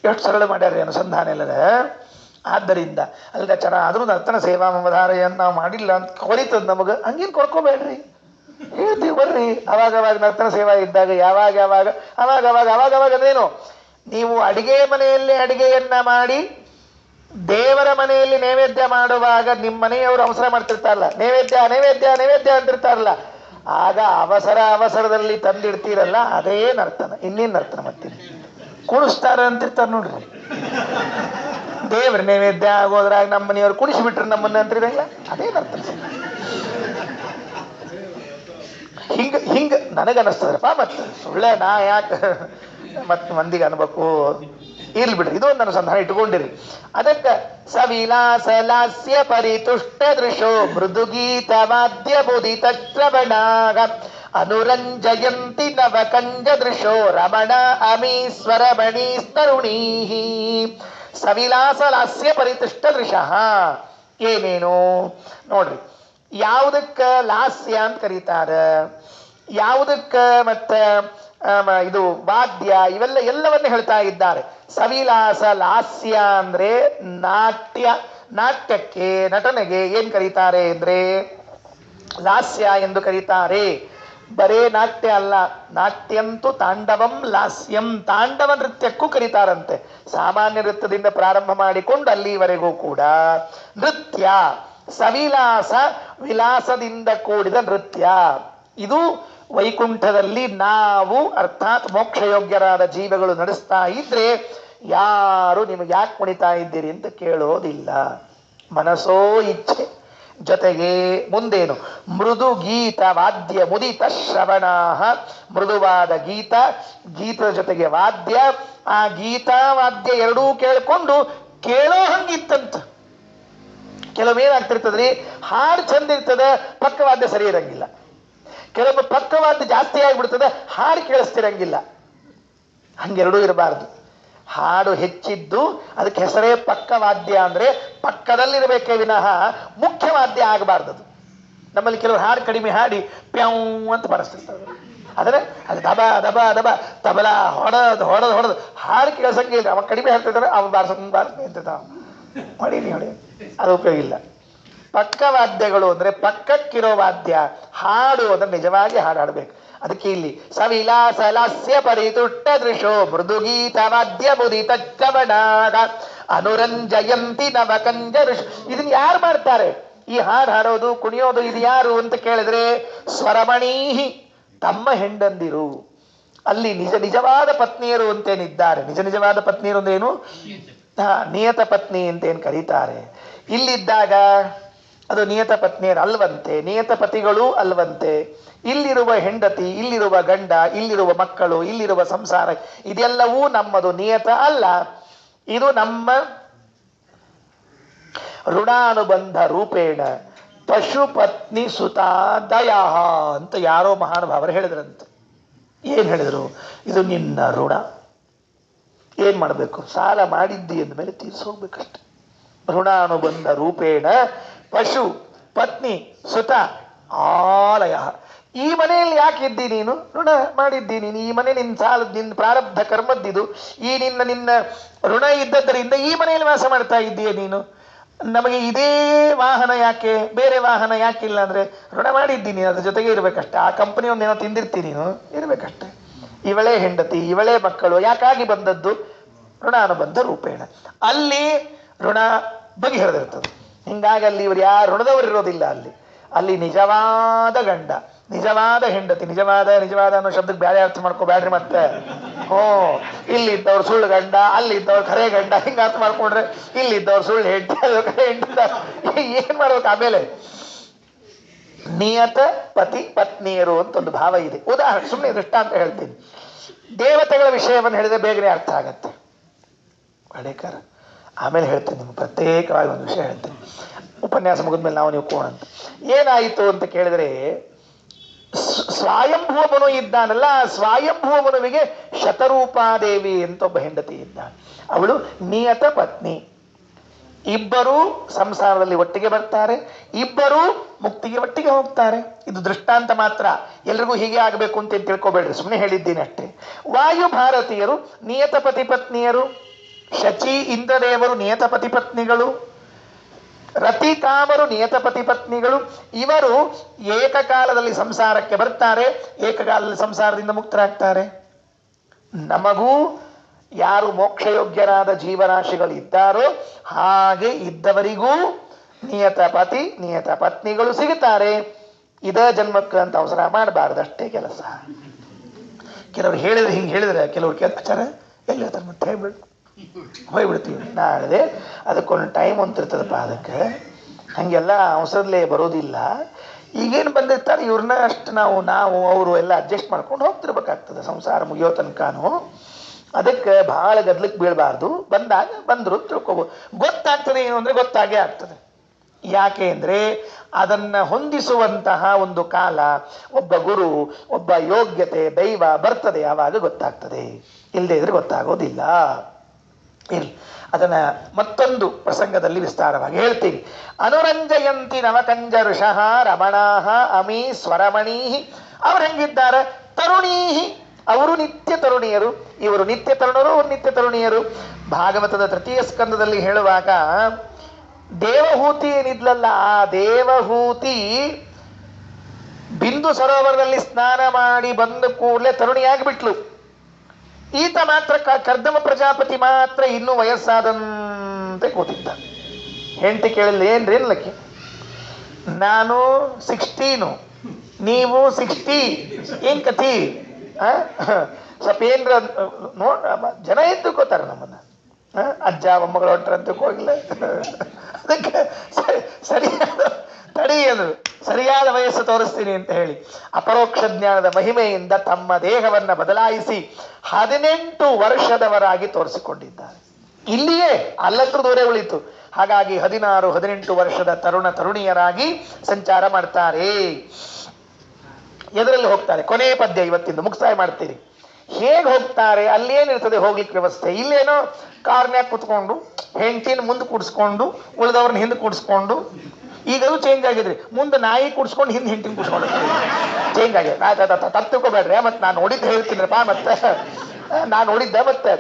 ಎಷ್ಟು ಸರಳ ಮಾಡ್ಯಾರ್ರಿ ಅನುಸಂಧಾನ ಎಲ್ಲದ. ಆದ್ದರಿಂದ ಅಲ್ಲ ಆದ್ರೂ ನರ್ತನ ಸೇವಾ ಮಮಧಾರೆಯನ್ನು ನಾವು ಮಾಡಿಲ್ಲ ಅಂತ ಕೊರಿತದ ನಮಗೆ, ಹಂಗೇನು ಕೊಡ್ಕೋಬೇಡ್ರಿ, ಹೇಳ್ತೀವಿ ಬರ್ರಿ. ಅವಾಗವಾಗ ನರ್ತನ ಸೇವಾ ಇದ್ದಾಗ ಅವಾಗವಾಗ ಅದೇನು, ನೀವು ಅಡಿಗೆ ಮನೆಯಲ್ಲಿ ಅಡಿಗೆಯನ್ನ ಮಾಡಿ ದೇವರ ಮನೆಯಲ್ಲಿ ನೈವೇದ್ಯ ಮಾಡುವಾಗ ನಿಮ್ಮ ಮನೆಯವರು ಅವಸರ ಮಾಡ್ತಿರ್ತಾರಲ್ಲ, ನೈವೇದ್ಯ ನೈವೇದ್ಯ ನೈವೇದ್ಯ ಅಂತಿರ್ತಾರಲ್ಲ, ಆಗ ಅವಸರದಲ್ಲಿ ತಂದಿಡ್ತೀರಲ್ಲ, ಅದೇ ನರ್ತನ. ಇನ್ನೇನು ನರ್ತನ ಮಾಡ್ತೀನಿ, ಕುಣಿಸ್ತಾರ ಅಂತಿರ್ತಾರೆ ನೋಡ್ರಿ. ದೇವ್ರ ನೈವೇದ್ಯ ಆಗೋದ್ರಾಗ ನಮ್ಮ ಮನೆಯವ್ರು ಕುಣಿಸ್ಬಿಟ್ರೆ ನಮ್ಮನ್ನ ಅಂತಿರಂಗಿಲ್ಲ, ಅದೇ ನರ್ತನ. ಹಿಂಗ ನನಗನ್ನಿಸ್ತದ್ರಪ್ಪ. ಮತ್ತೆ ಸುಳ್ಳೆ ನಾ ಯಾಕೆ ಮತ್ತೆ ಮಂದಿಗೆ ಅನ್ಬೇಕು, ಇರ್ಲಿ ಬಿಡ್ರಿ, ಇದೊಂದು ಅನುಸಂಧಾನ ಇಟ್ಕೊಂಡಿರಿ. ಅದಕ್ಕೆ ಸವಿಲಾಸ ಲಾಸ್ಯ ಪರಿತುಷ್ಟ ದೃಶೋ ಮೃದುಗೀತ ವಾದ್ಯ ಮುದಿತ ಶ್ರವಣಾಗ ಅನುರಂಜಯಂತಿ ನವ ಕಂಜ ದೃಶೋ ರಮಣ ಅಮೀಶ್ವರ ಮಣಿ ತರುಣೀ. ಸವಿಲಾಸ ಲಾಸ್ಯ ಪರಿತುಷ್ಟ ದೃಶ ಏನೇನು ನೋಡ್ರಿ. ಯಾವುದಕ್ಕ ಲಾಸ್ಯ ಅಂತ ಕರೀತಾರ, ಯಾವುದಕ್ಕ ಮತ್ತೆ ಇದು ವಾದ್ಯ, ಎಲ್ಲವನ್ನ ಹೇಳ್ತಾ ಇದ್ದಾರೆ. ಸವಿಲಾಸ ಲಾಸ್ಯ ಅಂದ್ರೆ ನಾಟ್ಯಕ್ಕೆ ನಟನೆಗೆ ಏನ್ ಕರೀತಾರೆ ಅಂದ್ರೆ ಲಾಸ್ಯ ಎಂದು ಕರೀತಾರೆ. ಬರೇ ನಾಟ್ಯ ಅಲ್ಲ, ನಾಟ್ಯಂತೂ ತಾಂಡವಂ ಲಾಸ್ಯಂ, ತಾಂಡವ ನೃತ್ಯಕ್ಕೂ ಕರೀತಾರಂತೆ. ಸಾಮಾನ್ಯ ನೃತ್ಯದಿಂದ ಪ್ರಾರಂಭ ಮಾಡಿಕೊಂಡು ಅಲ್ಲಿವರೆಗೂ ಕೂಡ ನೃತ್ಯ, ಸವಿಲಾಸ ವಿಲಾಸದಿಂದ ಕೂಡಿದ ನೃತ್ಯ. ಇದು ವೈಕುಂಠದಲ್ಲಿ ನಾವು ಅರ್ಥಾತ್ ಮೋಕ್ಷಯೋಗ್ಯರಾದ ಜೀವಗಳು ನಡೆಸ್ತಾ ಇದ್ರೆ ಯಾರು ನಿಮಗೆ ಯಾಕೆ ಕುಣಿತಾ ಇದ್ದೀರಿ ಅಂತ ಕೇಳೋದಿಲ್ಲ. ಮನಸೋ ಇಚ್ಛೆ, ಜೊತೆಗೆ ಮುಂದೇನು ಮೃದು ಗೀತ ವಾದ್ಯ ಮುದಿತ ಶ್ರವಣ, ಮೃದುವಾದ ಗೀತದ ಜೊತೆಗೆ ವಾದ್ಯ, ಆ ಗೀತ ವಾದ್ಯ ಎರಡೂ ಕೇಳಿಕೊಂಡು ಕೇಳೋ ಹಂಗಿತ್ತಂತ. ಕೆಲವೊಮ್ಮೇನಾಗ್ತಿರ್ತದ್ರಿ, ಹಾಡು ಚಂದ ಇರ್ತದ, ಪಕ್ಕವಾದ್ಯ ಸರಿ ಇರಂಗಿಲ್ಲ. ಕೆಲವೊಮ್ಮೆ ಪಕ್ಕವಾದ್ಯ ಜಾಸ್ತಿ ಆಗಿಬಿಡ್ತದೆ, ಹಾಡು ಕೇಳಿಸ್ತಿರಂಗಿಲ್ಲ. ಹಂಗೆರಡೂ ಇರಬಾರ್ದು. ಹಾಡು ಹೆಚ್ಚಿದ್ದು ಅದಕ್ಕೆ ಹೆಸರೇ ಪಕ್ಕವಾದ್ಯ, ಅಂದ್ರೆ ಪಕ್ಕದಲ್ಲಿರಬೇಕೇ ವಿನಃ ಮುಖ್ಯವಾದ್ಯ ಆಗಬಾರ್ದದು. ನಮ್ಮಲ್ಲಿ ಕೆಲವರು ಹಾಡು ಕಡಿಮೆ ಹಾಡಿ ಪ್ಯಾವ್ ಅಂತ ಬರೆಸ್ತಿರ್ತಾರೆ. ಆದರೆ ಅದು ದಬ ದಬ ದಬ ತಬಲ ಹೊಡೆದು ಹಾಡು ಕೇಳಿಸಂಗಿಲ್ಲ. ಅವ ಕಡಿಮೆ ಹಾಡ್ತಿರ್ತಾರೆ, ಅವ ಬಾರಿಸಿ ಅಂತಿರ್ತಾವ, ಹೊಡಿ ಅದು ಉಪಯೋಗ ಇಲ್ಲ. ಪಕ್ಕವಾದ್ಯಗಳು ಅಂದ್ರೆ ಪಕ್ಕಕ್ಕಿರೋ ವಾದ್ಯ, ಹಾಡು ಅಂದ್ರೆ ನಿಜವಾಗಿ ಹಾಡಾಡ್ಬೇಕು. ಅದಕ್ಕೆ ಇಲ್ಲಿ ಸವಿಲಾಸ ಲಾಸ್ಯ ಪರಿತುಷ್ಟ ದೃಶೋ ಮೃದುಗೀತ ವಾದ್ಯ ಮುದಿತ ಶ್ರವಣಾಗ ಅನುರಂಜಯಂತಿ ನವ ಕಂಜ ಋಷ್. ಇದನ್ನ ಯಾರು ಮಾಡ್ತಾರೆ? ಈ ಹಾಡು ಹಾಡೋದು ಕುಣಿಯೋದು ಇದು ಯಾರು ಅಂತ ಕೇಳಿದ್ರೆ ಸ್ವರಮಣೀಹಿ, ತಮ್ಮ ಹೆಂಡಂದಿರು. ಅಲ್ಲಿ ನಿಜವಾದ ಪತ್ನಿಯರು ಅಂತೇನಿದ್ದಾರೆ. ನಿಜವಾದ ಪತ್ನಿಯರು ಅಂದೇನು? ನಿಯತ ಪತ್ನಿ ಅಂತೇನು ಕರೀತಾರೆ. ಇಲ್ಲಿದ್ದಾಗ ಅದು ನಿಯತ ಪತ್ನಿಯರು ಅಲ್ವಂತೆ, ನಿಯತ ಪತಿಗಳು ಅಲ್ವಂತೆ. ಇಲ್ಲಿರುವ ಹೆಂಡತಿ, ಇಲ್ಲಿರುವ ಗಂಡ, ಇಲ್ಲಿರುವ ಮಕ್ಕಳು, ಇಲ್ಲಿರುವ ಸಂಸಾರ, ಇದೆಲ್ಲವೂ ನಮ್ಮದು ನಿಯತ ಅಲ್ಲ. ಇದು ನಮ್ಮ ಋಣಾನುಬಂಧ ರೂಪೇಣ ಪಶು ಪತ್ನಿ ಸುತಾ ದಯಾ ಅಂತ ಯಾರೋ ಮಹಾನುಭಾವರು ಹೇಳಿದ್ರಂತೆ. ಏನ್ ಹೇಳಿದ್ರು? ಇದು ನಿನ್ನ ಋಣ. ಏನ್ ಮಾಡಬೇಕು? ಸಾಲ ಮಾಡಿದ್ದಿ ಅಂದಮೇಲೆ ತೀರ್ಸೋಗ್ಬೇಕಷ್ಟೆ. ಋಣಾನುಬಂಧ ರೂಪೇಣ ಪಶು ಪತ್ನಿ ಸುತ ಆಲಯ. ಈ ಮನೆಯಲ್ಲಿ ಯಾಕೆ ಇದ್ದಿ ನೀನು? ಋಣ ಮಾಡಿದ್ದಿ ನೀನು. ಈ ಮನೆ ನಿನ್ನ ಸಾಲ, ನಿನ್ನ ಪ್ರಾರಬ್ಧ ಕರ್ಮದ್ದಿದು. ಈ ನಿನ್ನ ಋಣ ಇದ್ದದ್ದರಿಂದ ಈ ಮನೆಯಲ್ಲಿ ವಾಸ ಮಾಡ್ತಾ ಇದ್ದೀಯ ನೀನು. ನಮಗೆ ಇದೇ ವಾಹನ ಯಾಕೆ, ಬೇರೆ ವಾಹನ ಯಾಕಿಲ್ಲ ಅಂದ್ರೆ ಋಣ ಮಾಡಿದ್ದೀನಿ, ಅದ್ರ ಜೊತೆಗೆ ಇರ್ಬೇಕಷ್ಟೆ. ಆ ಕಂಪನಿ ಒಂದೇನೋ ತಿಂದಿರ್ತೀನಿ, ನೀನು ಇರ್ಬೇಕಷ್ಟೆ. ಇವಳೇ ಹೆಂಡತಿ, ಇವಳೇ ಮಕ್ಕಳು, ಯಾಕಾಗಿ ಬಂದದ್ದು? ಋಣಾನುಬಂಧ ರೂಪೇಣ. ಅಲ್ಲಿ ಋಣ ಬಗೆಹರಿದಿರ್ತದೆ. ಹಿಂಗಾಗಿ ಅಲ್ಲಿ ಇವರು ಯಾರು ಋಣದವರು ಇರೋದಿಲ್ಲ. ಅಲ್ಲಿ ನಿಜವಾದ ಗಂಡ, ನಿಜವಾದ ಹೆಂಡತಿ, ನಿಜವಾದ ಅನ್ನೋ ಶಬ್ದಕ್ಕೆ ಬೇರೆ ಅರ್ಥ ಮಾಡ್ಕೋಬೇಡ್ರಿ. ಮತ್ತೆ ಇಲ್ಲಿದ್ದವ್ರು ಸುಳ್ಳು ಗಂಡ, ಅಲ್ಲಿದ್ದವ್ರು ಖರೆ ಗಂಡ, ಹಿಂಗ ಅರ್ಥ ಮಾಡ್ಕೊಂಡ್ರೆ ಇಲ್ಲಿದ್ದವ್ರು ಸುಳ್ಳು ಹೆಂಡತಿ, ಅದು ಖರೆ ಹೆಂಡತಿ, ಏನ್ ಮಾಡ್ಬೇಕು? ಆಮೇಲೆ ನಿಯತ ಪತಿ ಪತ್ನಿಯರು ಅಂತ ಒಂದು ಭಾವ ಇದೆ. ಉದಾಹರಣೆ ಸುಮ್ಮನೆ ದೃಷ್ಟಾಂತ ಹೇಳ್ತೀನಿ. ದೇವತೆಗಳ ವಿಷಯವನ್ನು ಹೇಳಿದ್ರೆ ಬೇಗನೆ ಅರ್ಥ ಆಗತ್ತೆ. ಹಳೇಕರ ಆಮೇಲೆ ಹೇಳ್ತೀನಿ, ನಿಮ್ಗೆ ಪ್ರತ್ಯೇಕವಾಗಿ ಒಂದು ವಿಷಯ ಹೇಳ್ತೀನಿ. ಉಪನ್ಯಾಸ ಮುಗಿದ್ಮೇಲೆ ನಾವು ನೀವು ಕೋಣಂತ ಏನಾಯಿತು ಅಂತ ಕೇಳಿದ್ರೆ, ಸ್ವಯಂಭುವ ಮನು ಇದ್ದಾನಲ್ಲ, ಸ್ವಯಂಭುವ ಮನುವಿಗೆ ಶತರೂಪಾದೇವಿ ಅಂತ ಒಬ್ಬ ಹೆಂಡತಿ ಇದ್ದಾನೆ. ಅವಳು ನಿಯತ ಪತ್ನಿ. ಇಬ್ಬರೂ ಸಂಸಾರದಲ್ಲಿ ಒಟ್ಟಿಗೆ ಬರ್ತಾರೆ, ಇಬ್ಬರೂ ಮುಕ್ತಿಗೆ ಒಟ್ಟಿಗೆ ಹೋಗ್ತಾರೆ. ಇದು ದೃಷ್ಟಾಂತ ಮಾತ್ರ, ಎಲ್ರಿಗೂ ಹೀಗೆ ಆಗಬೇಕು ಅಂತ ತಿಳ್ಕೊಬೇಡ್ರಿ, ಸುಮ್ಮನೆ ಹೇಳಿದ್ದೀನಿ ಅಷ್ಟೇ. ವಾಯು ಭಾರತೀಯರು ನಿಯತ ಪತಿ ಪತ್ನಿಯರು, ಶಚಿ ಇಂದ್ರದೇವರು ನಿಯತ ಪತಿ ಪತ್ನಿಗಳು, ರತಿ ಕಾಮರು ನಿಯತ ಪತಿ ಪತ್ನಿಗಳು. ಇವರು ಏಕಕಾಲದಲ್ಲಿ ಸಂಸಾರಕ್ಕೆ ಬರ್ತಾರೆ, ಏಕಕಾಲದಲ್ಲಿ ಸಂಸಾರದಿಂದ ಮುಕ್ತರಾಗ್ತಾರೆ. ನಮಗೂ ಯಾರು ಮೋಕ್ಷಯೋಗ್ಯರಾದ ಜೀವರಾಶಿಗಳು ಇದ್ದಾರೋ ಹಾಗೆ ಇದ್ದವರಿಗೂ ನಿಯತ ಪತಿ ನಿಯತ ಪತ್ನಿಗಳು ಸಿಗುತ್ತಾರೆ. ಇದ ಜನ್ಮಕ್ಕೆ ಅಂತ ಅವಸರ ಮಾಡಬಾರ್ದು, ಅಷ್ಟೇ ಕೆಲಸ. ಕೆಲವ್ರು ಹೇಳಿದ್ರೆ ಹಿಂಗೆ ಹೇಳಿದ್ರೆ ಕೆಲವ್ರು ಕೇಳ್ತಾರ, ಎಲ್ಲಿ ಹೇಳ್ತಾರೆ ಮತ್ತೆ ಹೇಳ್ಬಿಡು ಹೋಗ್ಬಿಡ್ತೀವಿ. ನಾಳೆ ಅದಕ್ಕೊಂದು ಟೈಮ್ ಅಂತಿರ್ತದಪ್ಪ, ಅದಕ್ಕೆ ಹಾಗೆಲ್ಲ ಅವಸರದಲ್ಲೇ ಬರೋದಿಲ್ಲ. ಈಗೇನು ಬಂದಿರ್ತಾರೆ ಇವ್ರನ್ನ ಅಷ್ಟು ನಾವು ಅವರು ಎಲ್ಲ ಅಡ್ಜಸ್ಟ್ ಮಾಡ್ಕೊಂಡು ಹೋಗ್ತಿರ್ಬೇಕಾಗ್ತದೆ ಸಂಸಾರ ಮುಗಿಯೋ ತನಕನೂ. ಅದಕ್ಕೆ ಭಾಳ ಗದ್ಲಕ್ಕೆ ಬೀಳಬಾರ್ದು. ಬಂದಾಗ ಬಂದರು ತಿಳ್ಕೊಬೋದು. ಗೊತ್ತಾಗ್ತದೆ ಏನು ಅಂದರೆ ಗೊತ್ತಾಗೇ ಆಗ್ತದೆ. ಯಾಕೆ ಅಂದರೆ ಅದನ್ನು ಹೊಂದಿಸುವಂತಹ ಒಂದು ಕಾಲ, ಒಬ್ಬ ಗುರು, ಒಬ್ಬ ಯೋಗ್ಯತೆ, ದೈವ ಬರ್ತದೆ, ಯಾವಾಗ ಗೊತ್ತಾಗ್ತದೆ. ಇಲ್ಲದೇ ಇದ್ರೆ ಗೊತ್ತಾಗೋದಿಲ್ಲ. ಇರಲಿ, ಅದನ್ನು ಮತ್ತೊಂದು ಪ್ರಸಂಗದಲ್ಲಿ ವಿಸ್ತಾರವಾಗಿ ಹೇಳ್ತೀನಿ. ಅನುರಂಜಯಂತಿ ನವಕಂಜರುಷಃ ರಮಣಾಹ ಅಮೀ ಸ್ವರಮಣೀ. ಅವ್ರು ಹೆಂಗಿದ್ದಾರೆ? ತರುಣೀಹಿ, ಅವರು ನಿತ್ಯ ತರುಣಿಯರು, ಇವರು ನಿತ್ಯ ತರುಣರು, ಅವರು ನಿತ್ಯ ತರುಣಿಯರು. ಭಾಗವತದ ತೃತೀಯ ಸ್ಕಂದದಲ್ಲಿ ಹೇಳುವಾಗ ದೇವಹೂತಿ ಏನಿದ್ಲಲ್ಲ, ಆ ದೇವಹೂತಿ ಬಿಂದು ಸರೋವರದಲ್ಲಿ ಸ್ನಾನ ಮಾಡಿ ಬಂದ ಕೂಡಲೇ ತರುಣಿಯಾಗಿಬಿಟ್ಲು. ಈತ ಮಾತ್ರ ಕರ್ದಮ ಪ್ರಜಾಪತಿ ಮಾತ್ರ ಇನ್ನೂ ವಯಸ್ಸಾದಂತೆ ಕೂತಿದ್ದ. ಹೆಂಡತಿ ಕೇಳಿಲ್ಲ, ಏನ್ರಿ ಏನ್ಲಕ್ಕೆ, ನಾನು 16, ನೀವು 60, ಏನ್ ಕಥಿ? ಸ್ವಲ್ಪ ಏನ್ರ ಜನ ಏನ್ ತಿಳ್ಕೋತಾರ ನಮ್ಮನ್ನ, ಅಜ್ಜ ಮೊಮ್ಮಗಳು ಹೊಂಟ್ರಂತ ಹೋಗಿಲ್ಲ. ಅದಕ್ಕೆ ಸರಿಯಾದ ತಡಿ ಅಂದ್ರು, ಸರಿಯಾದ ವಯಸ್ಸು ತೋರಿಸ್ತೀನಿ ಅಂತ ಹೇಳಿ ಅಪರೋಕ್ಷ ಜ್ಞಾನದ ಮಹಿಮೆಯಿಂದ ತಮ್ಮ ದೇಹವನ್ನು ಬದಲಾಯಿಸಿ 18 ವರ್ಷದವರಾಗಿ ತೋರಿಸಿಕೊಂಡಿದ್ದಾರೆ. ಇಲ್ಲಿಯೇ ಅಲ್ಲಂತೂ ದೂರ ಉಳಿತು. ಹಾಗಾಗಿ 16-18 ವರ್ಷದ ತರುಣಿಯರಾಗಿ ಸಂಚಾರ ಮಾಡ್ತಾರೆ. ಎದರಲ್ಲಿ ಹೋಗ್ತಾರೆ? ಕೊನೆಯ ಪದ್ಯ ಇವತ್ತಿಂದ ಮುಕ್ತಾಯ ಮಾಡ್ತೀರಿ. ಹೇಗೆ ಹೋಗ್ತಾರೆ? ಅಲ್ಲೇನಿರ್ತದೆ ಹೋಗ್ಲಿಕ್ಕೆ ವ್ಯವಸ್ಥೆ? ಇಲ್ಲೇನೋ ಕಾರ್ನ್ಯಾಗ ಕುತ್ಕೊಂಡು ಹೆಂಡತಿನ ಮುಂದೆ ಕೂಡಿಸ್ಕೊಂಡು ಉಳಿದವ್ರನ್ನ ಹಿಂದೆ ಕೂಡಿಸ್ಕೊಂಡು, ಈಗಲೂ ಚೇಂಜ್ ಆಗಿದ್ರಿ. ಮುಂದೆ ನಾಯಿ ಕೂಡಿಸ್ಕೊಂಡು ಹಿಂದೆ ಹೆಂಡತಿನ ಕೂಡಿಸ್ಕೊಂಡು ಚೇಂಜ್ ಆಗಿದೆ. ತಪ್ಪು ತಿಳ್ಕೊಬೇಡ್ರಿ, ಮತ್ತೆ ನಾನು ನೋಡಿದ್ದು ಹೇಳ್ತೀನಿರಪ್ಪ. ಮತ್ತೆ ನಾನು ನೋಡಿದ್ದೆ, ಮತ್ತೆ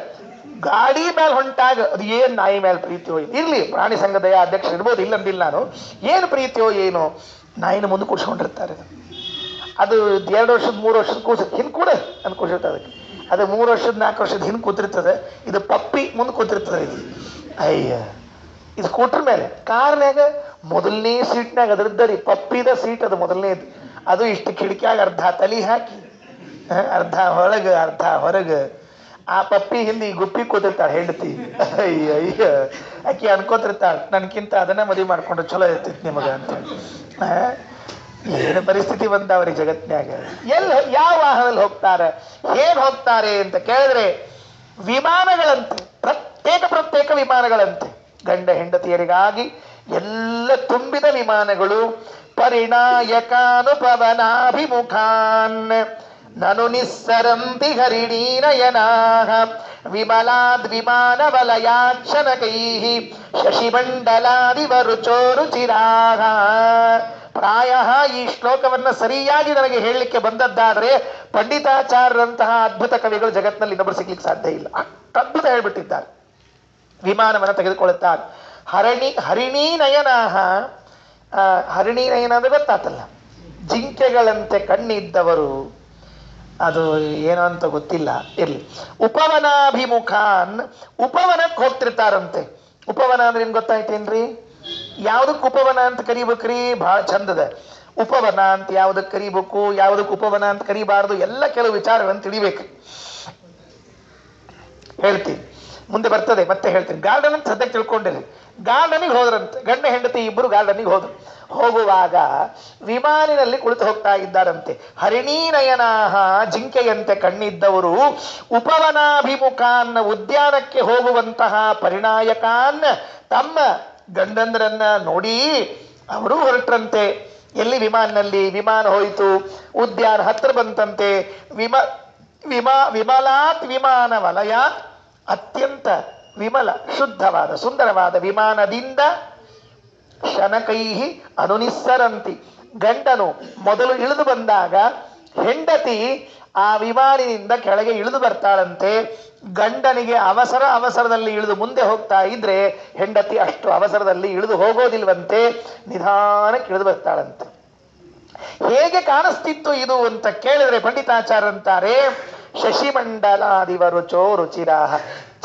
ಗಾಡಿ ಮೇಲೆ ಹೊಂಟಾಗ ಅದು ಏನು ನಾಯಿ ಮೇಲೆ ಪ್ರೀತಿಯೋ ಇರಲಿ, ಪ್ರಾಣಿ ಸಂಘದ ಅಧ್ಯಕ್ಷ ಇರ್ಬೋದು, ಇಲ್ಲಂದಿಲ್ಲ ನಾನು. ಏನು ಪ್ರೀತಿಯೋ ಏನೋ ನಾಯಿನ ಮುಂದೆ ಕೂಡಿಸ್ಕೊಂಡಿರ್ತಾರೆ. ಅದು 2 ವರ್ಷದ 3 ವರ್ಷದ ಕೂಸ ಹಿಂದೆ ಕೂಡ ಅಂತ ಕೂಸಿರ್ತದೆ. ಅದಕ್ಕೆ ಅದು 3 ವರ್ಷದ 4 ವರ್ಷದ ಹಿಂದೆ ಕೂತಿರ್ತದೆ. ಇದು ಪಪ್ಪಿ ಮುಂದೆ ಕೂತಿರ್ತದೆ. ಇದು ಅಯ್ಯ, ಇದು ಸ್ಕೂಟರ್ ಮೇಲೆ. ಕಾರ್ನ್ಯಾಗ ಮೊದಲನೇ ಸೀಟ್ನಾಗ ಅದ್ರದ್ದರಿ ಪಪ್ಪಿದ ಸೀಟ್, ಅದು ಮೊದಲನೇದು. ಅದು ಇಷ್ಟು ಕಿಟಕಿಯಾಗ ಅರ್ಧ ತಲೆ ಹಾಕಿ, ಅರ್ಧ ಒಳಗೆ ಅರ್ಧ ಹೊರಗೆ. ಆ ಪಪ್ಪಿ ಹಿಂದೆ ಈ ಗುಪ್ಪಿ ಕೂತಿರ್ತಾಳೆ ಹೆಂಡತಿ. ಅಯ್ಯ ಆಕಿ ಅನ್ಕೋತಿರ್ತಾಳೆ, ನನ್ಕಿಂತ ಅದನ್ನ ಮದುವೆ ಮಾಡ್ಕೊಂಡು ಚಲೋ ಇರ್ತಿತ್ತು ನಿಮಗೆ ಅಂತ. ಏನು ಪರಿಸ್ಥಿತಿ ಬಂದವ್ರಿಗೆ ಜಗತ್ನ್ಯಾಗ. ಯಾವ ವಾಹನದಲ್ಲಿ ಹೋಗ್ತಾರೆ, ಹೇಗೆ ಹೋಗ್ತಾರೆ ಅಂತ ಕೇಳಿದ್ರೆ ವಿಮಾನಗಳಂತೆ, ಪ್ರತ್ಯೇಕ ವಿಮಾನಗಳಂತೆ. ಗಂಡ ಹೆಂಡತಿಯರಿಗಾಗಿ ಎಲ್ಲ ತುಂಬಿದ ವಿಮಾನಗಳು. ಪರಿಣಾಯಕಾನುಪವನಾಭಿಮುಖಾನ್ ನನು ನಿಸ್ಸರಂತಿ ಹರಿಣೀನಯನಾಃ ವಿಮಲಾದ್ ವಿಮಾನ ವಲಯಾಕ್ಷನಕೈಃ ಶಶಿಮಂಡಲಾದಿವರುಚೋರುಚಿರಾಃ. ಪ್ರಾಯ ಈ ಶ್ಲೋಕವನ್ನು ಸರಿಯಾಗಿ ನನಗೆ ಹೇಳಲಿಕ್ಕೆ ಬಂದದ್ದಾದರೆ ಪಂಡಿತಾಚಾರ್ಯರಂತಹ ಅದ್ಭುತ ಕವಿಗಳು ಜಗತ್ತಿನಲ್ಲಿ ಇನ್ನೊಬ್ಬರು ಸಿಗ್ಲಿಕ್ಕೆ ಸಾಧ್ಯ ಇಲ್ಲ. ಅದ್ಭುತ ಹೇಳ್ಬಿಟ್ಟಿದ್ದಾರೆ. ವಿಮಾನವನ್ನು ತೆಗೆದುಕೊಳ್ಳುತ್ತಾರೆ. ಹರಿಣೀ ನಯನಾಹ. ಹರಿಣೀ ನಯನ ಅಂದ್ರೆ ಗೊತ್ತಾತಲ್ಲ, ಜಿಂಕೆಗಳಂತೆ ಕಣ್ಣಿದ್ದವರು. ಅದು ಏನೋ ಅಂತ ಗೊತ್ತಿಲ್ಲ, ಇರ್ಲಿ. ಉಪವನಾಭಿಮುಖಾನ್, ಉಪವನಕ್ಕೆ ಹೋಗ್ತಿರ್ತಾರಂತೆ. ಉಪವನ ಅಂದ್ರೆ ನಿಮ್ಗೆ ಗೊತ್ತಾಯ್ತೇನ್ರಿ? ಯಾವುದಕ್ಕೆ ಉಪವನ ಅಂತ ಕರಿಬೇಕ್ರಿ? ಬಹಳ ಚಂದದ. ಉಪವನ ಅಂತ ಯಾವುದಕ್ಕೆ ಕರಿಬೇಕು, ಯಾವುದಕ್ಕೆ ಉಪವನ ಅಂತ ಕರಿಬಾರ್ದು, ಎಲ್ಲ ಕೆಲವು ವಿಚಾರಗಳನ್ನು ತಿಳಿಬೇಕು. ಹೇಳ್ತೀನಿ. ಮುಂದೆ ಬರ್ತದೆ, ಮತ್ತೆ ಹೇಳ್ತೀನಿ. ಗಾರ್ಡನ್ ಅಂತ ಸದ್ಯಕ್ಕೆ ತಿಳ್ಕೊಂಡಿರಿ. ಗಾರ್ಡನಿಗೆ ಹೋದ್ರಂತೆ, ಗಂಡ ಹೆಂಡತಿ ಇಬ್ಬರು ಗಾರ್ಡನಿಗೆ ಹೋದ್ರು. ಹೋಗುವಾಗ ವಿಮಾನಿನಲ್ಲಿ ಕುಳಿತು ಹೋಗ್ತಾ ಇದ್ದಾರಂತೆ. ಹರಿಣೀನಯನಾಹ, ಜಿಂಕೆಯಂತೆ ಕಣ್ಣಿದ್ದವರು, ಉಪವನಾಭಿಮುಖಾನ್, ಉದ್ಯಾನಕ್ಕೆ ಹೋಗುವಂತಹ ಪರಿಣಾಯಕಾನ್, ತಮ್ಮ ಗಂಡಂದ್ರನ್ನ ನೋಡಿ ಅವರು ಹೊರಟ್ರಂತೆ. ಎಲ್ಲಿ? ವಿಮಾನಲ್ಲಿ. ವಿಮಾನ ಹೋಯಿತು, ಉದ್ಯಾನ ಹತ್ರ ಬಂತಂತೆ. ವಿಮಲಾತ್ ವಿಮಾನ ವಲಯಾತ್, ಅತ್ಯಂತ ವಿಮಲ ಶುದ್ಧವಾದ ಸುಂದರವಾದ ವಿಮಾನದಿಂದ ಶನಕೈಹಿ ಅನುನಿಸ್ಸರಂತಿ, ಗಂಡನು ಮೊದಲು ಇಳಿದು ಬಂದಾಗ ಹೆಂಡತಿ ಆ ವಿಮಾನಿನಿಂದ ಕೆಳಗೆ ಇಳಿದು ಬರ್ತಾಳಂತೆ. ಗಂಡನಿಗೆ ಅವಸರದಲ್ಲಿ ಇಳಿದು ಮುಂದೆ ಹೋಗ್ತಾ ಇದ್ರೆ ಹೆಂಡತಿ ಅಷ್ಟು ಅವಸರದಲ್ಲಿ ಇಳಿದು ಹೋಗೋದಿಲ್ವಂತೆ, ನಿಧಾನಕ್ಕೆ ಇಳಿದು ಬರ್ತಾಳಂತೆ. ಹೇಗೆ ಕಾಣಿಸ್ತಿತ್ತು ಇದು ಅಂತ ಕೇಳಿದ್ರೆ ಪಂಡಿತಾಚಾರ್ಯರಂತಾರೆ, ಶಶಿಮಂಡಲಾದಿವ ರುಚೋ ರುಚಿರಾಹ,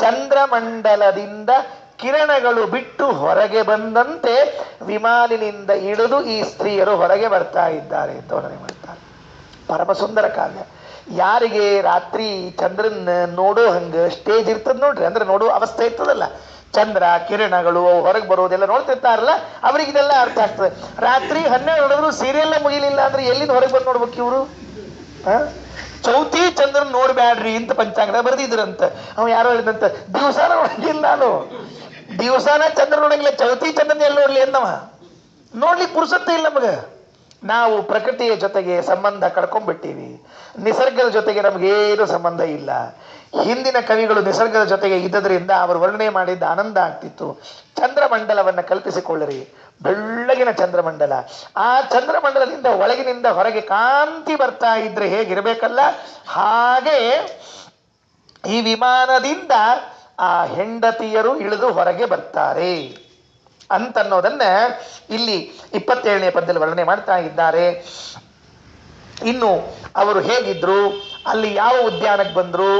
ಚಂದ್ರಮಂಡಲದಿಂದ ಕಿರಣಗಳು ಬಿಟ್ಟು ಹೊರಗೆ ಬಂದಂತೆ ವಿಮಾನಿನಿಂದ ಇಳಿದು ಈ ಸ್ತ್ರೀಯರು ಹೊರಗೆ ಬರ್ತಾ ಇದ್ದಾರೆ ಅಂತ ವರ್ಣನೆ ಮಾಡ್ತಾರೆ. ಪರಮ ಸುಂದರ ಕಾವ್ಯ. ಯಾರಿಗೆ ರಾತ್ರಿ ಚಂದ್ರನ್ ನೋಡೋ ಹಂಗ ಸ್ಟೇಜ್ ಇರ್ತದ ನೋಡ್ರಿ, ಅಂದ್ರೆ ನೋಡೋ ಅವಸ್ಥೆ ಇರ್ತದಲ್ಲ, ಚಂದ್ರ ಕಿರಣಗಳು ಹೊರಗೆ ಬರೋದೆಲ್ಲ ನೋಡ್ತಿರ್ತಾರಲ್ಲ, ಅವ್ರಿಗೆ ಇದೆಲ್ಲ ಅರ್ಥ ಆಗ್ತದೆ. ರಾತ್ರಿ 12 ನೋಡಿದ್ರು ಸೀರಿಯಲ್ ಮುಗಿಲಿಲ್ಲ ಅಂದ್ರೆ ಎಲ್ಲಿಂದ ಹೊರಗೆ ಬಂದು ನೋಡ್ಬೇಕು ಇವರು? ಚೌತಿ ಚಂದ್ರನ್ ನೋಡ್ಬ್ಯಾಡ್ರಿ ಅಂತ ಪಂಚಾಂಗದ ಬರೆದಿದ್ರಂತ. ಅವ ಯಾರೋ ಹೇಳಿದಂತ, ದಿವಸಾನ ನೋಡಂಗಿಲ್ಲ ನಾನು, ದಿವಸಾನ ಚಂದ್ರ ನೋಡಂಗಿಲ್ಲ, ಚೌತಿ ಚಂದ್ರನ್ ಎಲ್ಲಿ ನೋಡ್ಲಿ ಅಂದವ. ನೋಡ್ಲಿಕ್ಕೆ ಪುರುಸತ್ತೆ ಇಲ್ಲ ನಮಗ. ನಾವು ಪ್ರಕೃತಿಯ ಜೊತೆಗೆ ಸಂಬಂಧ ಕಳ್ಕೊಂಡ್ಬಿಟ್ಟಿವಿ, ನಿಸರ್ಗದ ಜೊತೆಗೆ ನಮಗೇನು ಸಂಬಂಧ ಇಲ್ಲ. ಹಿಂದಿನ ಕವಿಗಳು ನಿಸರ್ಗದ ಜೊತೆಗೆ ಇದ್ದದ್ರಿಂದ ಅವರು ವರ್ಣನೆ ಮಾಡಿದ್ದ ಆನಂದ ಆಗ್ತಿತ್ತು. ಚಂದ್ರಮಂಡಲವನ್ನು ಕಲ್ಪಿಸಿಕೊಳ್ಳಿರಿ, ಬೆಳ್ಳಗಿನ ಚಂದ್ರಮಂಡಲ. ಆ ಚಂದ್ರಮಂಡಲದಿಂದ ಒಳಗಿನಿಂದ ಹೊರಗೆ ಕಾಂತಿ ಬರ್ತಾ ಇದ್ರೆ ಹೇಗಿರಬೇಕಲ್ಲ, ಹಾಗೆ ಈ ವಿಮಾನದಿಂದ ಆ ಹೆಂಡತಿಯರು ಇಳಿದು ಹೊರಗೆ ಬರ್ತಾರೆ ಅಂತನ್ನೋದನ್ನ ಇಲ್ಲಿ 27ನೇ ಪದ್ಯದಲ್ಲಿ ವರ್ಣನೆ ಮಾಡ್ತಾ ಇದ್ದಾರೆ. ಇನ್ನು ಅವರು ಹೇಗಿದ್ರು, ಅಲ್ಲಿ ಯಾವ ಉದ್ಯಾನಕ್ಕೆ ಬಂದ್ರು,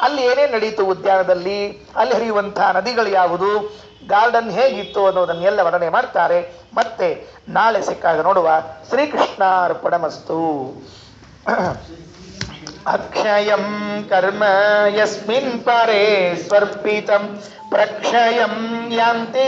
ಅಲ್ಲಿ ಏನೇನು ನಡೀತು ಉದ್ಯಾನದಲ್ಲಿ, ಅಲ್ಲಿ ಹರಿಯುವಂತಹ ನದಿಗಳು ಯಾವುದು, ಗಾರ್ಡನ್ ಹೇಗಿತ್ತು ಅನ್ನೋದನ್ನೆಲ್ಲ ವರ್ಣನೆ ಮಾಡ್ತಾರೆ. ಮತ್ತೆ ನಾಳೆ ಸಿಕ್ಕಾಗ ನೋಡುವ. ಶ್ರೀಕೃಷ್ಣಾರ್ಪಣಮಸ್ತು. ಅಕ್ಷಯಂ ಕರ್ಮ ಯಸ್ಮಿನ್ ಪರೇ ಸ್ವರ್ಪಿತಂ ಪ್ರಕ್ಷಯಂ ಯಾಂತಿ